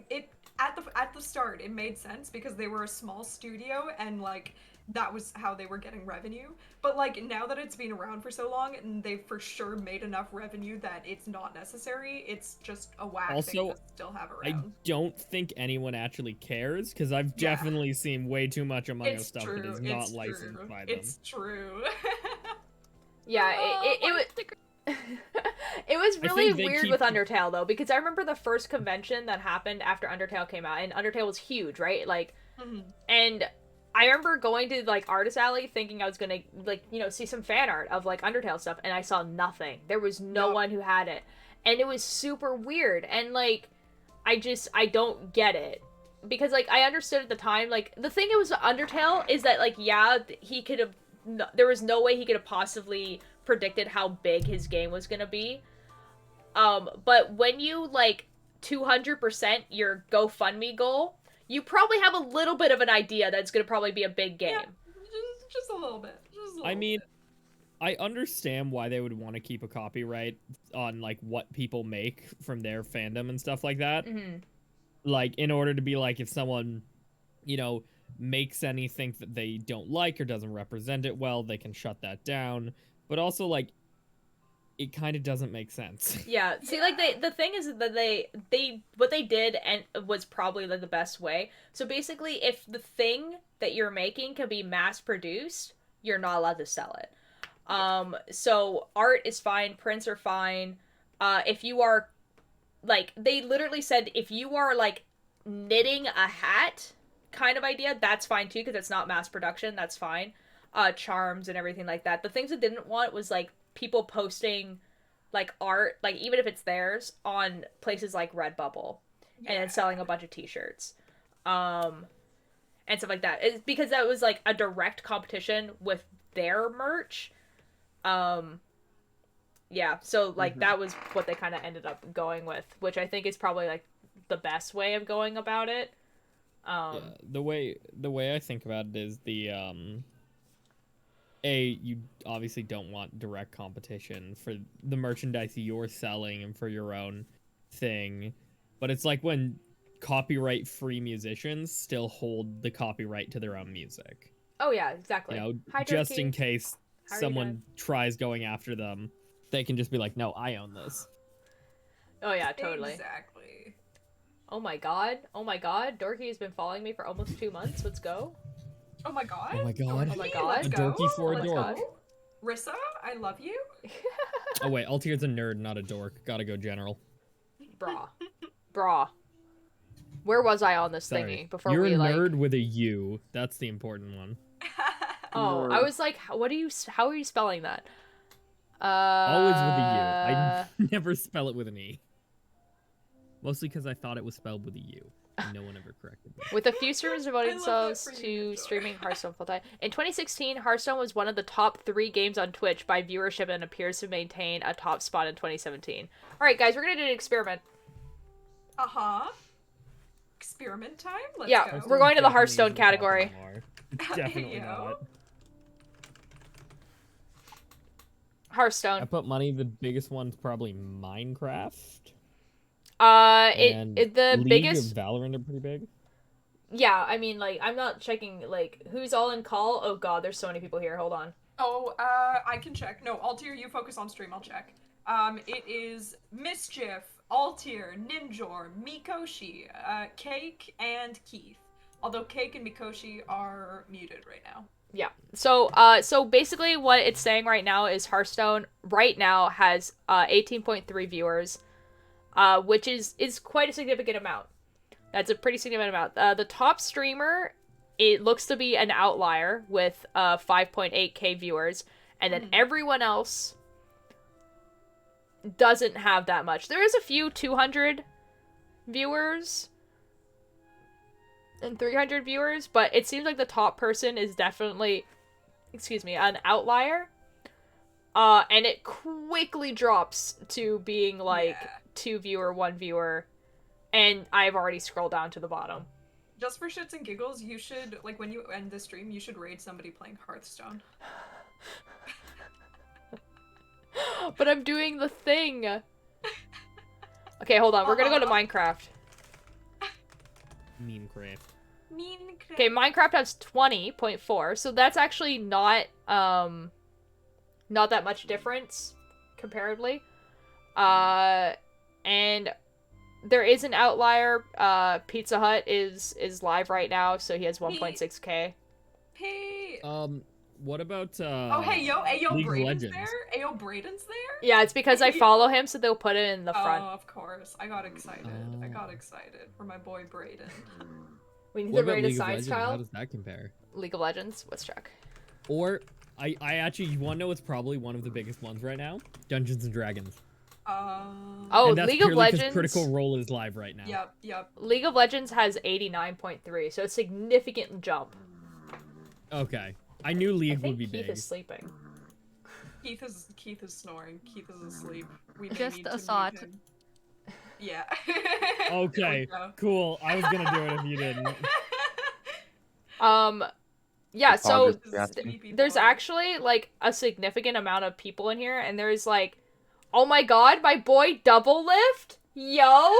it at the start it made sense because they were a small studio and, like, that was how they were getting revenue. But, like, now that it's been around for so long and they've for sure made enough revenue that it's not necessary, it's just a whack thing Also, to still have I around. don't think anyone actually cares because I've Yeah. definitely seen way too much Among Us It's stuff true. that is not It's licensed true. by them. It's true. Yeah, it was... It was really think they weird keep- with Undertale, though, because I remember the first convention that happened after Undertale came out, and Undertale was huge, right? Like, Mhm. and I remember going to, like, Artist Alley thinking I was gonna, like, you know, see some fan art of, like, Undertale stuff, and I saw nothing. There was no Yup. one who had it. And it was super weird, and, like, I don't get it. Because, like, I understood at the time, like, the thing it was with Undertale is that, like, yeah, he could have, there was no way he could have possibly predicted how big his game was gonna be. But when you, like, 200% your GoFundMe goal, you probably have a little bit of an idea that it's gonna probably be a big game. Yeah, just a little bit. Just a little I mean, bit. I understand why they would want to keep a copyright on, like, what people make from their fandom and stuff like that. Mhm. Like, in order to be like, if someone, you know, makes anything that they don't like or doesn't represent it well, they can shut that down. But also, like, it kind of doesn't make sense. Yeah. See, like, the thing is that they what they did and was probably, like, the best way. So basically, if the thing that you're making can be mass produced, you're not allowed to sell it. So art is fine, prints are fine. If you are, like, they literally said if you are, like, knitting a hat kind of idea, that's fine too, because it's not mass production, that's fine. Charms and everything like that. The things it didn't want was, like, people posting, like, art, like, even if it's theirs, on places like Redbubble, and then selling a bunch of t-shirts. And stuff like that. It's because that was, like, a direct competition with their merch. yeah, so like that was what they kind of ended up going with, which I think is probably like the best way of going about it. Yeah, the way I think about it is you obviously don't want direct competition for the merchandise you're selling and for your own thing, but it's like when copyright-free musicians still hold the copyright to their own music. Oh yeah, exactly. You know, Hi, just Turkey. in case How are you someone tries going after them, they can just be like, "No, I own this." Oh yeah, totally. Exactly. Oh my god. Oh my god. Dorky has been following me for almost 2 months. Let's go. Oh my god. Oh my god. Oh my god. A dorky for a Let's dork. go. Rissa, I love you. Oh wait, Altier's a nerd, not a dork. Gotta go general. Brah. Where was I on this Sorry. thingy before You're we a like... nerd with a U. That's the important one. Oh, I was like, how are you spelling that? Always with a U. I never spell it with an E. Mostly because I thought it was spelled with a U. And no one ever corrected me. With a few streamers devoting themselves to streaming Hearthstone full time. In 2016, Hearthstone was one of the top 3 games on Twitch by viewership and appears to maintain a top spot in 2017. Alright guys, we're gonna do an experiment. Experiment time? Let's go. We're going to the Hearthstone category. Definitely not. Hearthstone. I put money, the biggest one's probably Minecraft. The League biggest... of Valorant are pretty big. Yeah, I mean, like, I'm not checking, like, who's all in call? Oh god, there's so many people here, hold on. Oh, I can check. No, Altier, you focus on stream, I'll check. It is Mischief, Altier, Ninjor, Mikoshi, Cake, and Keith. Although Cake and Mikoshi are muted right now. Yeah. So basically what it's saying right now is Hearthstone right now has 18.3 viewers, which is quite a significant amount. That's a pretty significant amount. The top streamer, it looks to be an outlier with 5.8k viewers, and then everyone else doesn't have that much. There is a few 200 viewers and 300 viewers, but it seems like the top person is definitely, an outlier. And it quickly drops to being like 2 viewer, 1 viewer, and I've already scrolled down to the bottom. Just for shits and giggles, you should, like, when you end the stream, you should raid somebody playing Hearthstone. But I'm doing the thing. Okay, hold on. We're gonna go to Minecraft. Minecraft. Okay, Minecraft has 20.4, so that's actually not that much difference comparatively. And there is an outlier. Pizza Hut is live right now, so he has 1.6k. Hey. What about oh hey yo, League of Braden's Legends? there? Ayo Braden's there? Yeah, it's because I follow him, so they'll put it in the front. Oh, of course. I got excited. I got excited for my boy Braden. We need What to about rate a League of science Legends? How child. does that compare? League of Legends. Let's check. Or I actually, you want to know what's probably one of the biggest ones right now? Dungeons and Dragons. Oh, and that's League of Legends. Critical Role is live right now. Yep. League of Legends has 89.3, so a significant jump. Okay, I knew League would be Keith big. is sleeping. Keith is snoring. Keith is asleep. We may Just need a to thought. mute him. Yeah. Okay, cool. I was gonna do it if you didn't. Yeah, so August there's actually, like, a significant amount of people in here, and there's, like, oh my god, my boy Double Lift? Yo!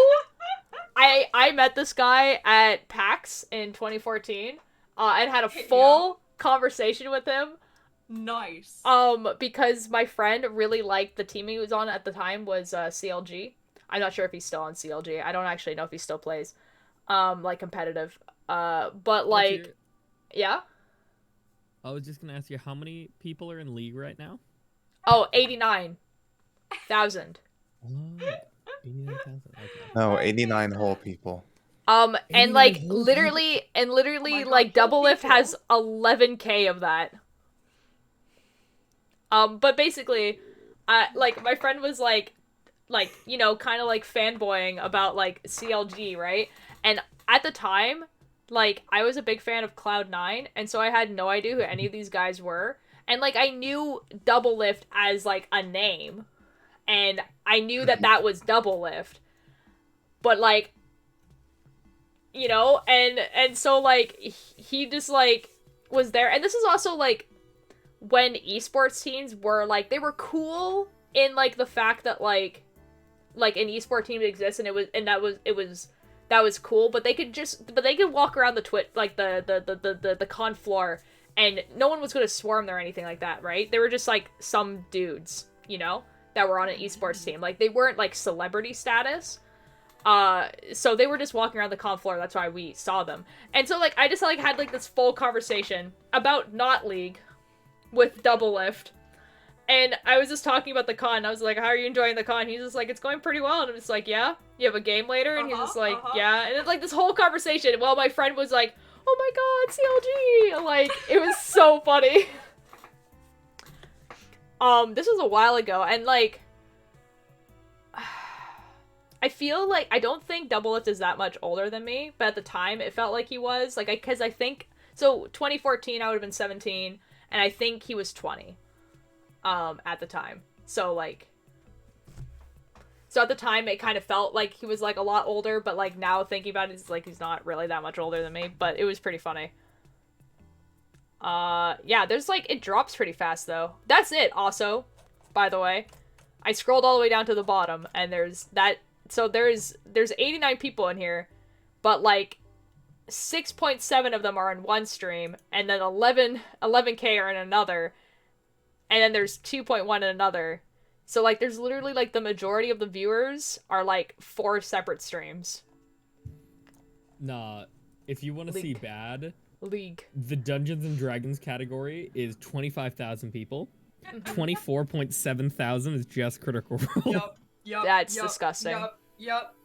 I met this guy at PAX in 2014, and had a full conversation with him. Nice. Because my friend really liked the team he was on at the time was, CLG. I'm not sure if he's still on CLG. I don't actually know if he still plays, like, competitive. But, like, yeah? I was just gonna ask you, how many people are in League right now? Oh, 89,000. Oh, 89,000. Okay. No, 89 whole people. And like literally, like Double Lift has 11k of that. But basically, like my friend was like, you know, kind of like fanboying about like CLG, right? And at the time, like I was a big fan of Cloud9, and so I had no idea who any of these guys were. And like I knew Double Lift as like a name. and I knew that was double lift, but like, you know, and so like he just like was there, and this is also like when esports teams were like, they were cool in like the fact that like an esport team exists, and that was cool, but they could walk around the the con floor, and no one was gonna swarm there or anything like that, right? They were just like some dudes, you know, that were on an esports team. Like, they weren't like celebrity status. So they were just walking around the con floor. That's why we saw them. And so like I just like had like this full conversation about not League with Double Lift. And I was just talking about the con. I was like, how are you enjoying the con? He's just like, it's going pretty well. And I'm just like, yeah? You have a game later? And he's just like, yeah. And it's like this whole conversation while my friend was like, oh my god, CLG! Like, it was so funny. This was a while ago, and like, I feel like, I don't think Double Lift is that much older than me, but at the time it felt like he was. Like, because I think, so 2014 I would have been 17, and I think he was 20. At the time. So, like... So at the time, it kind of felt like he was, like, a lot older, but, like, now thinking about it, it's like he's not really that much older than me, but it was pretty funny. Yeah, there's, like, it drops pretty fast, though. That's it, also, by the way. I scrolled all the way down to the bottom, and there's that... So there's 89 people in here, but, like, 6.7 of them are in one stream, and then 11K are in another, and then there's 2.1 in another. So, like, there's literally, like, the majority of the viewers are, like, 4 separate streams. Nah, if you want to see bad... League. The Dungeons and Dragons category is 25,000 people. 24.7 thousand is just Critical Role. Yup. That's disgusting. Yup.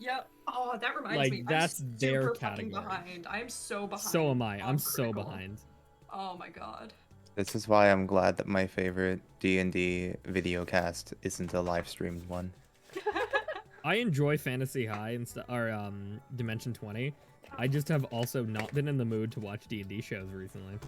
Oh, that reminds like, me. That's I'm their super category. fucking behind. I am so behind. So am I. I'm Critical. so behind. Oh my god. This is why I'm glad that my favorite D&D video cast isn't a live streamed one. I enjoy Fantasy High and or Dimension 20. I just have also not been in the mood to watch D&D shows recently.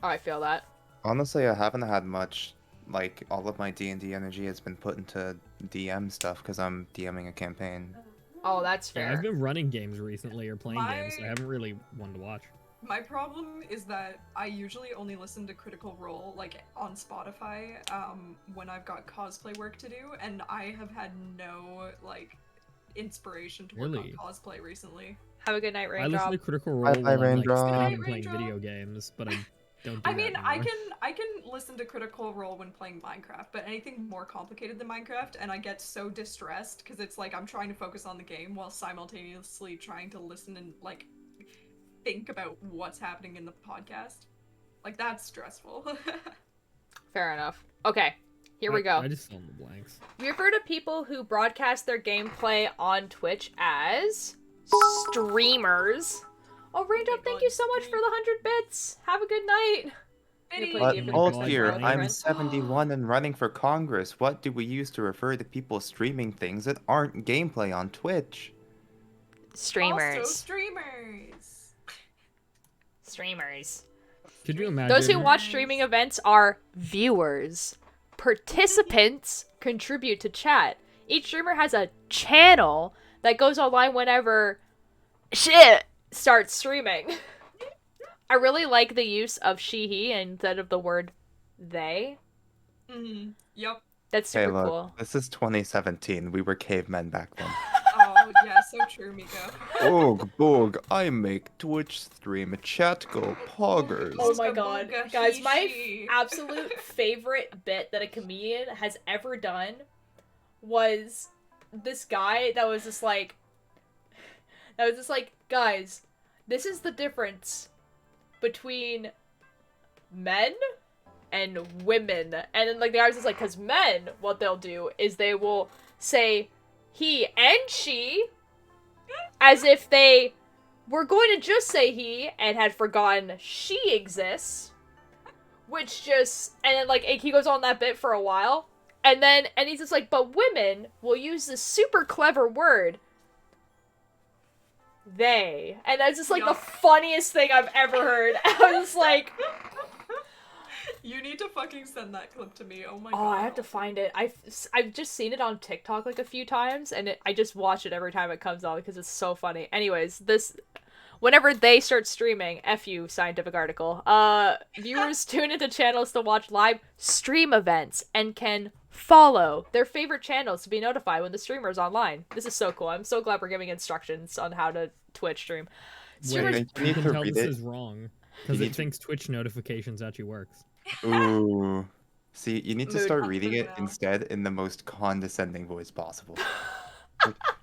Oh, I feel that. Honestly, I haven't had much. Like, all of my D&D energy has been put into DM stuff because I'm DMing a campaign. Oh, that's fair. Yeah, I've been running games recently or playing games. So I haven't really wanted to watch. My problem is that I usually only listen to Critical Role, like, on Spotify, when I've got cosplay work to do, and I have had no, like, inspiration to work on cosplay recently. Have a good night, Raindrop. I listen to Critical Role when I'm like studying playing video games, but I don't do I mean, that I anymore. can listen to Critical Role when playing Minecraft, but anything more complicated than Minecraft, and I get so distressed because it's like I'm trying to focus on the game while simultaneously trying to listen and like think about what's happening in the podcast. Like, that's stressful. Fair enough. Okay, here we go. I just fill in the blanks. We refer to people who broadcast their gameplay on Twitch as streamers. Oh, Raindrop, thank you so much for the 100 bits. Have a good night. But old here, I'm 71 and running for Congress. What do we use to refer to people streaming things that aren't gameplay on Twitch? Streamers. Also streamers. Streamers. Could you imagine? Those who watch streaming events are viewers. Participants contribute to chat. Each streamer has a channel that goes online whenever shit starts streaming. I really like the use of she, he instead of the word they. Yep. That's super look, cool. This is 2017. We were cavemen back then. Oh, yeah, so true, Miko. Boog, I make Twitch stream, chat go poggers. Oh my god. Guys, my absolute favorite bit that a comedian has ever done was this guy that was just like, guys, this is the difference between men and women. And then, like, the guy was just like, because men, what they'll do is they will say he and she as if they were going to just say he and had forgotten she exists. Which just, and then, like, he goes on that bit for a while. And he's just like, but women will use this super clever word, they. And that's just, like, the funniest thing I've ever heard. I was just like, You need to fucking send that clip to me. Oh my Oh, god. I have to find it. I've just seen it on TikTok like a few times, and I just watch it every time it comes on because it's so funny. Anyways, whenever they start streaming, F you, scientific article, viewers tune into channels to watch live stream events and can follow their favorite channels to be notified when the streamer is online. This is so cool. I'm so glad we're giving instructions on how to Twitch stream. Streamers... Wait, you can tell this is wrong because it thinks Twitch notifications actually works. Ooh. See, you need to Mood start up reading for it now. instead in the most condescending voice possible.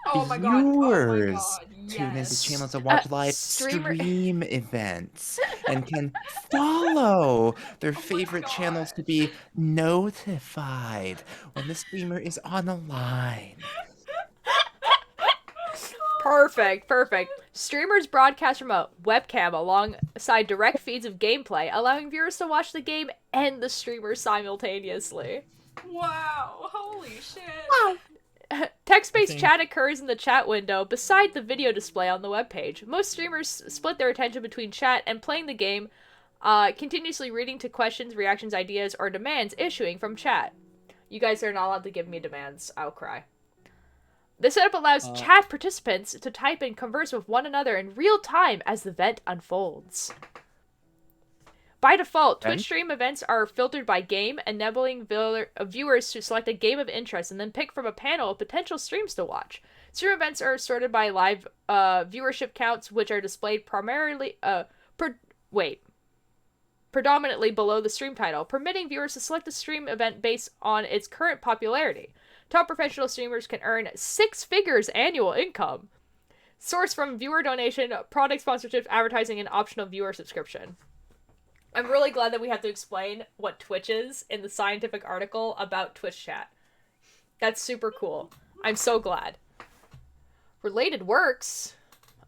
Oh my god. Oh my Viewers god. tune into Yes. channels to watch live streamer- stream events and can follow their favorite channels to be notified when the streamer is online. Perfect. Streamers broadcast from a webcam alongside direct feeds of gameplay, allowing viewers to watch the game and the streamer simultaneously. Wow. Holy shit. Text-based chat occurs in the chat window beside the video display on the webpage. Most streamers split their attention between chat and playing the game, continuously reading to questions, reactions, ideas, or demands issuing from chat. You guys are not allowed to give me demands. I'll cry. This setup allows chat participants to type and converse with one another in real time as the event unfolds. By default, Twitch stream events are filtered by game, enabling viewers to select a game of interest and then pick from a panel of potential streams to watch. Stream events are sorted by live viewership counts, which are displayed predominantly below the stream title, permitting viewers to select a stream event based on its current popularity. Top professional streamers can earn 6 figures annual income. Source from viewer donation, product sponsorships, advertising, and optional viewer subscription. I'm really glad that we have to explain what Twitch is in the scientific article about Twitch chat. That's super cool. I'm so glad. Related works.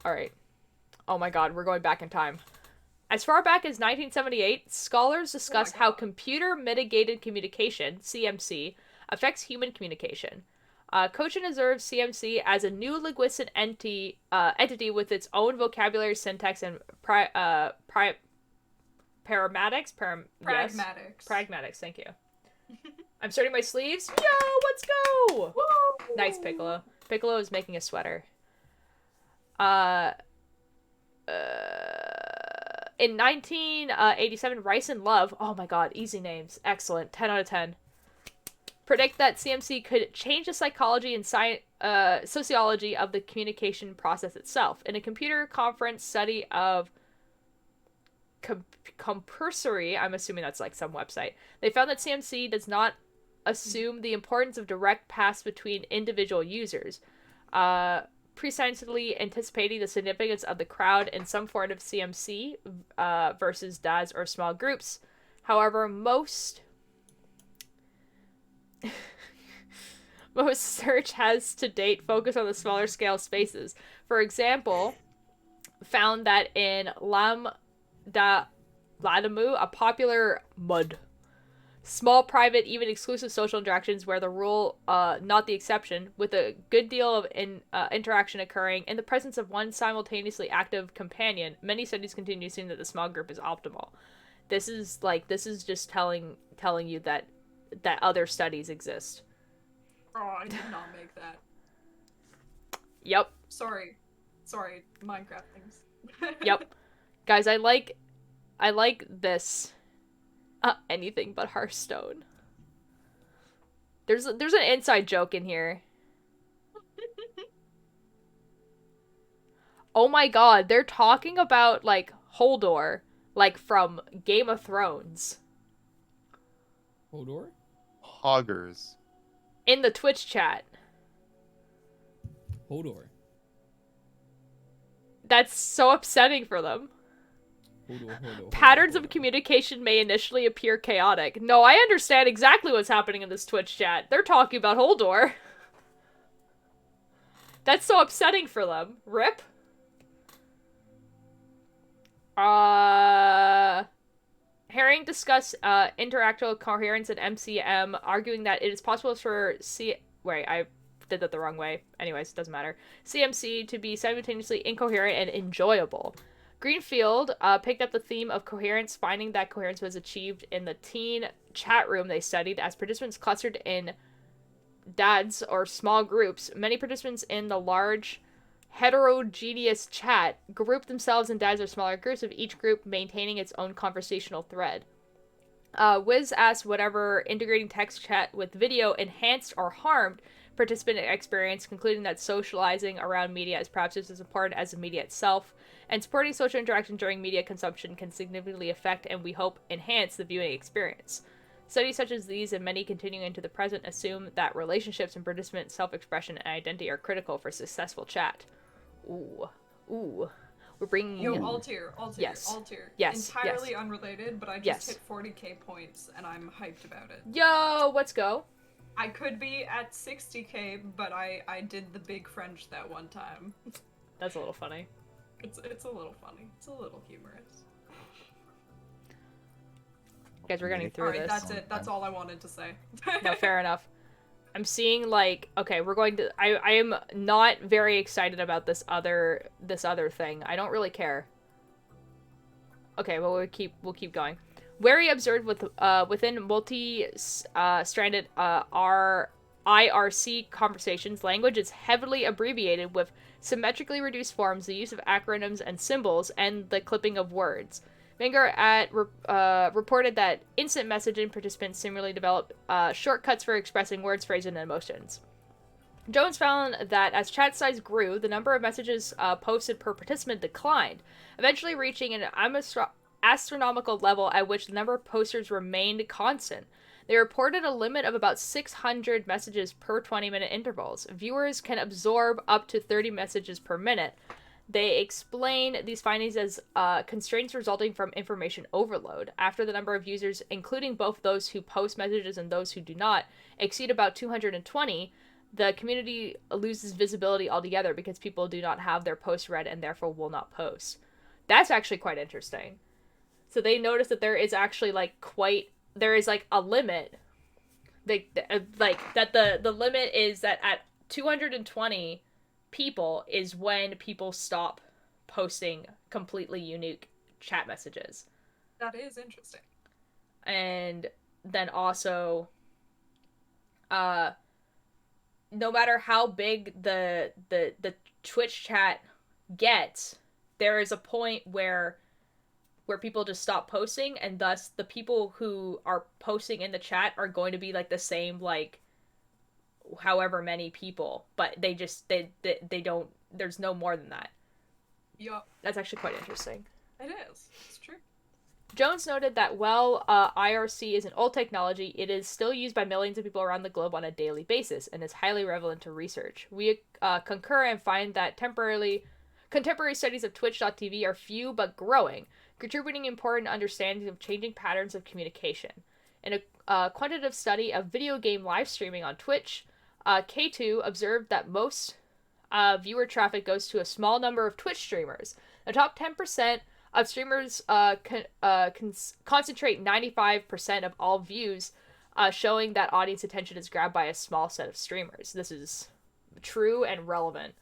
Alright. Oh my god, we're going back in time. As far back as 1978, scholars discuss how computer-mitigated communication, CMC, affects human communication. Cochin observes CMC as a new linguistic entity with its own vocabulary, syntax, and pragmatics. Pragmatics, thank you. I'm starting my sleeves. Yo, let's go! Woo! Nice, Piccolo. Piccolo is making a sweater. In 1987, Rice and Love, oh my god, easy names, excellent, 10 out of 10, predict that CMC could change the psychology and sociology of the communication process itself. In a computer conference study of Compursory, I'm assuming that's like some website, they found that CMC does not assume the importance of direct paths between individual users, precisely anticipating the significance of the crowd in some form of CMC versus DAS or small groups. However, most search has to date focused on the smaller scale spaces. For example, found that in Ladamu, a popular mud. Small, private, even exclusive social interactions where the rule, not the exception, with a good deal of interaction occurring in the presence of one simultaneously active companion. Many studies continue to assume that the small group is optimal. This is just telling you that other studies exist. Oh, I did not make that. Yep. Sorry, Minecraft things. Yep. Guys, I like this. Anything but Hearthstone. There's an inside joke in here. Oh my god, they're talking about, like, Hodor, like, from Game of Thrones. Hodor? Hoggers. In the Twitch chat. Hodor. That's so upsetting for them. Patterns of communication may initially appear chaotic. No, I understand exactly what's happening in this Twitch chat. They're talking about Hodor. That's so upsetting for them. Rip. Herring discuss interactive coherence and MCM, arguing that it is possible for Wait, I did that the wrong way. Anyways, it doesn't matter. CMC to be simultaneously incoherent and enjoyable. Greenfield picked up the theme of coherence, finding that coherence was achieved in the teen chat room they studied as participants clustered in dads or small groups. Many participants in the large heterogeneous chat grouped themselves in dads or smaller groups, with each group maintaining its own conversational thread. Wiz asked whatever integrating text chat with video enhanced or harmed participant experience, concluding that socializing around media is perhaps just as important as the media itself, and supporting social interaction during media consumption can significantly affect and, we hope, enhance the viewing experience. Studies such as these and many continuing into the present assume that relationships and participant self-expression and identity are critical for successful chat. Ooh. We're bringing Yo, all tier. Yes. All tier. Yes. Entirely unrelated, but I just Yes. hit 40k points and I'm hyped about it. Yo, let's go. I could be at 60k, but I did the big French that one time. That's a little funny. It's a little funny. It's a little humorous. Guys, we're getting through Alright, this. that's it. That's all I wanted to say. No, fair enough. I'm seeing okay, we're going to I am not very excited about this other thing. I don't really care. Okay, well we'll keep going. Where he observed within multi-stranded IRC conversations, language is heavily abbreviated with symmetrically reduced forms, the use of acronyms and symbols, and the clipping of words. Vanguard reported that instant messaging participants similarly develop shortcuts for expressing words, phrases, and emotions. Jones found that as chat size grew, the number of messages posted per participant declined, eventually reaching an astronomical level at which the number of posters remained constant. They reported a limit of about 600 messages per 20-minute intervals. Viewers can absorb up to 30 messages per minute. They explain these findings as constraints resulting from information overload. After the number of users, including both those who post messages and those who do not, exceed about 220, the community loses visibility altogether because people do not have their posts read and therefore will not post. That's actually quite interesting. So they noticed that there is actually a limit. The limit is that at 220 people is when people stop posting completely unique chat messages. That is interesting. And then also, no matter how big the Twitch chat gets, there is a point where people just stop posting, and thus the people who are posting in the chat are going to be the same however many people, but they don't, there's no more than that. Yup. That's actually quite interesting. It is. It's true. Jones noted that while IRC is an old technology, it is still used by millions of people around the globe on a daily basis and is highly relevant to research. We concur and find that contemporary studies of Twitch.tv are few but growing, contributing important understandings of changing patterns of communication. In a quantitative study of video game live streaming on Twitch, K2 observed that most viewer traffic goes to a small number of Twitch streamers. The top 10% of streamers concentrate 95% of all views, showing that audience attention is grabbed by a small set of streamers. This is true and relevant.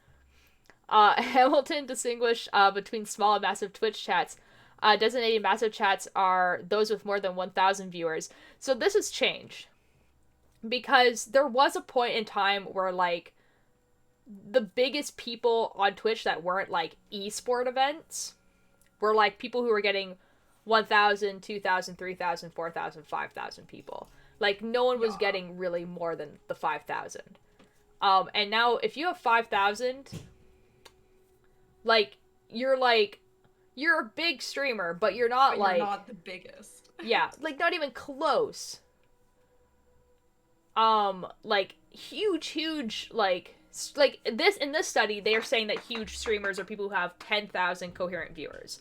Hamilton distinguished between small and massive Twitch chats. Designated massive chats are those with more than 1,000 viewers. So this has changed. Because there was a point in time where, the biggest people on Twitch that weren't, esport events were, people who were getting 1,000, 2,000, 3,000, 4,000, 5,000 people. No one was getting really more than the 5,000. And now, if you have 5,000, you're a big streamer, but you're not, but you're not the biggest. Yeah, not even close. Huge, in this study, they are saying that huge streamers are people who have 10,000 coherent viewers.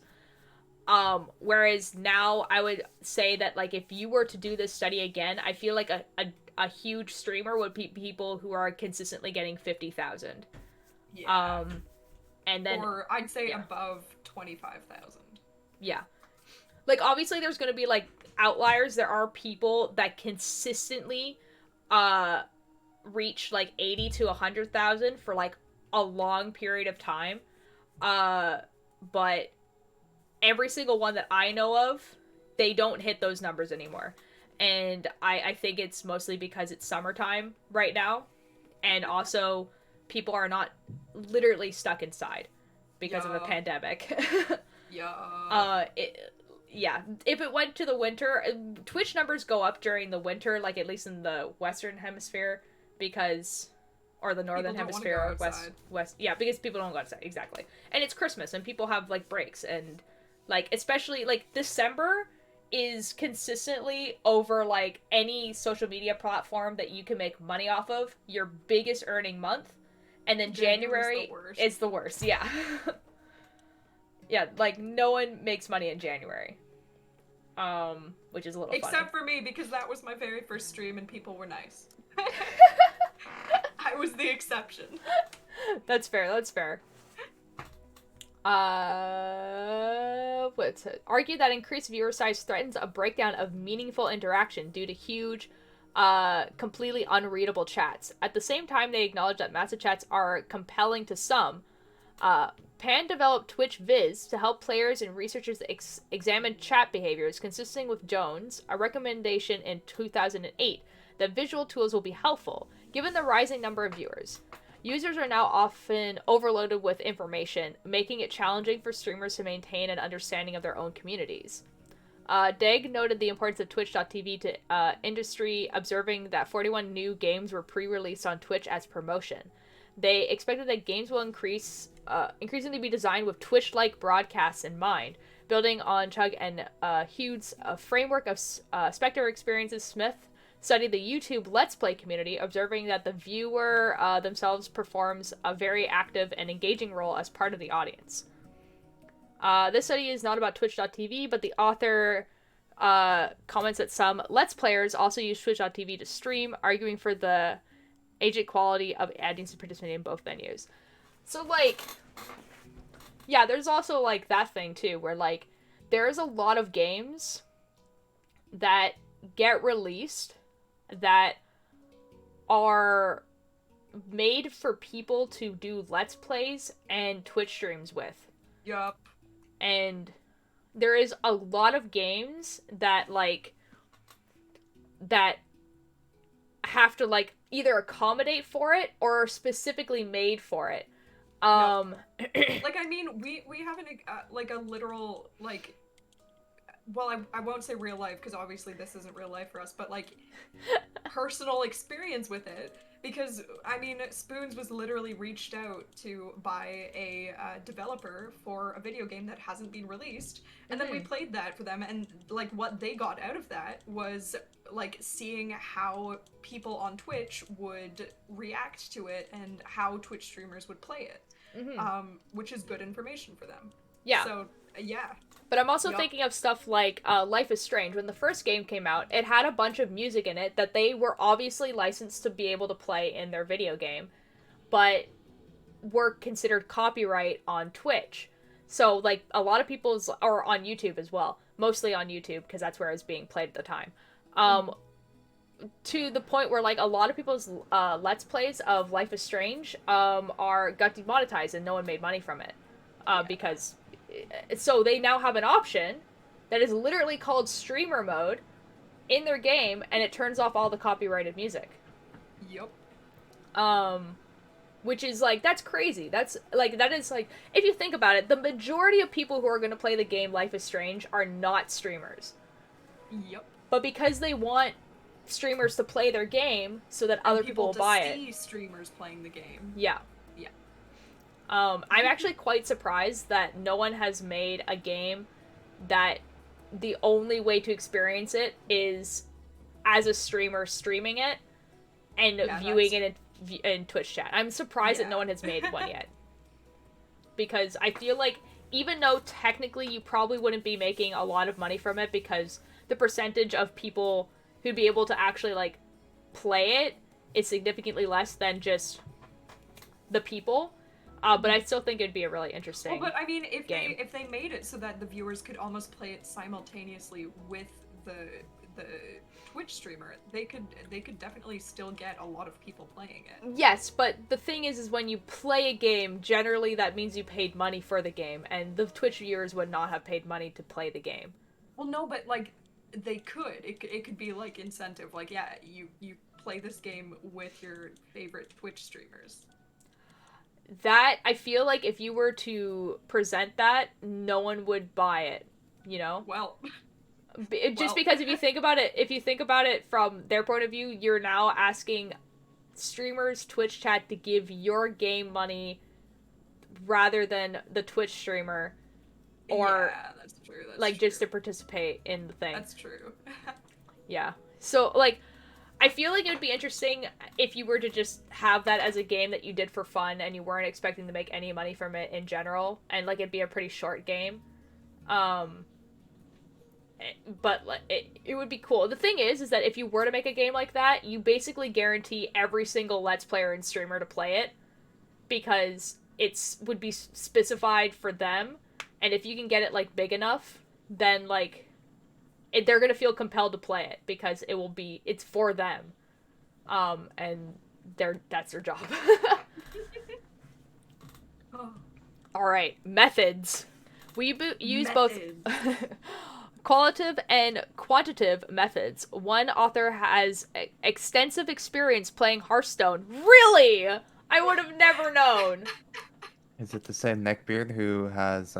Whereas now I would say that, if you were to do this study again, I feel like a huge streamer would be people who are consistently getting 50,000. Yeah. And then... Or I'd say above 25,000. Yeah. Obviously there's gonna be, outliers. There are people that consistently, reach 80 to 100,000 for a long period of time, but every single one that I know of, they don't hit those numbers anymore. And I think it's mostly because it's summertime right now. And also, people are not literally stuck inside because of a pandemic. Yeah. If it went to the winter, Twitch numbers go up during the winter, like at least in the Western Hemisphere, because... Or the Northern Hemisphere, or west. Yeah, because people don't go outside, exactly. And it's Christmas, and people have, like, breaks, and, like, especially, like, December is consistently over, like, any social media platform that you can make money off of, your biggest earning month, and then January is the worst, yeah. Yeah, like, no one makes money in January. Which is a little funny. Except for me, because that was my very first stream, and people were nice. I was the exception. That's fair, that's fair. What's it? Argue that increased viewer size threatens a breakdown of meaningful interaction due to huge, completely unreadable chats. At the same time, they acknowledge that massive chats are compelling to some. Pan developed Twitch Viz to help players and researchers examine chat behaviors, consistent with Jones, a recommendation in 2008 that visual tools will be helpful, given the rising number of viewers. Users are now often overloaded with information, making it challenging for streamers to maintain an understanding of their own communities. Deg noted the importance of Twitch.tv to industry, observing that 41 new games were pre-released on Twitch as promotion. They expected that games will increasingly be designed with Twitch-like broadcasts in mind, building on Chug and Hugh's framework of spectator experiences. Smith studied the YouTube Let's Play community, observing that the viewer themselves performs a very active and engaging role as part of the audience. This study is not about Twitch.tv, but the author comments that some Let's Players also use Twitch.tv to stream, arguing for the agent quality of audience participating in both venues. So, like, yeah, there's also, like, that thing, too, where, like, there's a lot of games that get released that are made for people to do Let's Plays and Twitch streams with. Yup. And there is a lot of games that, like, that have to, like, either accommodate for it or are specifically made for it. Like, I mean, we have like a literal, like, well, I won't say real life, because obviously this isn't real life for us, but, like, personal experience with it. Because, I mean, Spoons was literally reached out to by a developer for a video game that hasn't been released, and then we played that for them, and, like, what they got out of that was, like, seeing how people on Twitch would react to it and how Twitch streamers would play it, which is good information for them. Yeah. So, yeah. But I'm also thinking of stuff like Life is Strange. When the first game came out, it had a bunch of music in it that they were obviously licensed to be able to play in their video game, but were considered copyright on Twitch. So, like, a lot of people's, or on YouTube as well, mostly on YouTube, because that's where it was being played at the time. To the point where, like, a lot of people's Let's Plays of Life is Strange got demonetized and no one made money from it. Because... So they now have an option that is literally called streamer mode in their game, and it turns off all the copyrighted music. Yep. Which is, like, that's crazy. That's, like, that is, like, if you think about it, the majority of people who are going to play the game Life is Strange are not streamers. Yep. But because they want streamers to play their game so that other people will buy it. See streamers playing the game. Yeah. Yeah. I'm actually quite surprised that no one has made a game that the only way to experience it is as a streamer streaming it and viewing it in Twitch chat. I'm surprised that no one has made one yet. Because I feel like even though technically you probably wouldn't be making a lot of money from it because the percentage of people who'd be able to actually, like, play it is significantly less than just the people. But I still think it'd be a really interesting Well, but I mean, if game. they made it so that the viewers could almost play it simultaneously with the Twitch streamer, they could definitely still get a lot of people playing it. Yes, but the thing is when you play a game, generally that means you paid money for the game, and the Twitch viewers would not have paid money to play the game. Well, no, but like they could. It could be like incentive. Like, yeah, you play this game with your favorite Twitch streamers. That, I feel like if you were to present that, no one would buy it, you know? Well, just because if you think about it from their point of view, you're now asking streamers Twitch chat to give your game money rather than the Twitch streamer, or yeah, that's true. That's like true. just to participate in the thing. That's true. Yeah. So like, I feel like it would be interesting if you were to just have that as a game that you did for fun and you weren't expecting to make any money from it in general, and like it'd be a pretty short game. But like, it would be cool. The thing is that if you were to make a game like that, you basically guarantee every single Let's Player and streamer to play it, because would be specified for them, and if you can get it like big enough, then like they're gonna feel compelled to play it because it's for them, and that's their job. All right, methods. We use both qualitative and quantitative methods. One author has extensive experience playing Hearthstone. Really? I would have never known. Is it the same neckbeard who has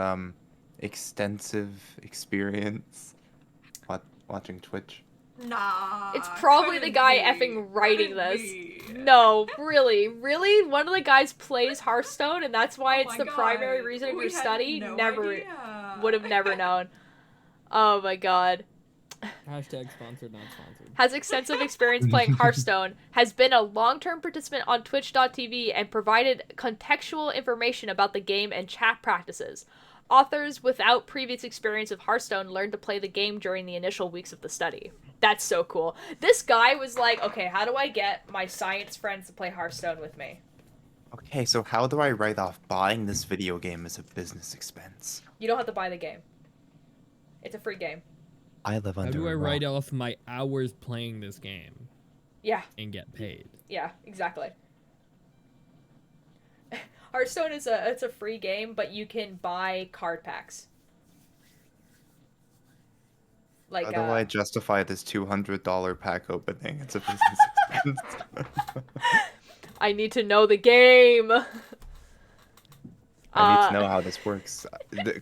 extensive experience watching Twitch? Nah. It's probably the guy effing writing this. No, really? One of the guys plays Hearthstone, and that's why it's the primary reason of your study? Would have never known. Oh my god. Hashtag sponsored, not sponsored. Has extensive experience playing Hearthstone, has been a long-term participant on Twitch.tv, and provided contextual information about the game and chat practices. Authors without previous experience of Hearthstone learned to play the game during the initial weeks of the study. That's so cool. This guy was like, okay, how do I get my science friends to play Hearthstone with me? Okay, so how do I write off buying this video game as a business expense? You don't have to buy the game. It's a free game. I live under How do I a rock. write off my hours playing this game? Yeah. And get paid? Yeah, exactly. Hearthstone it's a free game, but you can buy card packs. Like, how do I justify this $200 pack opening? It's a business expense. I need to know the game. I need to know how this works.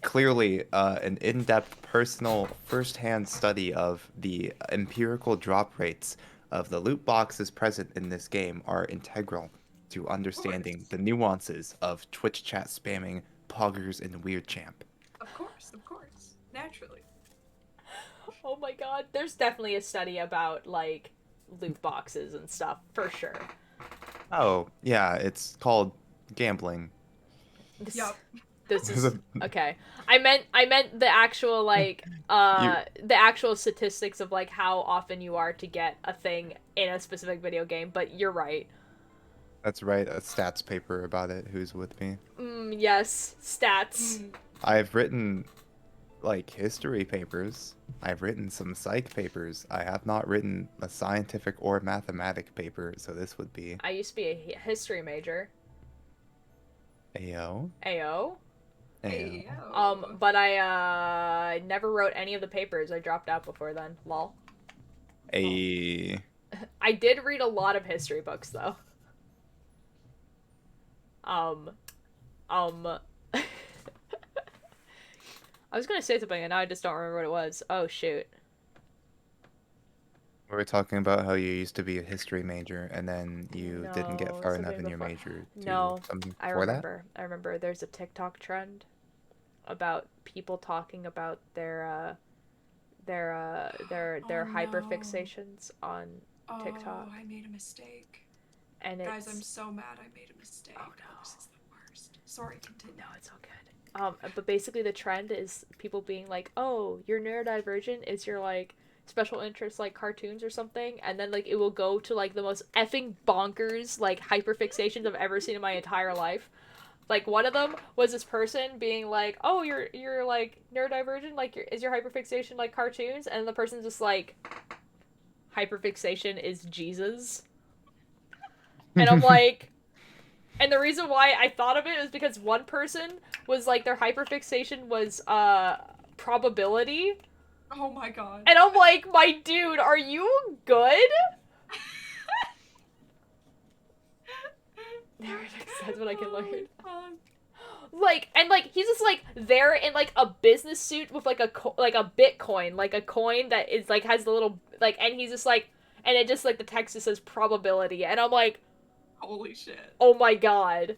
Clearly, an in-depth, personal, first-hand study of the empirical drop rates of the loot boxes present in this game are integral to understanding the nuances of Twitch chat spamming, poggers, and weird champ. Of course. Naturally. Oh my god, there's definitely a study about, like, loot boxes and stuff, for sure. Oh, yeah, it's called gambling. This is okay. I meant the actual like the actual statistics of like how often you are to get a thing in a specific video game, but you're right. That's right, a stats paper about it. Who's with me? Yes, stats. I've written like history papers. I've written some psych papers. I have not written a scientific or mathematic paper, so this would be I used to be a history major. AO. AO? AO. But I never wrote any of the papers. I dropped out before then. Lol. A. I did read a lot of history books though. I was gonna say something and now I just don't remember what it was. Oh shoot. We were talking about how you used to be a history major and then you didn't get far enough in your before. major to something I before remember. I remember there's a TikTok trend about people talking about their hyperfixations on TikTok. Oh, I made a mistake. And guys, I'm so mad I made a mistake. Oh no. This is the worst. Sorry, continue. No, it's all good. But basically the trend is people being like, oh, your neurodivergent is your like special interest like cartoons or something, and then like it will go to like the most effing bonkers like hyperfixations I've ever seen in my entire life. Like one of them was this person being like, oh, you're like neurodivergent, like is your hyperfixation like cartoons? And the person's just like, hyperfixation is Jesus. And I'm like, and the reason why I thought of it is because one person was like, their hyperfixation was probability. Oh my god. And I'm like, my dude, are you good? That's what I can learn. Like, and like, he's just like there in like a business suit with like a Bitcoin, like a coin that is like has the little like, and he's just like, and it just like the text just says probability, and I'm like, holy shit. Oh my god.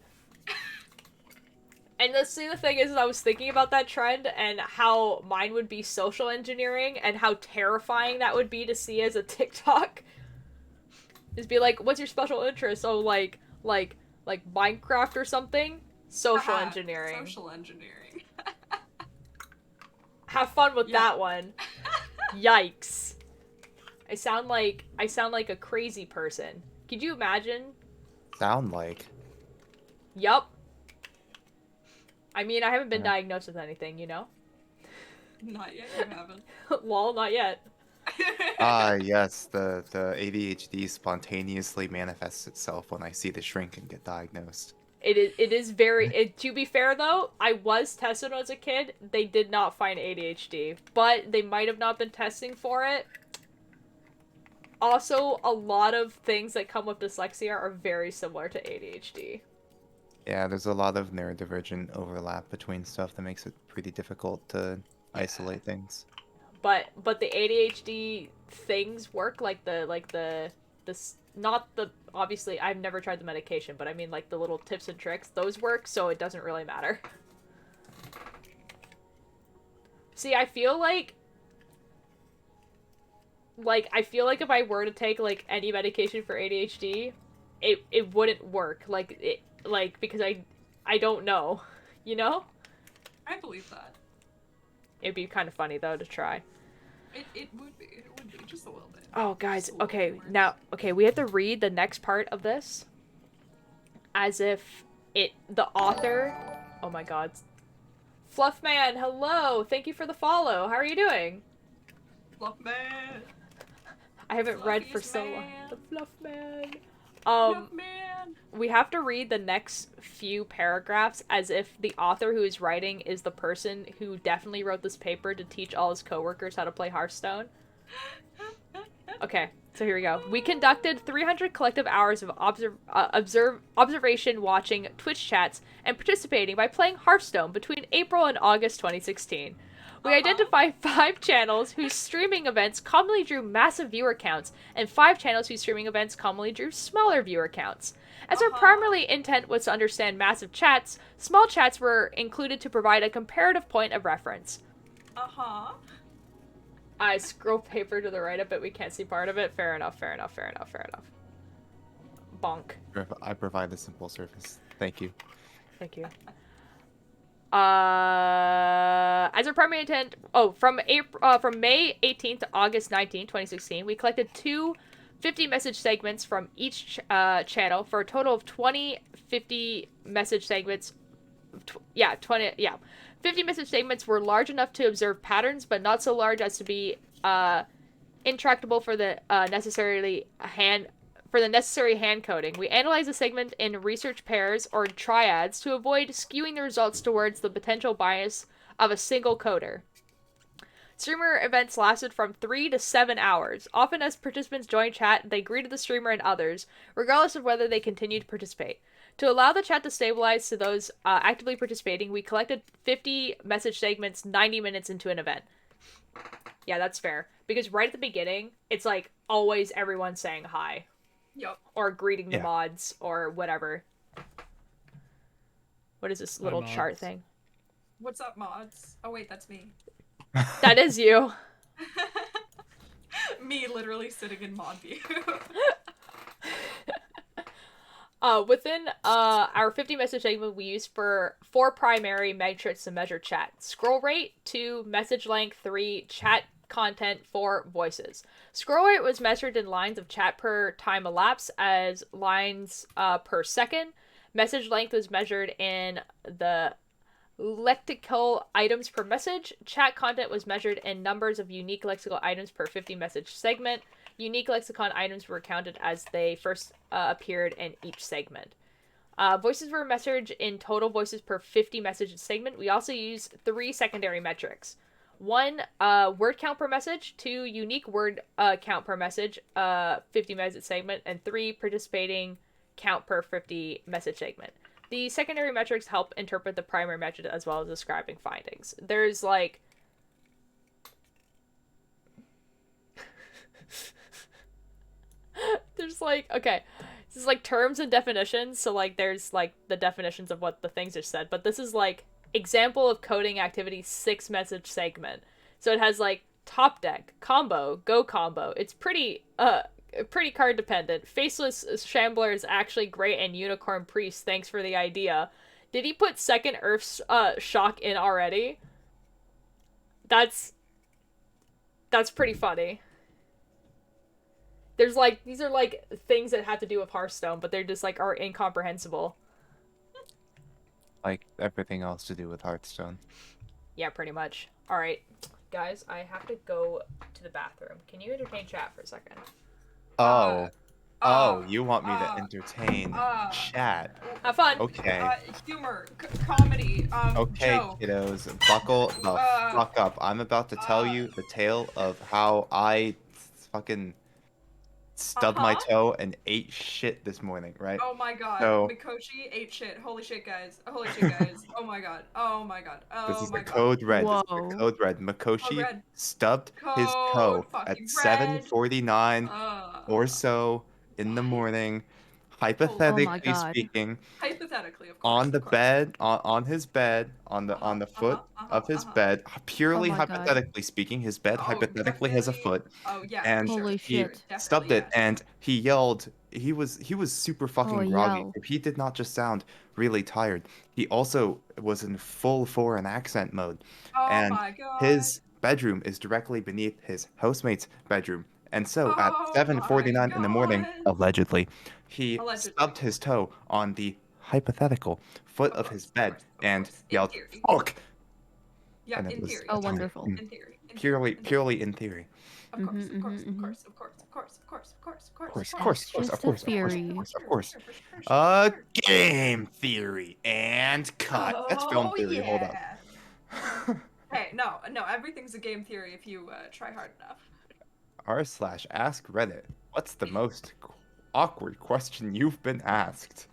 And the thing is, I was thinking about that trend and how mine would be social engineering and how terrifying that would be to see as a TikTok. Just be like, what's your special interest? Oh, like Minecraft or something? Social engineering. Social engineering. Have fun with that one. Yikes. I sound like a crazy person. Could you imagine? Sound like. Yup. I mean, I haven't been diagnosed with anything, you know? Not yet, you haven't. Lol, not yet. Yes, the ADHD spontaneously manifests itself when I see the shrink and get diagnosed. It is very, to be fair though, I was tested when I was a kid. They did not find ADHD, but they might have not been testing for it. Also, a lot of things that come with dyslexia are very similar to ADHD. Yeah, there's a lot of neurodivergent overlap between stuff that makes it pretty difficult to isolate things. But the ADHD things work, not the, obviously, I've never tried the medication, but I mean, like, the little tips and tricks, those work, so it doesn't really matter. See, I feel like if I were to take, like, any medication for ADHD, it wouldn't work, because I don't know, you know? I believe that. It'd be kind of funny, though, to try. It would be just a little bit. Oh, guys, okay, we have to read the next part of this as if the author, oh my god. Fluffman, hello, thank you for the follow, how are you doing? Fluffman. I haven't read for so long. The Fluffman. Fluffman. We have to read the next few paragraphs as if the author who is writing is the person who definitely wrote this paper to teach all his coworkers how to play Hearthstone. Okay, so here we go. We conducted 300 collective hours of observation, watching Twitch chats, and participating by playing Hearthstone between April and August 2016. We identified 5 channels whose streaming events commonly drew massive viewer counts, and 5 channels whose streaming events commonly drew smaller viewer counts. As our primary intent was to understand massive chats, small chats were included to provide a comparative point of reference. I scroll paper to the right a bit, we can't see part of it. Fair enough. Bonk. I provide the simple service. Thank you. Thank you. As our primary intent, from May 18th to August 19th, 2016, we collected 2 50-message segments from each channel for a total of 20 50-message segments. 50 message segments were large enough to observe patterns, but not so large as to be intractable for the necessary hand coding. We analyzed the segment in research pairs or triads to avoid skewing the results towards the potential bias of a single coder. Streamer events lasted from 3 to 7 hours. Often as participants joined chat, they greeted the streamer and others, regardless of whether they continued to participate. To allow the chat to stabilize to those actively participating, we collected 50 message segments 90 minutes into an event. Yeah, that's fair. Because right at the beginning, it's like always everyone saying hi. Yep. Or greeting the mods or whatever. What is this little chart thing? What's up, mods? Oh wait, that's me. That is you. Me literally sitting in mod view. Within our 50 message segment, we use for 4 primary metrics to measure chat. Scroll rate, 2, message length, 3, chat content, 4, voices. Scroll rate was measured in lines of chat per time elapsed as lines per second. Message length was measured in the lexical items per message. Chat content was measured in numbers of unique lexical items per 50 message segment. Unique lexicon items were counted as they first appeared in each segment. Voices per message in total voices per 50 message segment. We also use 3 secondary metrics. 1, word count per message. 2, unique word count per message, 50 message segment. And 3, participating count per 50 message segment. The secondary metrics help interpret the primary message as well as describing findings. There's like... there's like... Okay. This is like terms and definitions. So like there's like the definitions of what the things are said. But this is like example of coding activity 6 message segment. So it has like top deck, combo, go combo. It's pretty card dependent. Faceless Shambler is actually great, and Unicorn Priest, thanks for the idea. Did he put second Earth's shock in already? That's pretty funny. There's like, these are like things that have to do with Hearthstone, but they're just like are incomprehensible. Like everything else to do with Hearthstone. Yeah, pretty much. Alright, guys, I have to go to the bathroom. Can you entertain chat for a second? You want me to entertain chat? Have fun. Okay. Humor, comedy, Okay, joke. kiddos, buckle the fuck up. I'm about to tell you the tale of how I fucking stubbed my toe and ate shit this morning, right? Oh my god, So, Mikoshi ate shit. Holy shit, guys. Holy shit, guys. Oh my god. Oh my god. Oh this is my the god. code red. This is Whoa. the code red. Makoshi Code red. stubbed his toe Code at fucking 7:49 or so in the morning, hypothetically God. speaking, Hypothetically, of course. on the of course. bed, on his bed, on the foot of his bed. Purely Oh my God. hypothetically speaking, his bed Oh, hypothetically has a definitely. foot, Oh yeah, and for sure. Holy for sure, shit. definitely, stubbed it, yes. and he yelled. He was super fucking groggy. yell. He did not just sound really tired. He also was in full foreign accent mode, Oh and my god. his bedroom is directly beneath his housemate's bedroom. And so at Oh 7:49 in the morning, God. allegedly, he Allegedly. stubbed his toe on the hypothetical foot of his bed and In yelled, theory. "Fuck!" Yeah, And it in was theory. Oh, of course, wonderful. In theory. purely in theory. Of course, Mhm, of course, mhm, of mhm. course, of course, of course, of course, of course, of course, Of course, That's just a theory. of course. Game theory and cut. That's film Oh, theory. Hold up. yeah. Hey, no, everything's a game theory if you try hard enough. r/ask Reddit. What's the most awkward question you've been asked?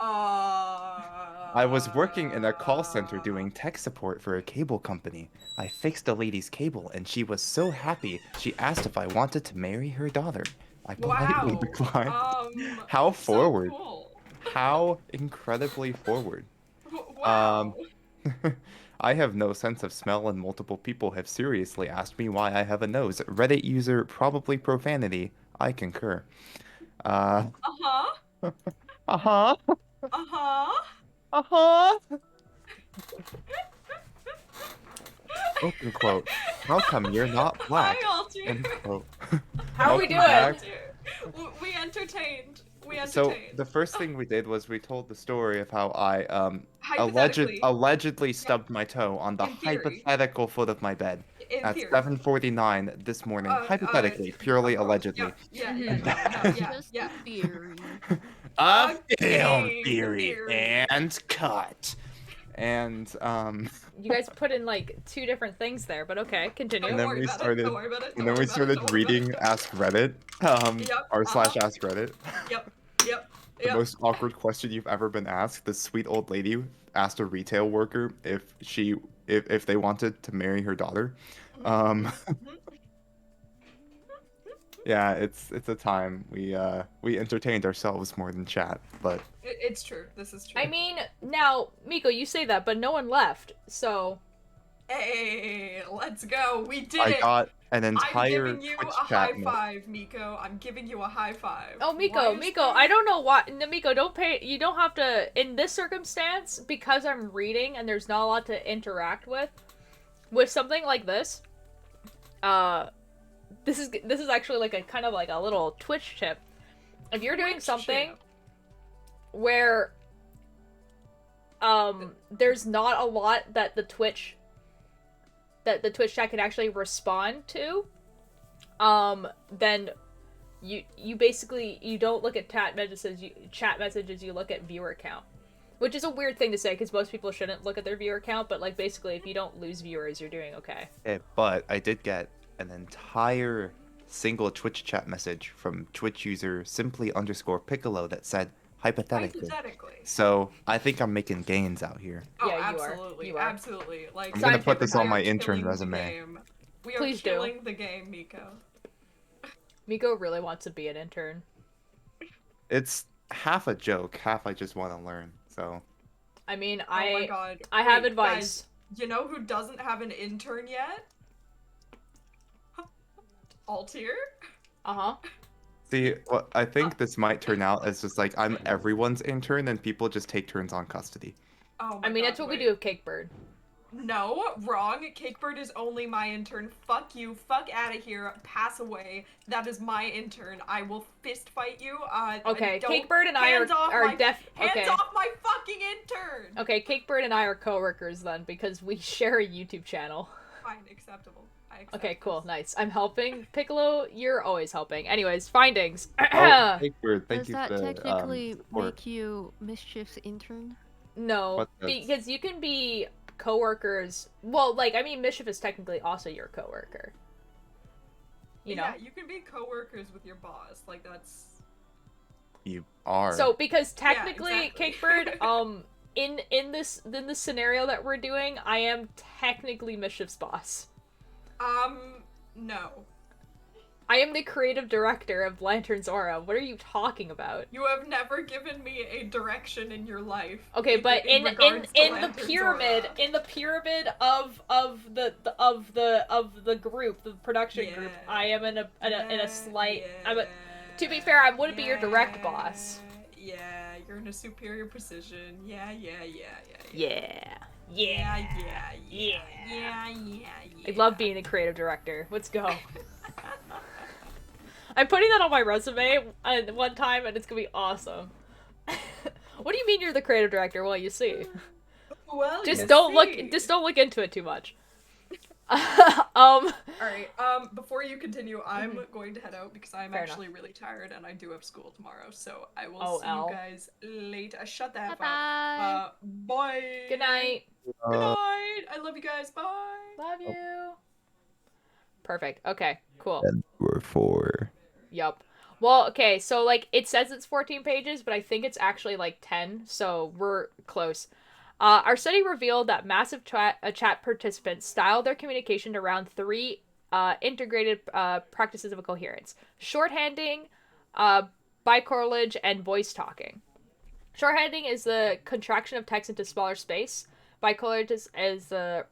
I was working in a call center doing tech support for a cable company. I fixed a lady's cable, and she was so happy she asked if I wanted to marry her daughter. I politely Wow. declined. How forward. So cool. How incredibly forward. Wow. I have no sense of smell, and multiple people have seriously asked me why I have a nose. Reddit user, probably profanity. I concur. Uh-huh. Uh-huh. Uh-huh. Uh-huh. Open quote. How come you're not black? Hi, Alter. End quote. How are we Welcome doing? back. We entertained. So the first thing we did was we told the story of how I Hypothetically. allegedly stubbed my toe on the In theory. hypothetical foot of my bed In at theory. 7:49 this morning. Hypothetically, purely allegedly. Yeah, Just a theory. A game film theory and cut. And You guys put in like 2 different things there, but okay, continue. and then we started reading Ask Reddit, r/ask Reddit. Yep. The most awkward question you've ever been asked. This sweet old lady asked a retail worker if they wanted to marry her daughter. Yeah, it's a time we entertained ourselves more than chat, but it's true. This is true. I mean, now, Miko, you say that, but no one left, so... Hey, let's go. We did I it. got an entire I'm giving you Twitch a chat high five, Miko. I'm giving you a high five. Oh, Miko, I don't know why. No, Miko, you don't have to, in this circumstance, because I'm reading and there's not a lot to interact with something like this, this is actually like a kind of like a little Twitch tip. If you're doing something where there's not a lot that the Twitch chat can actually respond to, then you basically you don't look at chat messages, you look at viewer count. Which is a weird thing to say because most people shouldn't look at their viewer count, but like basically if you don't lose viewers, you're doing okay. But I did get an entire single Twitch chat message from Twitch user simply_piccolo that said hypothetically. So I think I'm making gains out here. Oh, Yeah, absolutely, you are. absolutely. Like I'm gonna put this on my we are intern killing the resume. game. We are Please do. killing the game, Miko. Miko really wants to be an intern. It's half a joke, half I just want to learn. So. I mean, Oh my God. I have Wait, advice. Guys, you know who doesn't have an intern yet? Altier? Uh-huh. See, well, I think this might turn out as just like I'm everyone's intern and people just take turns on custody. Oh my I mean, God, that's what wait. we do with Cakebird. No, wrong. Cakebird is only my intern. Fuck you. Fuck out of here. Pass away. That is my intern. I will fist fight you. Okay, don't- Cakebird and I hands off are my- okay. Hands off my fucking intern! Okay, Cakebird and I are coworkers then because we share a YouTube channel. Fine, acceptable. I accept Okay, cool, this. nice. I'm helping. Piccolo, you're always helping. Anyways, findings. Cakebird, thank Does you that for the, technically support. make you Mischief's intern? No, What does- because you can be coworkers. Well, like, I mean, Mischief is technically also your coworker. You know? Yeah, you can be coworkers with your boss. Like, that's... You are. So, because Yeah, technically, exactly. Cakebird, in this scenario that we're doing, I am technically Mischief's boss. No. I am the creative director of Lantern's Aura. What are you talking about? You have never given me a direction in your life. Okay, but in regards to the Lantern's pyramid, Aura. in the pyramid of the group, the production group, Yeah. I am in a slight. Yeah, To be fair, I wouldn't be your direct boss. Yeah, you're in a superior position. Yeah. I love being a creative director. Let's go. I'm putting that on my resume one time, and it's gonna be awesome. What do you mean you're the creative director? Well, you see. Well, Just you don't see. look into it too much. Alright, before you continue, I'm going to head out because I'm Fair actually really tired and I do have school tomorrow, so I will Oh, see L. you guys later. Shut the F Bye-bye. up. Bye. Good night. Good night. I love you guys. Bye. Love you. Perfect. Okay, cool. And we're 4. Yup. Well, okay, so, like, it says it's 14 pages, but I think it's actually, like, 10, so we're close. Our study revealed that massive chat participants styled their communication around 3 integrated practices of coherence. Shorthanding, bicorrelage, and voice talking. Shorthanding is the contraction of text into smaller space. Bicorrelage is the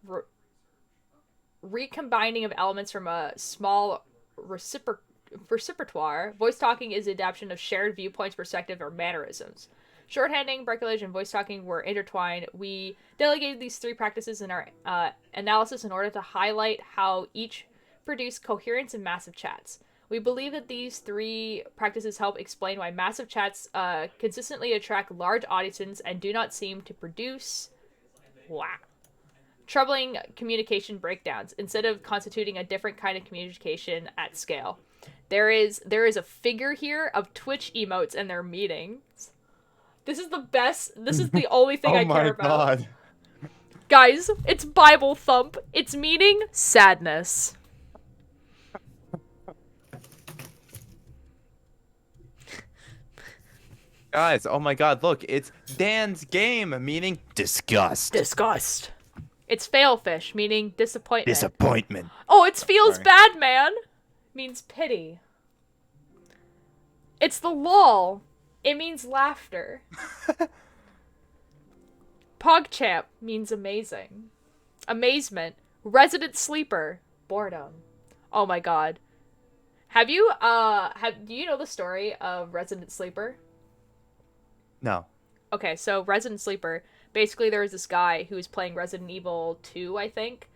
recombining of elements from a small repertoire. Voice talking is the adaptation of shared viewpoints, perspective, or mannerisms. Shorthanding, bricolage, and voice talking were intertwined. We delegated these 3 practices in our analysis in order to highlight how each produce coherence in massive chats. We believe that these 3 practices help explain why massive chats consistently attract large audiences and do not seem to produce troubling communication breakdowns, instead of constituting a different kind of communication at scale. There is a figure here of Twitch emotes and their meetings. This is the best. This is the only thing I care about. Oh my god. Guys, it's Bible thump. It's meaning sadness. Guys, oh my god, look, it's Dan's game, meaning disgust. Disgust. It's failfish, meaning disappointment. Disappointment. Oh, it's feels Sorry. bad, man. Means pity. It's the lol. It means laughter. PogChamp means amazing. Amazement. Resident sleeper. Boredom. Oh my god. Do you know the story of Resident Sleeper? No. Okay, so Resident Sleeper, basically there was this guy who was playing Resident Evil 2, I think,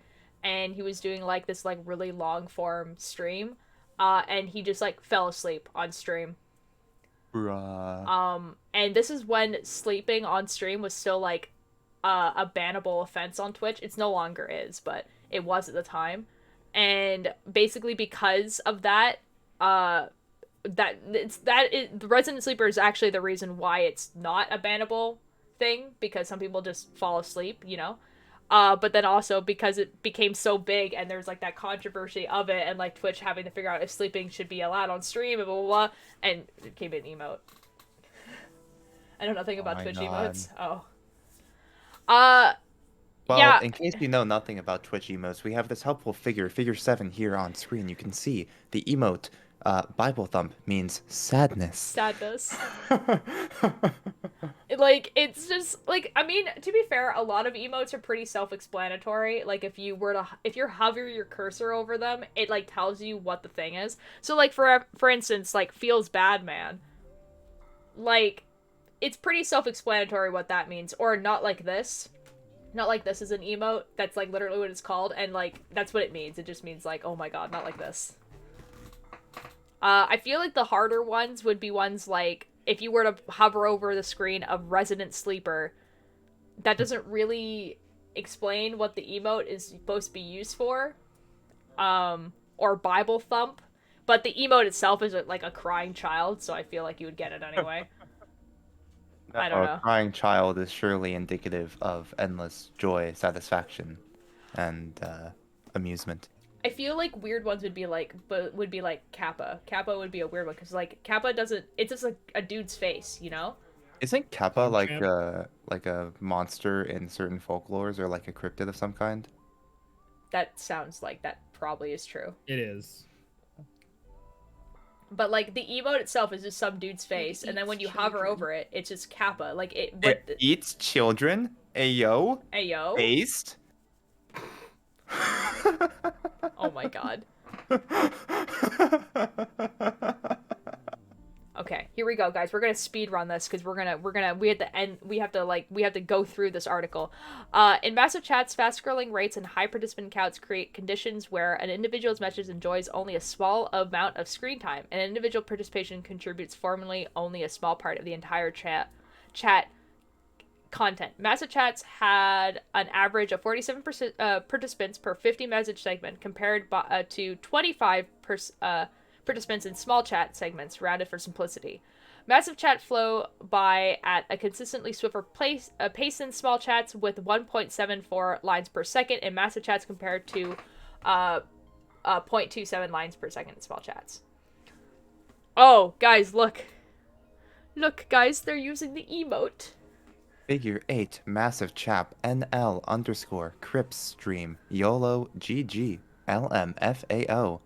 and he was doing like this like really long form stream, and he just like fell asleep on stream. Bruh. And this is when sleeping on stream was still like a bannable offense on Twitch. It's no longer is, but it was at the time. And basically because of that, the Resident Sleeper is actually the reason why it's not a bannable thing, because some people just fall asleep, you know. But then also because it became so big and there's like that controversy of it, and like Twitch having to figure out if sleeping should be allowed on stream and blah blah blah, and it came an emote. I know nothing about Twitch emotes. Oh. Well, yeah. in case you know nothing about Twitch emotes, we have this helpful figure 7 here on screen. You can see the emote, Bible thump means sadness. Sadness. Like, it's just, like, I mean, to be fair, a lot of emotes are pretty self-explanatory. Like, if you hover your cursor over them, it, like, tells you what the thing is. So, like, for instance, like, feels bad, man. Like, it's pretty self-explanatory what that means. Or not like this. Not like this is an emote. That's, like, literally what it's called. And, like, that's what it means. It just means, like, oh my god, not like this. I feel like the harder ones would be ones like, if you were to hover over the screen of Resident Sleeper, that doesn't really explain what the emote is supposed to be used for. Or Bible thump. But the emote itself is like a crying child, so I feel like you would get it anyway. I don't know. A crying child is surely indicative of endless joy, satisfaction, and amusement. I feel like weird ones would be like Kappa. Kappa would be a weird one, because like Kappa doesn't. It's just a dude's face, you know. Isn't Kappa like a monster in certain folklores, or like a cryptid of some kind? That sounds like that probably is true. It is. But like the emote itself is just some dude's face, and then when you hover over it, it's just Kappa. Like it eats children. Ayo. Ayo. Based. Oh my god. Okay, here we go, guys. We're gonna speed run this because we have to go through this article. In massive chats, fast scrolling rates and high participant counts create conditions where an individual's message enjoys only a small amount of screen time, and individual participation contributes formally only a small part of the entire chat content. Massive chats had an average of 47% participants per 50 message segment, compared to 25 participants in small chat segments, rounded for simplicity. Massive chat flow by at a consistently swifter pace in small chats, with 1.74 lines per second in massive chats, compared to 0.27 lines per second in small chats. Oh, guys, look. Look, guys, they're using the emote. Figure 8, massive chap, NL _ Crips stream, YOLO GG, LMFAO.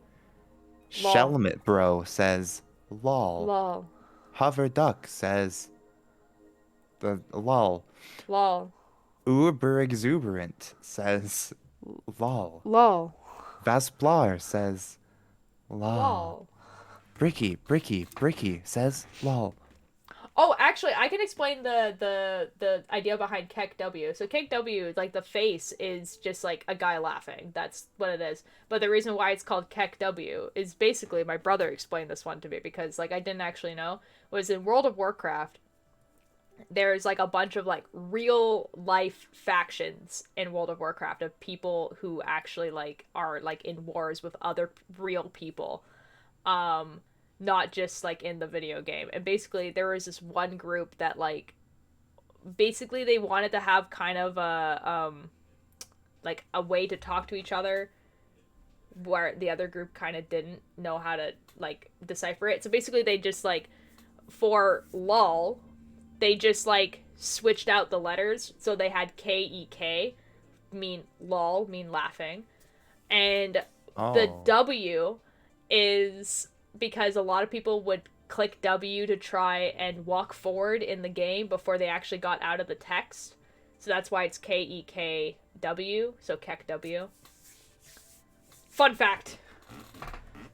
Shelmet Bro says, lol. Lol. Hover Duck says, the lol. Lol. Uber Exuberant says, lol. Lol. Vasplar says, lol. Lol. Bricky says, lol. Oh, actually, I can explain the idea behind KEKW. So KEKW, like, the face is just, like, a guy laughing. That's what it is. But the reason why it's called KEKW is basically, my brother explained this one to me, because, like, I didn't actually know, was in World of Warcraft, there's, like, a bunch of, like, real-life factions in World of Warcraft of people who actually, like, are, like, in wars with other real people. Not just, like, in the video game. And basically, there was this one group that, like, basically they wanted to have kind of a, like, a way to talk to each other where the other group kind of didn't know how to, like, decipher it. So basically they just, like, for lol, they just, like, switched out the letters. So they had KEK, mean lol, mean laughing. And the W is because a lot of people would click W to try and walk forward in the game before they actually got out of the text. So that's why it's KEKW, so KEKW. Fun fact.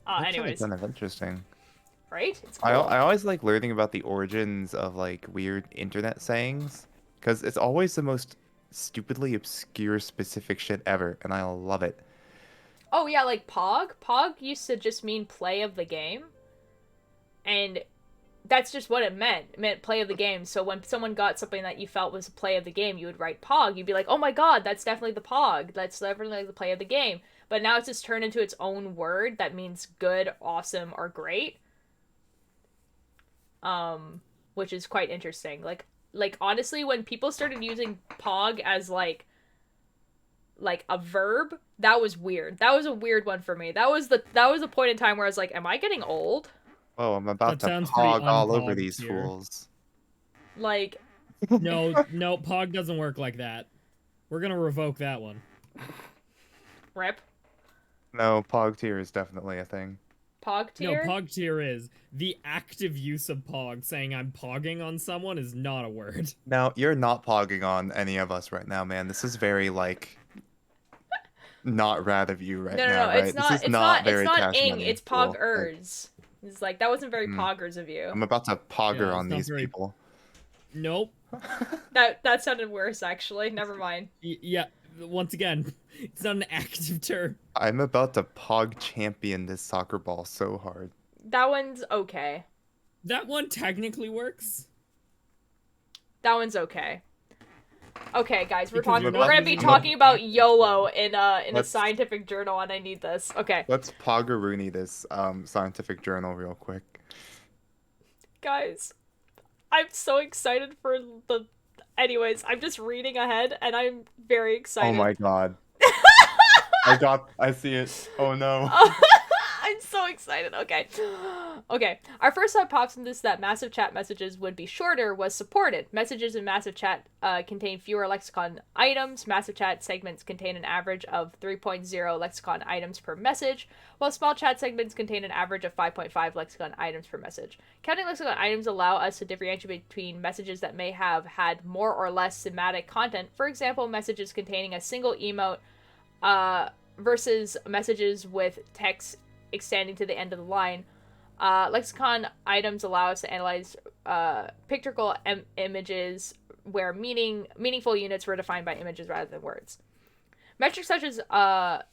Anyways. Kind of interesting. Right? It's cool. I always like learning about the origins of, like, weird internet sayings, because it's always the most stupidly obscure specific shit ever, and I love it. Oh, yeah, like Pog. Pog used to just mean play of the game. And that's just what it meant. It meant play of the game. So when someone got something that you felt was a play of the game, you would write Pog. You'd be like, oh my god, that's definitely the Pog. That's definitely the play of the game. But now it's just turned into its own word that means good, awesome, or great. Which is quite interesting. Like honestly, when people started using Pog as like a verb, that was weird. That was a weird one for me. That was the point in time where I was like, am I getting old? Oh, I'm about That to sounds pretty pog all over unpogged these here. fools. Like, No, Pog doesn't work like that. We're gonna revoke that one. rip. No, pog tier is definitely a thing. Pog tier? No, Pog tier is. The active use of Pog, saying I'm pogging on someone, is not a word. Now, you're not pogging on any of us right now, man. This is very, like, not rad of you right No, now, right? it's not. This is It's not not. very It's not cash ing. money. It's Cool. poggers. It's like that wasn't very poggers of you. I'm about to pogger Yeah, on it's not these very- people. Nope. That sounded worse actually. Never mind. Yeah. Once again, it's not an active term. I'm about to pog champion this soccer ball so hard. That one's okay. That one technically works. That one's okay. Okay, guys, we're Because talking. you're We're not gonna be using talking it. about YOLO in a Let's- scientific journal, and I need this. Okay, Let's poggeroony this scientific journal real quick. guys, I'm so excited for the. Anyways, I'm just reading ahead, and I'm very excited. Oh my god. I see it. Oh no. I'm so excited. Okay. Okay. Our first thought pops into this that massive chat messages would be shorter was supported. Messages in massive chat contain fewer lexicon items. Massive chat segments contain an average of 3.0 lexicon items per message, while small chat segments contain an average of 5.5 lexicon items per message. Counting lexicon items allow us to differentiate between messages that may have had more or less thematic content. For example, messages containing a single emote versus messages with text extending to the end of the line. Lexicon items allow us to analyze pictorial images where meaningful units were defined by images rather than words. Metrics such as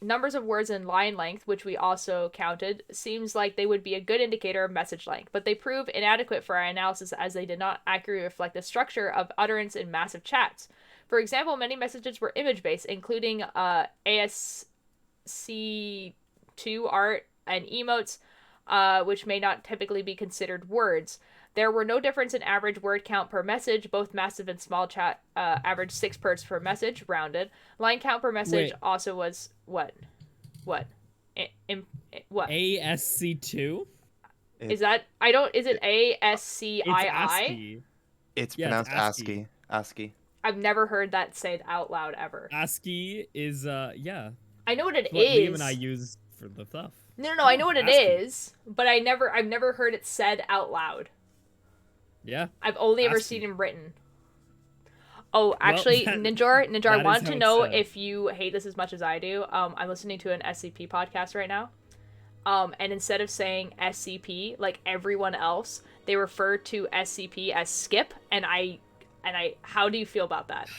numbers of words and line length, which we also counted, seems like they would be a good indicator of message length, but they prove inadequate for our analysis as they did not accurately reflect the structure of utterance in massive chats. For example, many messages were image-based, including ASC2 art and emotes, which may not typically be considered words. There were no difference in average word count per message. Both massive and small chat averaged 6 words per message, rounded. Line count per message also was what? What? What? ASC2? Is that? I don't. Is it ASCII? It's ASCII. It's Yeah, pronounced it's ASCII. ASCII. I've never heard that said out loud ever. ASCII is yeah. I know what it It's what is. Liam and I use for the stuff. No, I know what it ASCII. is, but I've never heard it said out loud. Yeah. I've only ever ASCII. seen him written. Oh, actually, Ninjar, I that wanted is to how know it's said. if you hate this as much as I do. I'm listening to an SCP podcast right now. And instead of saying SCP like everyone else, they refer to SCP as skip, and I how do you feel about that?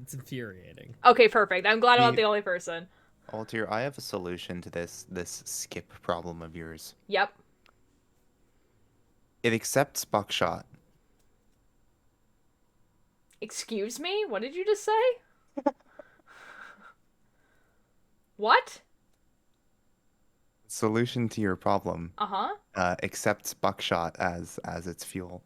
It's infuriating. Okay, perfect. I'm glad I'm not Me- the only person. Altair, I have a solution to this skip problem of yours. Yep. It accepts buckshot. Excuse me? What did you just say? What? Solution to your problem. Uh-huh. Accepts buckshot as its fuel.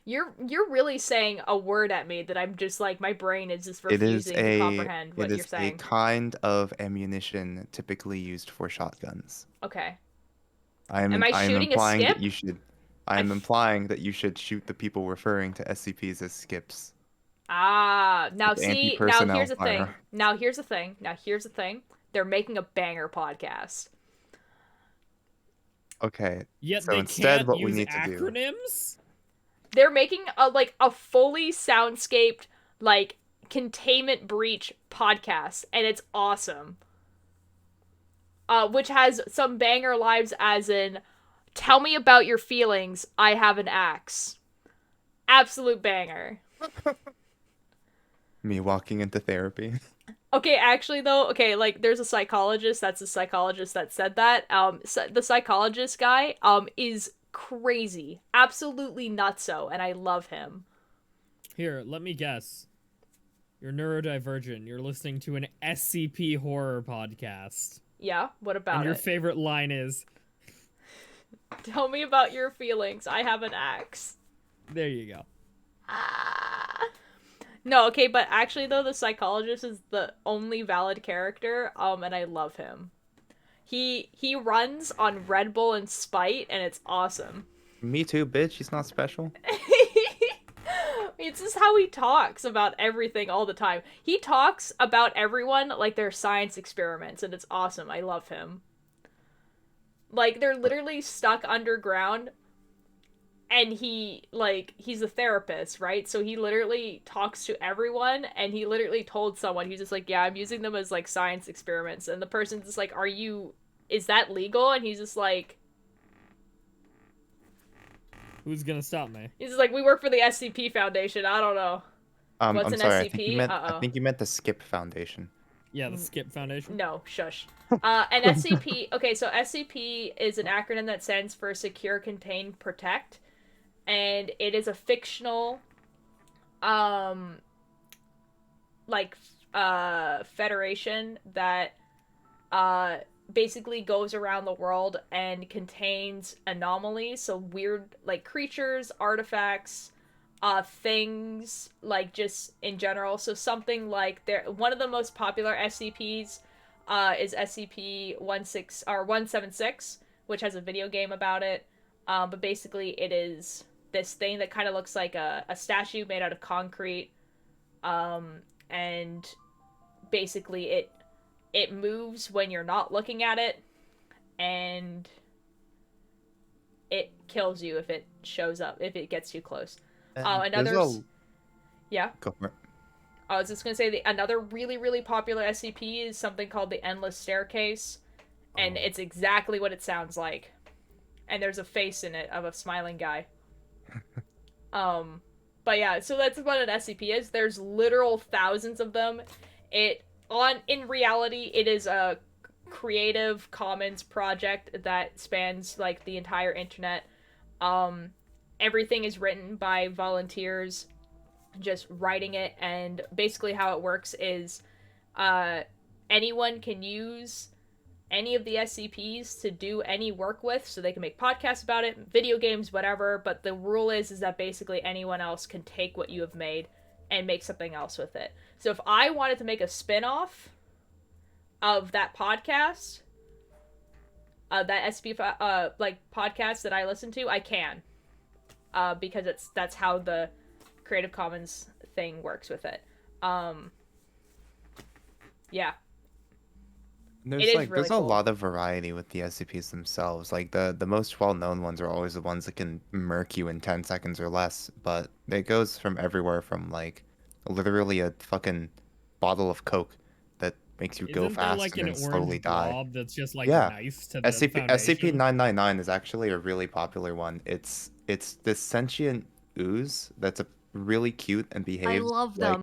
You're really saying a word at me that I'm just like my brain is just It is refusing to comprehend what it you're is a saying. kind of ammunition typically used for shotguns. Okay. Am Am I shooting a implying skip? that you should. I'm implying that you should shoot the people referring to SCPs as skips. Ah, now With see, now anti-personnel here's the thing. fire. Now here's the thing. They're making a banger podcast. Okay. Yet so they instead, can't what use we need to do. acronyms? They're making a fully soundscaped like containment breach podcast, and it's awesome. Which has some banger lives, as in, tell me about your feelings. I have an axe. Absolute banger. Me walking into therapy. Okay, actually though, okay, like there's a psychologist, that's a psychologist that said that. The psychologist guy is crazy. Absolutely nutso, and I love him. Here, let me guess. You're neurodivergent. You're listening to an SCP horror podcast. Yeah, what about and your it? favorite line is, Tell me about your feelings. I have an axe. there you go. No, okay, but actually though, the psychologist is the only valid character, and I love him. He runs on Red Bull and Spite, and it's awesome. Me too, bitch. He's not special. It's just how he talks about everything all the time. He talks about everyone like they're science experiments, and it's awesome. I love him. Like, they're literally stuck underground, and he's a therapist, right? So he literally talks to everyone, and he literally told someone, he's just like, yeah, I'm using them as, like, science experiments. And the person's just like, is that legal? And he's just like, who's gonna stop me? He's just like, we work for the SCP Foundation. I don't know. What's I'm an sorry. SCP? I think you meant the Skip Foundation. Yeah, the Skip Foundation. No, shush. An SCP. Okay, so SCP is an acronym that stands for Secure, Contain, Protect, and it is a fictional, federation that, basically goes around the world and contains anomalies, so weird, like, creatures, artifacts, things, like, just in general. So something like one of the most popular SCPs is SCP-176, which has a video game about it. But basically it is this thing that kind of looks like a statue made out of concrete. And basically it moves when you're not looking at it, and it kills you if it shows up, if it gets too close. Yeah. Go for it. I was just gonna say another really, really popular SCP is something called the Endless Staircase, and it's exactly what it sounds like. And there's a face in it of a smiling guy. But yeah, so that's what an SCP is. There's literal thousands of them. In reality, it is a Creative Commons project that spans, like, the entire internet. Everything is written by volunteers, just writing it, and basically how it works is anyone can use any of the SCPs to do any work with, so they can make podcasts about it, video games, whatever, but the rule is that basically anyone else can take what you have made and make something else with it. So if I wanted to make a spin-off of that podcast, that SCP podcast that I listen to, I can. Because that's how the Creative Commons thing works with it. Yeah. There's a lot of variety with the SCPs themselves. Like the most well-known ones are always the ones that can murk you in 10 seconds or less, but it goes from everywhere from, like, literally a fucking bottle of Coke that makes you go fast like and then slowly die. Blob that's just, like, Yeah. nice to the SCP-999 is actually a really popular one. It's this sentient ooze that's a really cute and behaves love like them.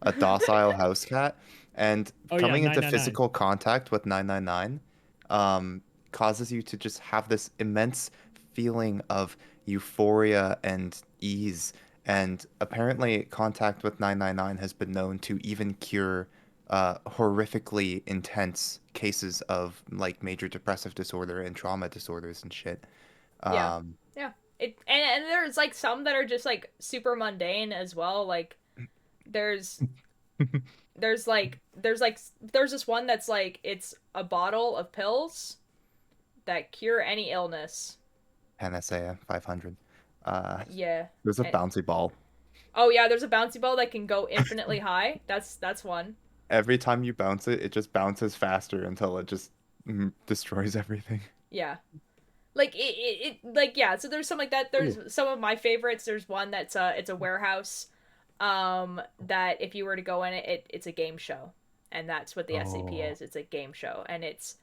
a docile house cat. And coming into 999. physical contact with 999 causes you to just have this immense feeling of euphoria and ease. And apparently contact with 999 has been known to even cure horrifically intense cases of, like, major depressive disorder and trauma disorders and shit. Yeah. And there's, like, some that are just, like, super mundane as well. Like, there's this one that's, like, it's a bottle of pills that cure any illness. Panacea 500. Yeah. There's a bouncy ball. Oh yeah, there's a bouncy ball that can go infinitely high. That's one. Every time you bounce it, it just bounces faster until it just destroys everything. Yeah. Like yeah, so there's some like that. There's some of my favorites. There's one that's it's a warehouse that if you were to go in it's a game show. And that's what the SCP is. It's a game show, and it's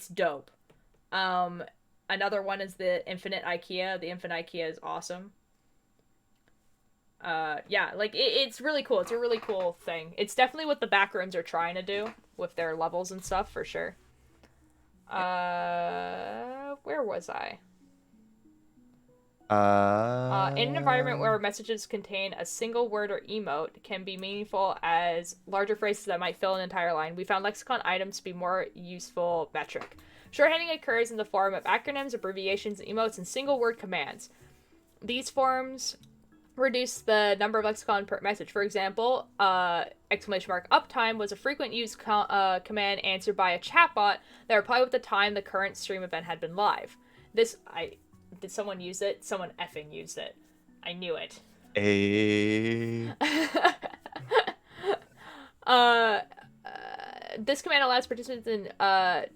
dope. Another one is the Infinite IKEA. The Infinite IKEA is awesome. Yeah, like it's really cool. It's a really cool thing. It's definitely what the backrooms are trying to do with their levels and stuff for sure. Where was I? In an environment where messages contain a single word or emote can be meaningful as larger phrases that might fill an entire line, we found lexicon items to be more useful metric. Shorthanding occurs in the form of acronyms, abbreviations, emotes, and single word commands. These forms reduce the number of lexicon per message. For example, !uptime was a frequent used command answered by a chatbot that replied with the time the current stream event had been live. Did someone use it? Someone effing used it. I knew it. This command allows participants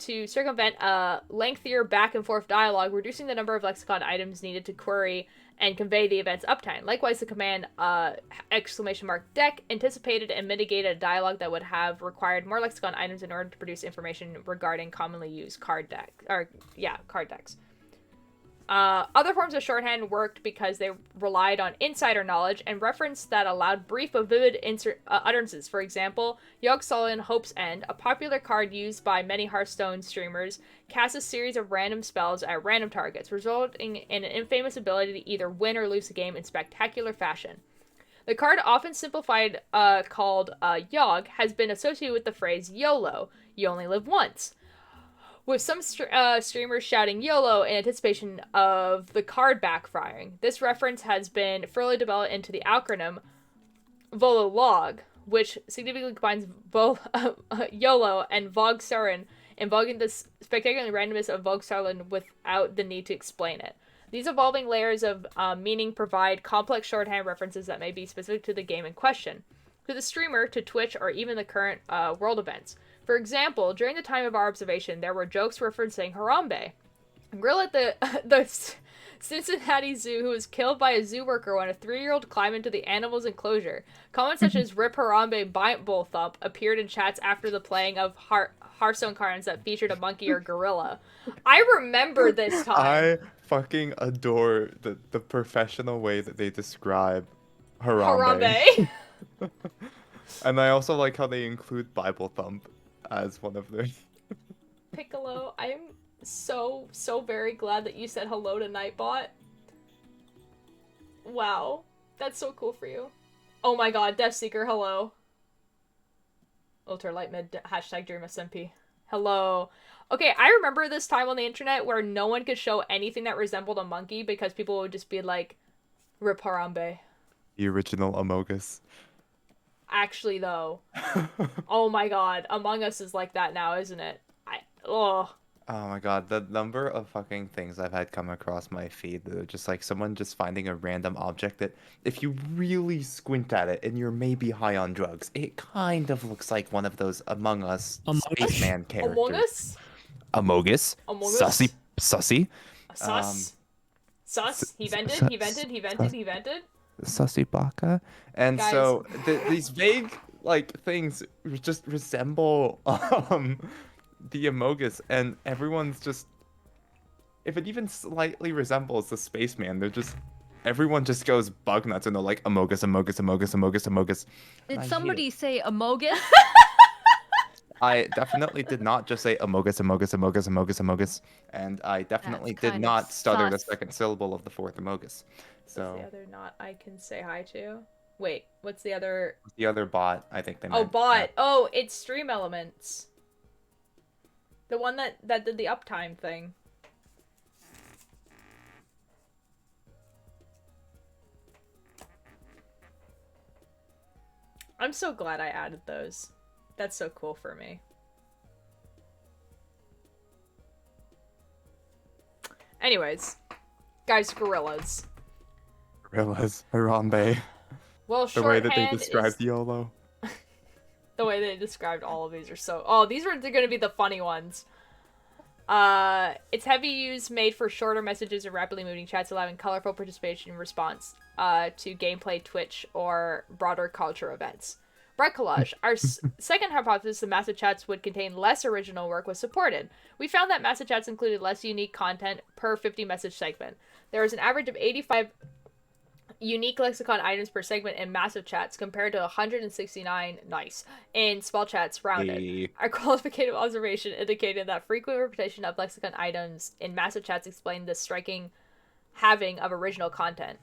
to circumvent a lengthier back and forth dialogue, reducing the number of lexicon items needed to query and convey the event's uptime. Likewise, the command !deck anticipated and mitigated a dialogue that would have required more lexicon items in order to produce information regarding commonly used card decks. Other forms of shorthand worked because they relied on insider knowledge and reference that allowed brief but vivid utterances. For example, Yogg Sullen Hope's End, a popular card used by many Hearthstone streamers, casts a series of random spells at random targets, resulting in an infamous ability to either win or lose the game in spectacular fashion. The card, often simplified called Yogg, has been associated with the phrase YOLO, you only live once, with some streamers shouting YOLO in anticipation of the card backfiring. This reference has been further developed into the acronym VOLOLOG, which significantly combines YOLO and Vogue Sarin, invoking the spectacular randomness of Vogue Sarin without the need to explain it. These evolving layers of meaning provide complex shorthand references that may be specific to the game in question, to the streamer, to Twitch, or even the current world events. For example, during the time of our observation, there were jokes referencing Harambe, a gorilla at the Cincinnati Zoo who was killed by a zoo worker when a 3-year-old climbed into the animal's enclosure. Comments such as "Rip Harambe, Bible Thump" appeared in chats after the playing of Hearthstone cards that featured a monkey or gorilla. I remember this time. I fucking adore the professional way that they describe Harambe. And I also like how they include Bible Thump as one of their... Piccolo, I am so very glad that you said hello to Nightbot. Wow. That's so cool for you. Oh my god, Deathseeker, hello. Ultralightmid, #DreamSMP. Hello. Okay, I remember this time on the internet where no one could show anything that resembled a monkey because people would just be like, "Rip Harambe." The original Amogus. Actually, though. Oh my god, Among Us is like that now, isn't it? Oh my god, the number of fucking things I've had come across my feed that are just like someone just finding a random object that if you really squint at it and you're maybe high on drugs, it kind of looks like one of those Among Us spaceman characters. Among Us? Amogus. Sussy. Suss? Sus? He vented? Sussy Baka. And Guys. so these vague like things just resemble the Amogus, and everyone's just, if it even slightly resembles the spaceman, everyone just goes bug nuts and they're like Amogus. Did somebody say Amogus? I definitely did not just say Amogus, and I definitely did not stutter the second syllable of the fourth Amogus. So what's the other knot I can say hi to? Wait, what's the other? The other bot, I think they meant. Oh, bot. Yeah. Oh, it's Stream Elements. The one that did the uptime thing. I'm so glad I added those. That's so cool for me. Anyways, guys, gorillas. Harambe. Well, the way that they described YOLO. The way they described all of these are so... Oh, these are going to be the funny ones. It's heavy use made for shorter messages and rapidly moving chats, allowing colorful participation in response to gameplay, Twitch, or broader culture events. Bright Collage. Our second hypothesis, the massive chats would contain less original work, was supported. We found that massive chats included less unique content per 50 message segment. There was an average of 85 unique lexicon items per segment in massive chats compared to 169 in small chats rounded. Hey. Our qualificative observation indicated that frequent repetition of lexicon items in massive chats explained the striking having of original content.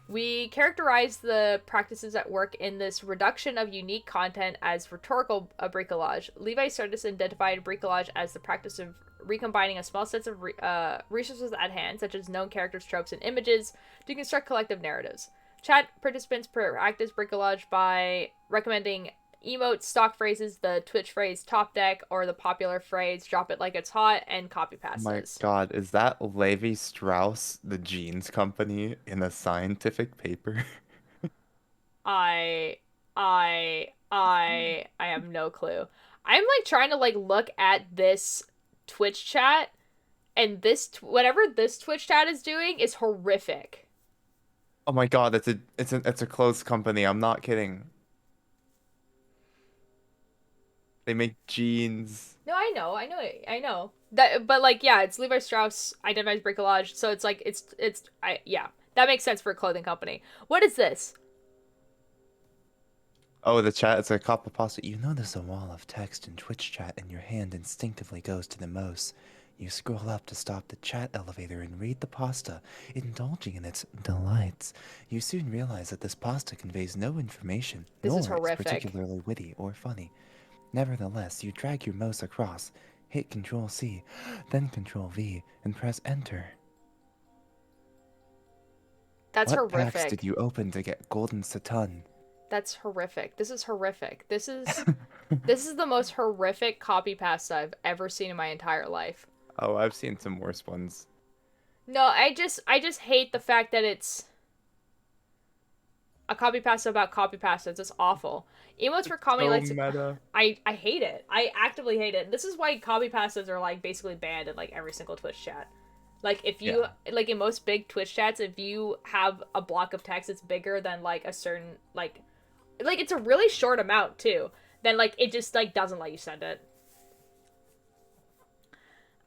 We characterize the practices at work in this reduction of unique content as rhetorical bricolage. Levi Strauss identified bricolage as the practice of recombining a small set of resources at hand, such as known characters, tropes, and images, to construct collective narratives. Chat participants practice bricolage by recommending emotes, stock phrases, the Twitch phrase top deck, or the popular phrase drop it like it's hot, and copy passes. My God, is that Levi Strauss, the jeans company, in a scientific paper? I have no clue. I'm like trying to like look at this Twitch chat, and this whatever this Twitch chat is doing is horrific. Oh my God, it's a clothes company. I'm not kidding. They make jeans. No, I know. That, but like, yeah, it's Levi Strauss identifies bricolage, so it's like yeah, that makes sense for a clothing company. What is this? Oh, the chat, it's a cup of pasta. You notice a wall of text in Twitch chat and your hand instinctively goes to the mouse. You scroll up to stop the chat elevator and read the pasta, indulging in its delights. You soon realize that this pasta conveys no information, This nor is horrific. particularly witty or funny. Nevertheless, you drag your mouse across, hit Ctrl-C, then Ctrl-V, and press Enter. That's what horrific. packs did you open to get golden Satan? That's horrific. This is horrific. This is the most horrific copy pasta I've ever seen in my entire life. Oh, I've seen some worse ones. No, I just hate the fact that it's a copy pasta about copy pasta. It's just awful. Emotes for comedy so meta. I hate it. I actively hate it. This is why copy pastas are like basically banned in like every single Twitch chat. Like if you like in most big Twitch chats, if you have a block of text that's bigger than like a certain like it's a really short amount too, then like it just like doesn't let you send it.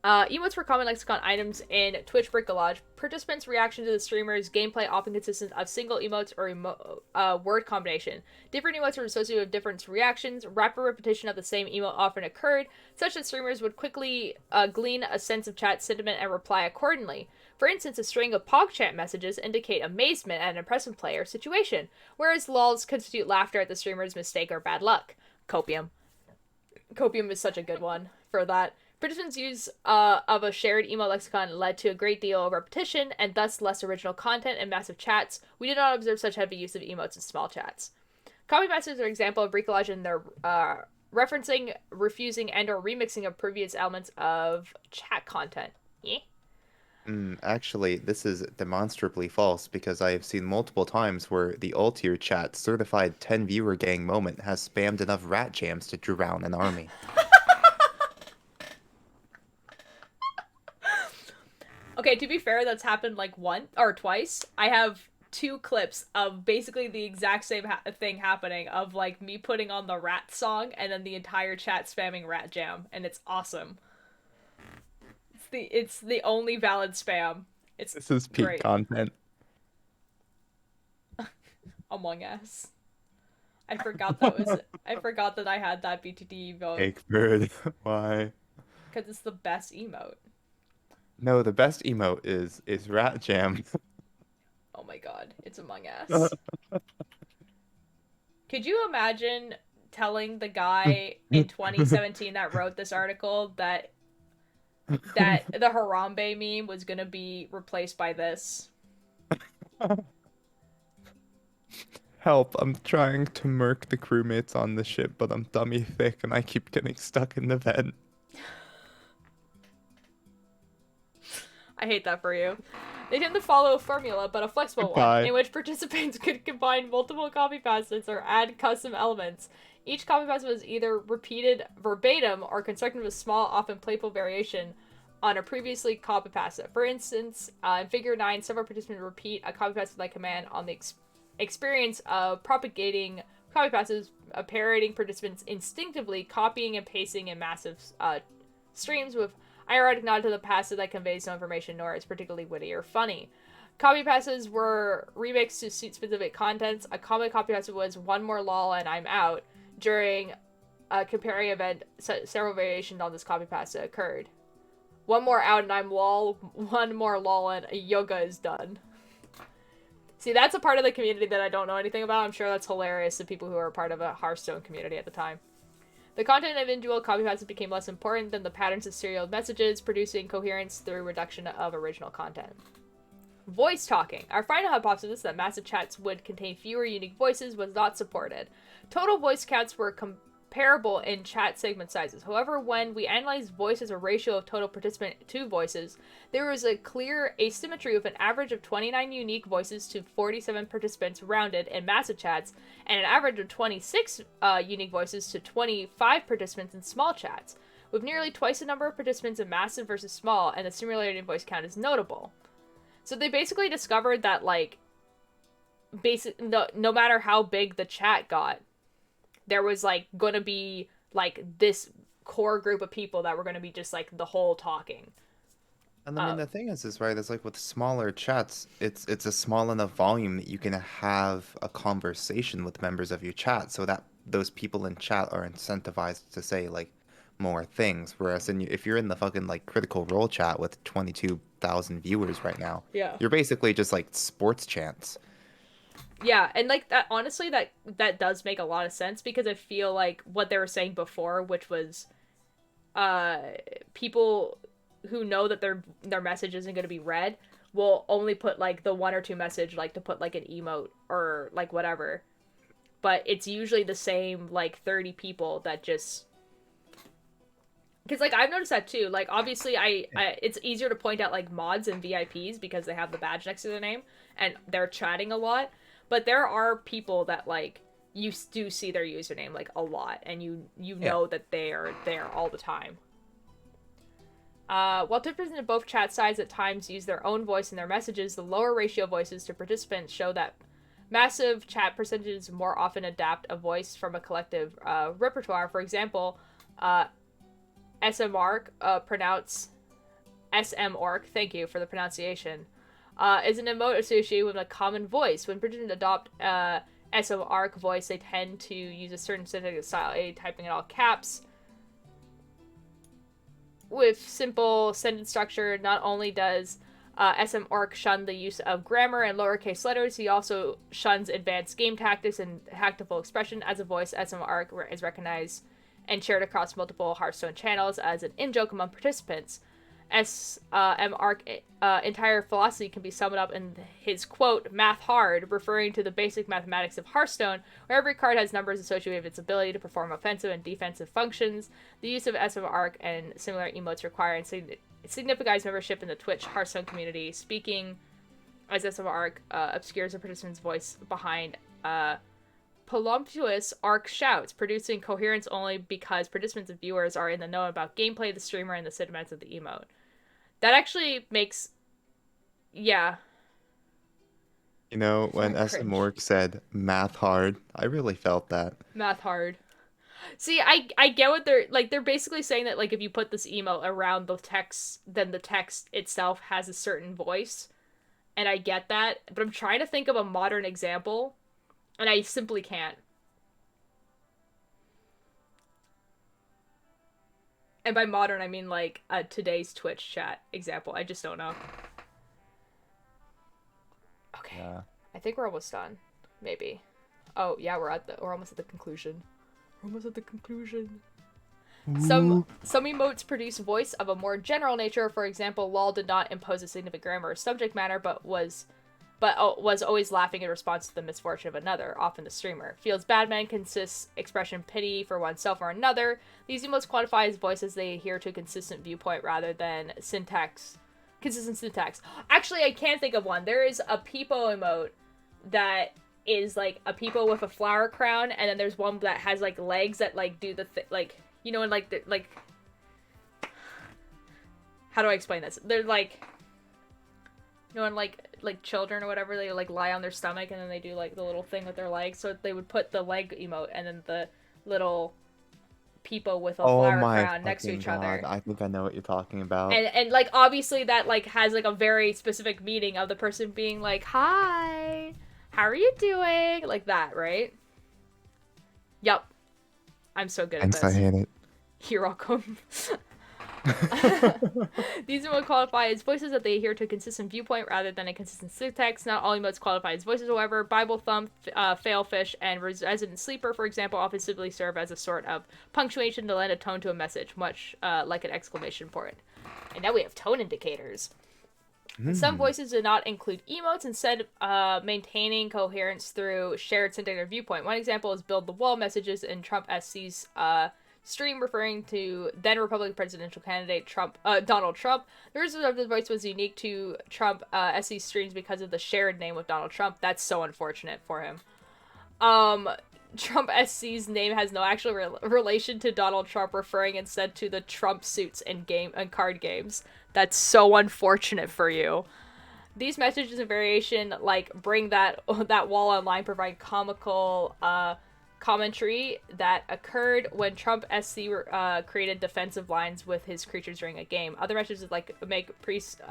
Emotes for common lexicon items in Twitch bricolage. Participants' reaction to the streamer's gameplay often consists of single emotes or word combination. Different emotes are associated with different reactions. Rapid repetition of the same emote often occurred, such that streamers would quickly glean a sense of chat sentiment and reply accordingly. For instance, a string of PogChat messages indicate amazement at an impressive player situation, whereas lulls constitute laughter at the streamer's mistake or bad luck. Copium. Copium is such a good one for that. Participants' use of a shared emo lexicon led to a great deal of repetition, and thus less original content in massive chats. We did not observe such heavy use of emotes in small chats. Copy masters are an example of bricolage in their referencing, refusing, and or remixing of previous elements of chat content. Yeah? Actually, this is demonstrably false because I have seen multiple times where the all-tier chat certified 10 viewer gang moment has spammed enough rat jams to drown an army. Okay, to be fair, that's happened like once or twice. I have 2 clips of basically the exact same thing happening of like me putting on the rat song and then the entire chat spamming rat jam, and it's awesome. It's the only valid spam. This is peak great. content. Among Us. I forgot that I had that BTD emote. Fake bird. Why? Because it's the best emote. No, the best emote is rat jam. Oh my god, it's Among Us. Could you imagine telling the guy in 2017 that wrote this article that the Harambe meme was gonna be replaced by this? Help, I'm trying to murk the crewmates on the ship, but I'm dummy thick and I keep getting stuck in the vent. I hate that for you. They tend to follow a formula, but a flexible one, in which participants could combine multiple copy pastas or add custom elements. Each copy pasta was either repeated verbatim or constructed with small, often playful variation on a previously copy pasta. For instance, in Figure 9, several participants repeat a copy pasta like command on the experience of propagating copy pastas, parroting participants instinctively copying and pasting in massive streams with ironic nod to the pasta that conveys no information nor is particularly witty or funny. Copy passes were remixed to suit specific contents. A common copy pass was one more lol and I'm out. During a comparing event, several variations on this copy pass occurred. One more out and I'm lol, one more lol and yoga is done. See, that's a part of the community that I don't know anything about. I'm sure that's hilarious to people who are part of a Hearthstone community at the time. The content of individual copy passes became less important than the patterns of serial messages, producing coherence through reduction of original content. Voice talking. Our final hypothesis that massive chats would contain fewer unique voices was not supported. Total voice counts were comparable in chat segment sizes. However, when we analyzed voice as a ratio of total participant to voices, there was a clear asymmetry with an average of 29 unique voices to 47 participants rounded in massive chats, and an average of 26 unique voices to 25 participants in small chats, with nearly twice the number of participants in massive versus small, and the simulated voice count is notable. So they basically discovered that, like, no matter how big the chat got, there was, like, gonna be, like, this core group of people that were gonna be just, like, the whole talking. And I mean, the thing is right, it's like with smaller chats, it's a small enough volume that you can have a conversation with members of your chat, so that those people in chat are incentivized to say, like, more things. Whereas if you're in the fucking, like, Critical Role chat with 22,000 viewers right now, yeah, you're basically just, like, sports chants. Yeah, and, like, that, honestly, that does make a lot of sense, because I feel like what they were saying before, which was, people who know that their message isn't going to be read will only put, like, the one or two message, like, to put, like, an emote or, like, whatever. But it's usually the same, like, 30 people that just... Because, like, I've noticed that, too. Like, obviously, it's easier to point out, like, mods and VIPs because they have the badge next to their name, and they're chatting a lot. But there are people that, like, you do see their username, like, a lot, and you know that they are there all the time. While participants in both chat sides at times use their own voice in their messages, the lower ratio voices to participants show that massive chat percentages more often adapt a voice from a collective repertoire. For example, SMARC, pronounce SMORC, thank you for the pronunciation, is an emote associated with a common voice. When participants adopt SMARC voice, they tend to use a certain syntax style, typing in all caps. With simple sentence structure, not only does SMORC shun the use of grammar and lowercase letters, he also shuns advanced game tactics and tactful expression. As a voice, SMORC is recognized and shared across multiple Hearthstone channels as an in-joke among participants. SMARC entire philosophy can be summed up in his quote, "Math hard," referring to the basic mathematics of Hearthstone, where every card has numbers associated with its ability to perform offensive and defensive functions. The use of SMARC and similar emotes require and signifies membership in the Twitch Hearthstone community. Speaking as SMARC obscures a participant's voice behind Polymptuous arc shouts, producing coherence only because participants and viewers are in the know about gameplay, the streamer, and the cinematics of the emote. That actually makes... yeah. You know, when SMORC said math hard, I really felt that. Math hard. See, I get what they're basically saying that, like, if you put this emote around the text, then the text itself has a certain voice. And I get that, but I'm trying to think of a modern example, and I simply can't. And by modern, I mean, like, today's Twitch chat example. I just don't know. Okay. Yeah. I think we're almost done. Maybe. Oh, yeah, we're almost at the conclusion. We're almost at the conclusion. Some emotes produce voice of a more general nature. For example, lol did not impose a significant grammar or subject matter, but was always laughing in response to the misfortune of another, often the streamer. Feels Badman consists expression pity for oneself or another. These emotes quantify his voice as they adhere to a consistent viewpoint rather than consistent syntax. Actually, I can think of one. There is a peepo emote that is like a peepo with a flower crown, and then there's one that has like legs that like do the like, you know, and like how do I explain this? They're like, you know, and like children or whatever, they like lie on their stomach and then they do like the little thing with their legs. So they would put the leg emote and then the little people with a Oh flower my crown next to fucking each god! other. I think I know what you're talking about. And like obviously that like has like a very specific meaning of the person being like, "Hi, how are you doing?" Like that, right? Yup. I'm so good at Thanks, I this. hate it. You're welcome. These emotes qualify as voices that they adhere to a consistent viewpoint rather than a consistent syntax. Not all emotes qualify as voices, however. Bible Thumb, Failfish, and Resident Sleeper, for example, often simply serve as a sort of punctuation to lend a tone to a message, much like an exclamation point. And now we have tone indicators. Some voices do not include emotes, instead maintaining coherence through shared syntactic or viewpoint. One example is Build the Wall messages in Trump SC's stream referring to then Republican presidential candidate Donald Trump. The reason of the voice was unique to Trump SC streams because of the shared name with Donald Trump. That's so unfortunate for him. Trump SC's name has no actual relation to Donald Trump, referring instead to the Trump suits in card games. That's so unfortunate for you. These messages and variation, like bring that wall online, provide comical commentary that occurred when Trump SC created defensive lines with his creatures during a game. Other messages like make priest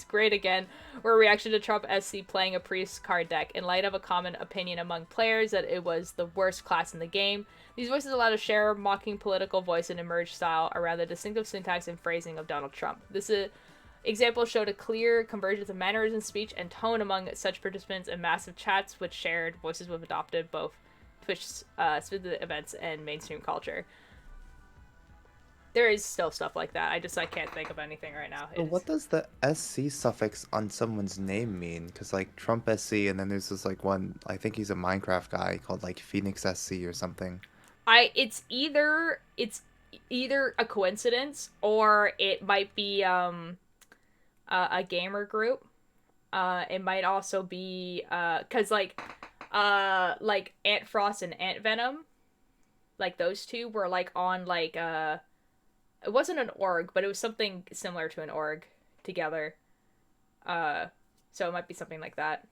great again were a reaction to Trump SC playing a priest card deck in light of a common opinion among players that it was the worst class in the game. These voices allow to share mocking political voice and emerge style around the distinctive syntax and phrasing of Donald Trump. This example showed a clear convergence of mannerism, speech, and tone among such participants in massive chats which shared voices with adopted both Twitch specific events and mainstream culture. There is still stuff like that. I can't think of anything right now. So what does the SC suffix on someone's name mean? Because like Trump SC, and then there's this like one, I think he's a Minecraft guy called like Phoenix SC or something. It's either a coincidence or it might be a gamer group. It might also be because like Ant Frost and Ant Venom, like those two were like on like it wasn't an org, but it was something similar to an org together. So it might be something like that.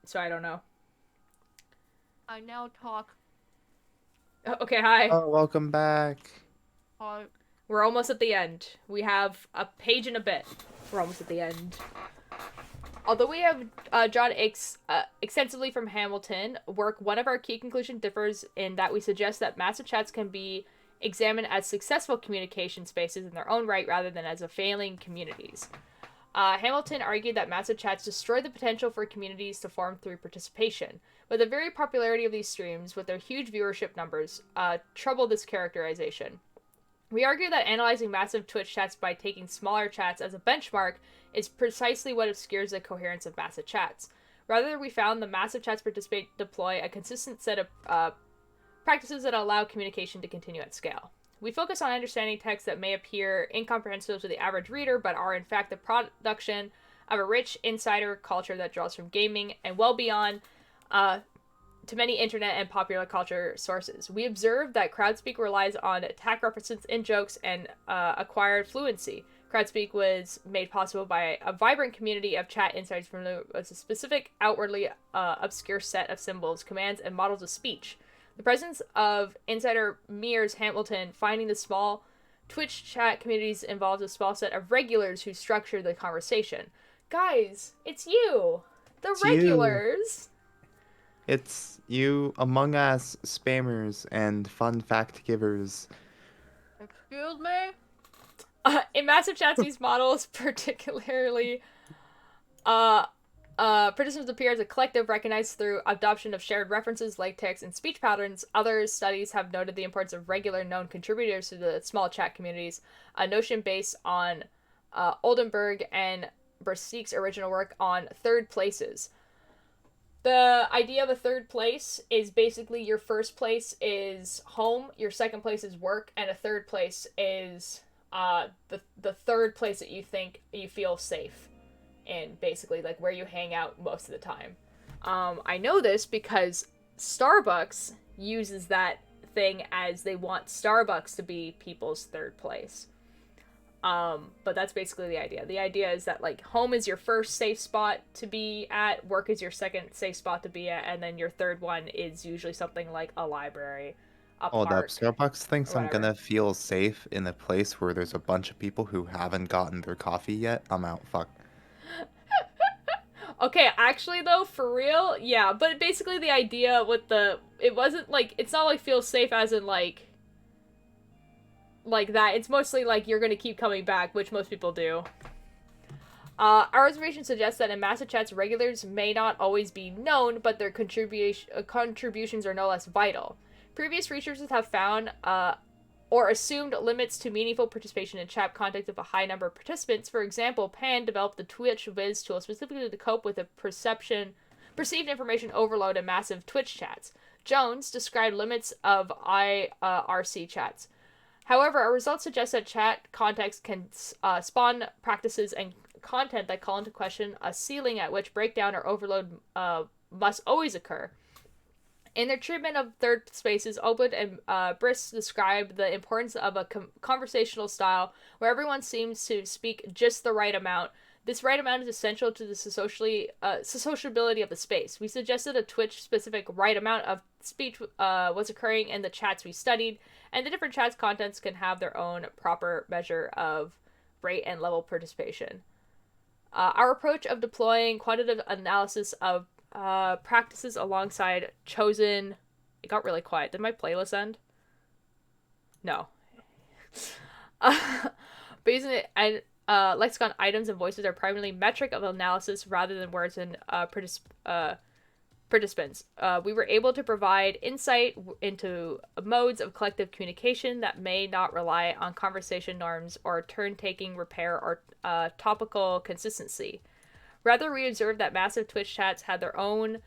So I don't know. I now talk. Okay, hi. Oh, welcome back. Hi. We're almost at the end. We have a page and a bit. We're almost at the end. Although we have drawn extensively from Hamilton work, one of our key conclusions differs in that we suggest that massive chats can be examined as successful communication spaces in their own right rather than as a failing communities. Hamilton argued that massive chats destroy the potential for communities to form through participation, but the very popularity of these streams, with their huge viewership numbers, trouble this characterization. We argue that analyzing massive Twitch chats by taking smaller chats as a benchmark is precisely what obscures the coherence of massive chats. Rather, we found the massive chats deploy a consistent set of practices that allow communication to continue at scale. We focus on understanding texts that may appear incomprehensible to the average reader, but are in fact the production of a rich insider culture that draws from gaming and well beyond to many internet and popular culture sources. We observe that Crowdspeak relies on tag references in jokes and acquired fluency. Crowdspeak was made possible by a vibrant community of chat insiders from a specific, outwardly obscure set of symbols, commands, and models of speech. The presence of insider mirrors Hamilton finding the small Twitch chat communities involves a small set of regulars who structure the conversation. Guys, it's you! The regulars! It's you, Among Us spammers and fun fact givers. Excuse me? In massive chats, these models particularly participants appear as a collective recognized through adoption of shared references, like text and speech patterns. Other studies have noted the importance of regular known contributors to the small chat communities, a notion based on Oldenburg and Bersik's original work on third places. The idea of a third place is basically your first place is home, your second place is work, and a third place is the third place that you think you feel safe in, basically, like where you hang out most of the time. I know this because Starbucks uses that thing as they want Starbucks to be people's third place. But that's basically the idea. The idea is that like home is your first safe spot to be at, work is your second safe spot to be at, and then your third one is usually something like a library, a Hold up, park, Starbucks thinks or I'm whatever. gonna feel safe in a place where there's a bunch of people who haven't gotten their coffee yet. I'm out. Fuck. Okay, actually though, for real, yeah. But basically the idea with it wasn't like, it's not like feel safe as in like that. It's mostly like you're gonna keep coming back, which most people do. Our observation suggests that in massive chats, regulars may not always be known, but their contributions are no less vital. Previous researchers have found or assumed limits to meaningful participation in chat context of a high number of participants. For example, Pan developed the Twitch Viz tool specifically to cope with a perceived information overload in massive Twitch chats. Jones described limits of IRC chats. However, our results suggest that chat context can spawn practices and content that call into question a ceiling at which breakdown or overload must always occur. In their treatment of third spaces, Oblet and Briss describe the importance of a conversational style where everyone seems to speak just the right amount. This right amount is essential to the sociability of the space. We suggested a Twitch-specific right amount of speech was occurring in the chats we studied, and the different chats' contents can have their own proper measure of rate and level participation. Our approach of deploying quantitative analysis of practices alongside chosen... It got really quiet. Did my playlist end? No. Based on lexicon items and voices are primarily metric of analysis rather than words and participants. We were able to provide insight into modes of collective communication that may not rely on conversation norms or turn-taking repair or topical consistency. Rather, we observed that massive Twitch chats had their own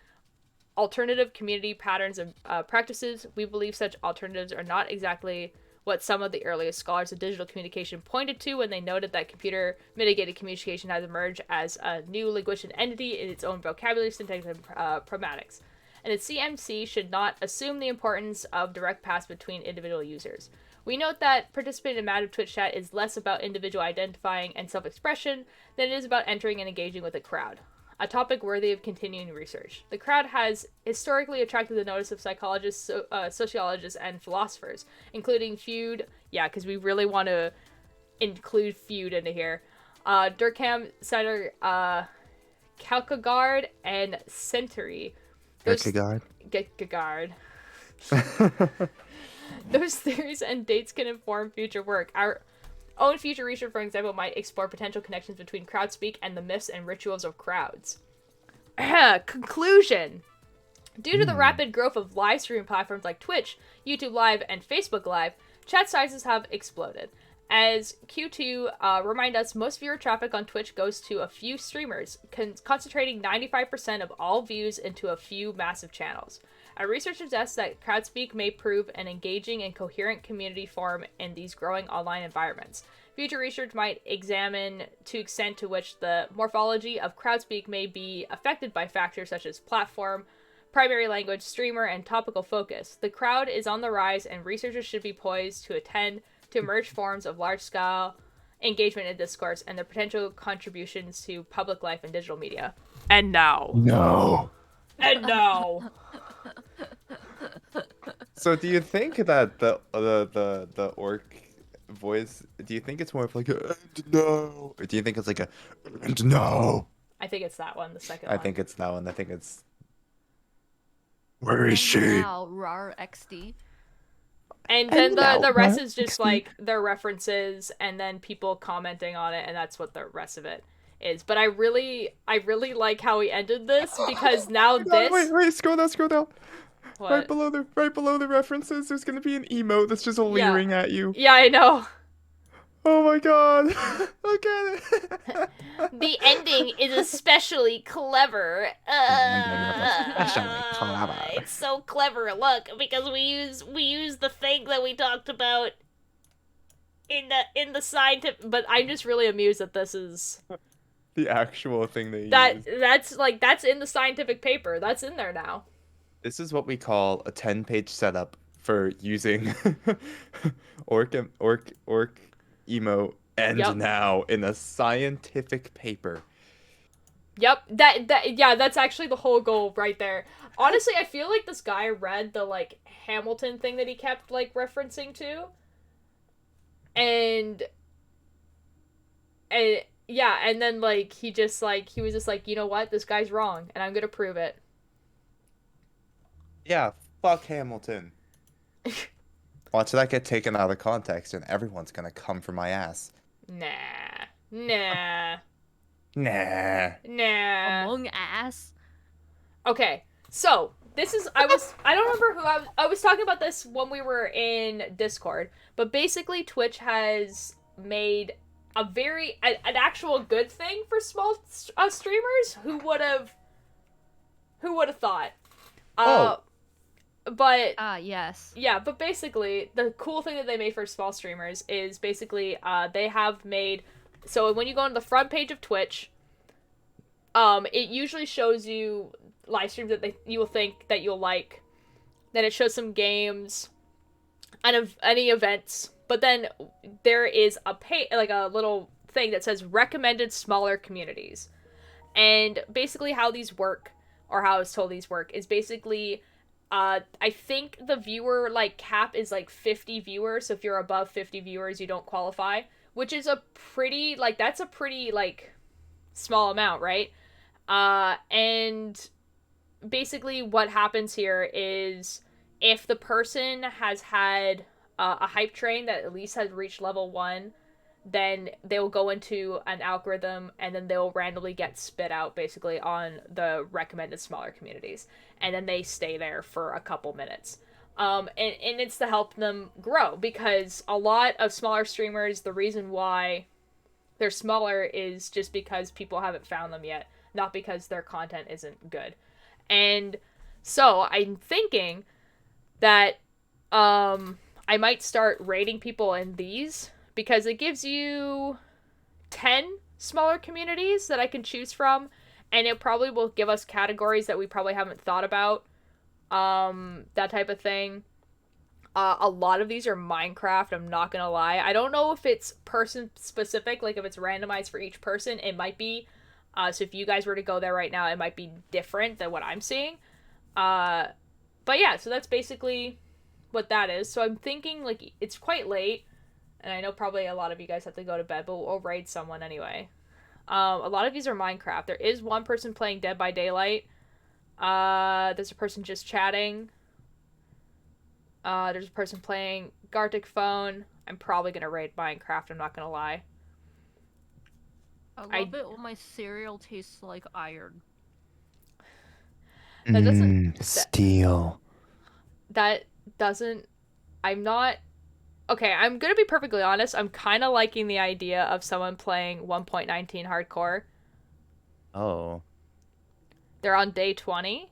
alternative community patterns and practices. We believe such alternatives are not exactly what some of the earliest scholars of digital communication pointed to when they noted that computer-mitigated communication has emerged as a new linguistic entity in its own vocabulary, syntax, and pragmatics. And the CMC should not assume the importance of direct paths between individual users. We note that participating in Massive Twitch chat is less about individual identifying and self-expression than it is about entering and engaging with a crowd, a topic worthy of continuing research. The crowd has historically attracted the notice of psychologists, sociologists, and philosophers, including Feud. Yeah, because we really want to include Feud into here. Durkheim, Setter, Kierkegaard, and Century. Kierkegaard. Those theories and dates can inform future work. Our own future research, for example, might explore potential connections between crowd speak and the myths and rituals of crowds. Conclusion. Due to the rapid growth of live streaming platforms like Twitch, YouTube Live, and Facebook Live, chat sizes have exploded. As Q2 remind us, most viewer traffic on Twitch goes to a few streamers, concentrating 95% of all views into a few massive channels. Our research suggests that crowdspeak may prove an engaging and coherent community forum in these growing online environments. Future research might examine to the extent to which the morphology of crowdspeak may be affected by factors such as platform, primary language, streamer, and topical focus. The crowd is on the rise, and researchers should be poised to attend to emerge forms of large-scale engagement and discourse and their potential contributions to public life and digital media. And now. No. And now. So do you think that the orc voice, do you think it's more of like a no, or do you think it's like a no? I think it's that one, the second I one. think it's that one. I think it's where is she? Wow, rar XD. And then the rest is just like their references and then people commenting on it, and that's what the rest of it is. But I really like how we ended this because now this. Wait, scroll down. What? Right below the references, there's gonna be an emote that's just leering at you. Yeah, I know. Oh my god. Look at it. The ending is especially clever. It's so clever. Look, because we use the thing that we talked about in the scientific. But I'm just really amused that this is the actual thing they use. That's in the scientific paper. That's in there now. This is what we call a 10-page setup for using orc emote And Yep. now, in a scientific paper. Yep, yeah, that's actually the whole goal right there. Honestly, I feel like this guy read the, like, Hamilton thing that he kept, like, referencing to. And yeah, and then, like, he was just like, you know what? This guy's wrong, and I'm gonna prove it. Yeah, fuck Hamilton. Watch that get taken out of context, and everyone's gonna come for my ass. Nah. Nah. Nah. Nah. Among ass. Okay, so I don't remember who I was talking about this when we were in Discord, but basically Twitch has made an actual good thing for small streamers. Who would have thought? But yes. Yeah, but basically the cool thing that they made for small streamers is basically they have made, so when you go on the front page of Twitch, it usually shows you live streams that you will think that you'll like. Then it shows some games and any events, but then there is a little thing that says recommended smaller communities. And basically how these work, or how I was told these work, is basically I think the viewer, like, cap is, like, 50 viewers, so if you're above 50 viewers, you don't qualify, which is that's a pretty, like, small amount, right? And basically what happens here is if the person has had a hype train that at least has reached level 1, then they'll go into an algorithm, and then they'll randomly get spit out basically on the recommended smaller communities, and then they stay there for a couple minutes. And it's to help them grow, because a lot of smaller streamers, the reason why they're smaller is just because people haven't found them yet, not because their content isn't good. And so I'm thinking that I might start rating people in these, because it gives you 10 smaller communities that I can choose from, and it probably will give us categories that we probably haven't thought about, that type of thing. A lot of these are Minecraft, I'm not gonna lie. I don't know if it's person specific, like if it's randomized for each person, it might be. So if you guys were to go there right now, it might be different than what I'm seeing. But yeah, so that's basically what that is. So I'm thinking, like, it's quite late, and I know probably a lot of you guys have to go to bed, but we'll raid someone anyway. A lot of these are Minecraft. There is one person playing Dead by Daylight. There's a person just chatting. There's a person playing Gartic Phone. I'm probably gonna raid Minecraft, I'm not gonna lie. I love it when my cereal tastes like iron. That doesn't... Steel. That doesn't... I'm not... Okay, I'm gonna be perfectly honest. I'm kind of liking the idea of someone playing 1.19 hardcore. Oh. They're on day 20.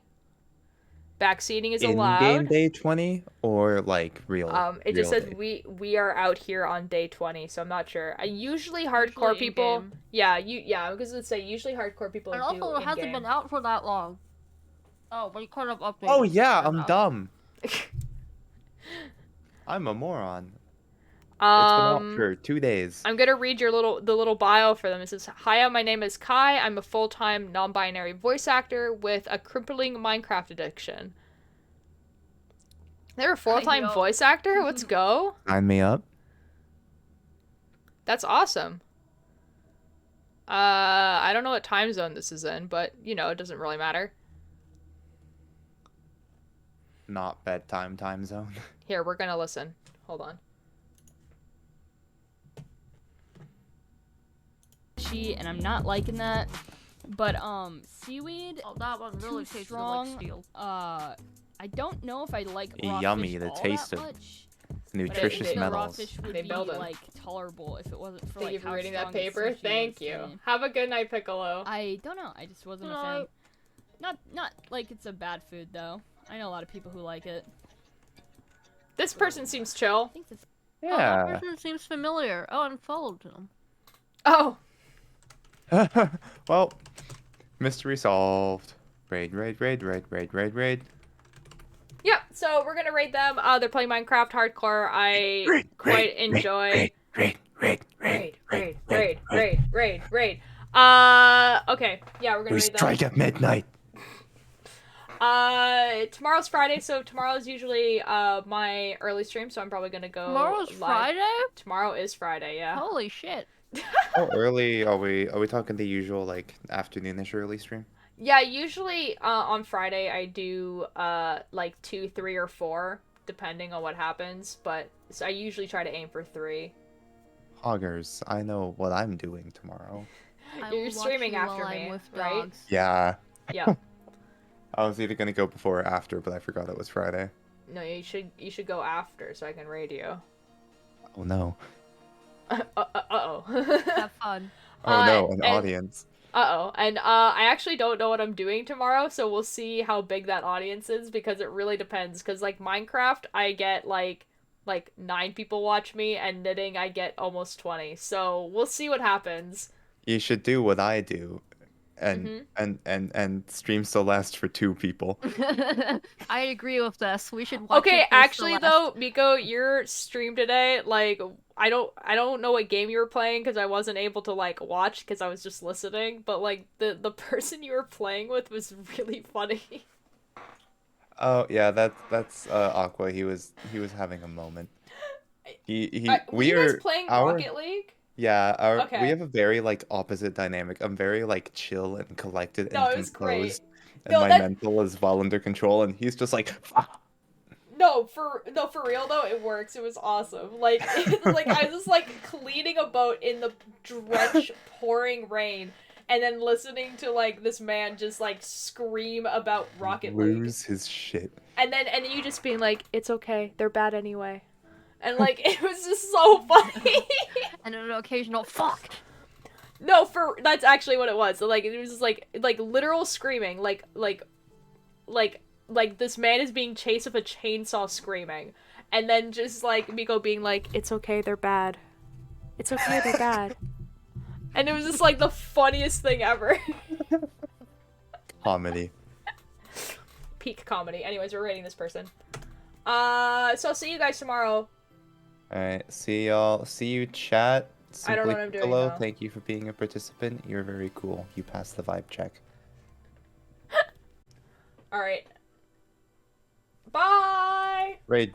Backseating is allowed. In-game day 20 or like real? It just says day? we are out here on day 20, so I'm not sure. Usually hardcore people. In-game. Yeah, because it say usually hardcore people And do also, it hasn't in-game. been out for that long. Oh, but you could have updated. Oh yeah, I'm dumb. I'm a moron. It's been out for 2 days. I'm gonna read the little bio for them. It says, "Hiya, my name is Kai. I'm a full-time non-binary voice actor with a crippling Minecraft addiction." They're a full-time voice actor? Let's go. Sign me up. That's awesome. I don't know what time zone this is in, but you know, it doesn't really matter. Not bedtime time zone. Here, we're gonna listen. Hold on. And I'm not liking that. But seaweed. Oh, that one really tastes strong. like steel. I don't know if I like raw Yummy, fish the all taste that of much. nutritious But I think raw metals. fish would They be build 'em. like tolerable if it wasn't for Thank like you for how reading that strong the paper. sushi Thank is you. to me. Have a good night, Piccolo. I don't know. I just wasn't a fan. Not like it's a bad food though. I know a lot of people who like it. This person seems chill. I think this... Oh, that Yeah. person seems familiar. Oh, I followed him. Oh. Well, mystery solved. Raid. Yep, so we're gonna rate them. They're playing Minecraft hardcore. I quite enjoy. Raid. Raid. Okay. Yeah, we're gonna We raid them. strike at midnight. Tomorrow's Friday, so tomorrow's usually my early stream, so I'm probably gonna go Tomorrow's live. Friday? Tomorrow is Friday, yeah. Holy shit. How early are we? Are we talking the usual like afternoonish early stream? Yeah, usually on Friday I do like 2, 3, or 4, depending on what happens, but so I usually try to aim for 3. Hoggers, I know what I'm doing tomorrow. You're streaming after me, right? Yeah. Yeah. I was either gonna go before or after, but I forgot it was Friday. No, you should go after so I can raid you. Oh no. Uh-oh. Have fun. Oh no, an audience. Uh-oh. And I actually don't know what I'm doing tomorrow, so we'll see how big that audience is, because it really depends. Because, like, Minecraft, I get, like 9 people watch me, and knitting, I get almost 20. So we'll see what happens. You should do what I do, and and stream Celeste for 2 people. I agree with this. We should watch Okay, it for actually Celeste. though, Miko, your stream today, like, I don't know what game you were playing because I wasn't able to like watch because I was just listening, but like the person you were playing with was really funny. Oh yeah, that's Aqua. He was having a moment. Were you guys playing Rocket League? Yeah, Okay. we have a very like opposite dynamic. I'm very like chill and collected No, and it was great. composed, and No, my that- mental is well under control, and he's just like, No, for real though, it works. It was awesome. Like, like I was just like cleaning a boat in the drench pouring rain, and then listening to like this man just like scream about Rocket League, lose his shit. and then you just being like, "It's okay, they're bad anyway," and like it was just so funny. And an occasional fuck. No, that's actually what it was. So, like it was just like literal screaming, like this man is being chased with a chainsaw screaming, and then just like Miko being like, "It's okay, they're bad. It's okay, they're bad." And it was just like the funniest thing ever. Comedy. Peak comedy. Anyways, we're rating this person. So I'll see you guys tomorrow. Alright, see y'all. See you, chat. I don't know what I'm doing now. Thank you for being a participant. You're very cool. You passed the vibe check. Alright. Bye! Raid.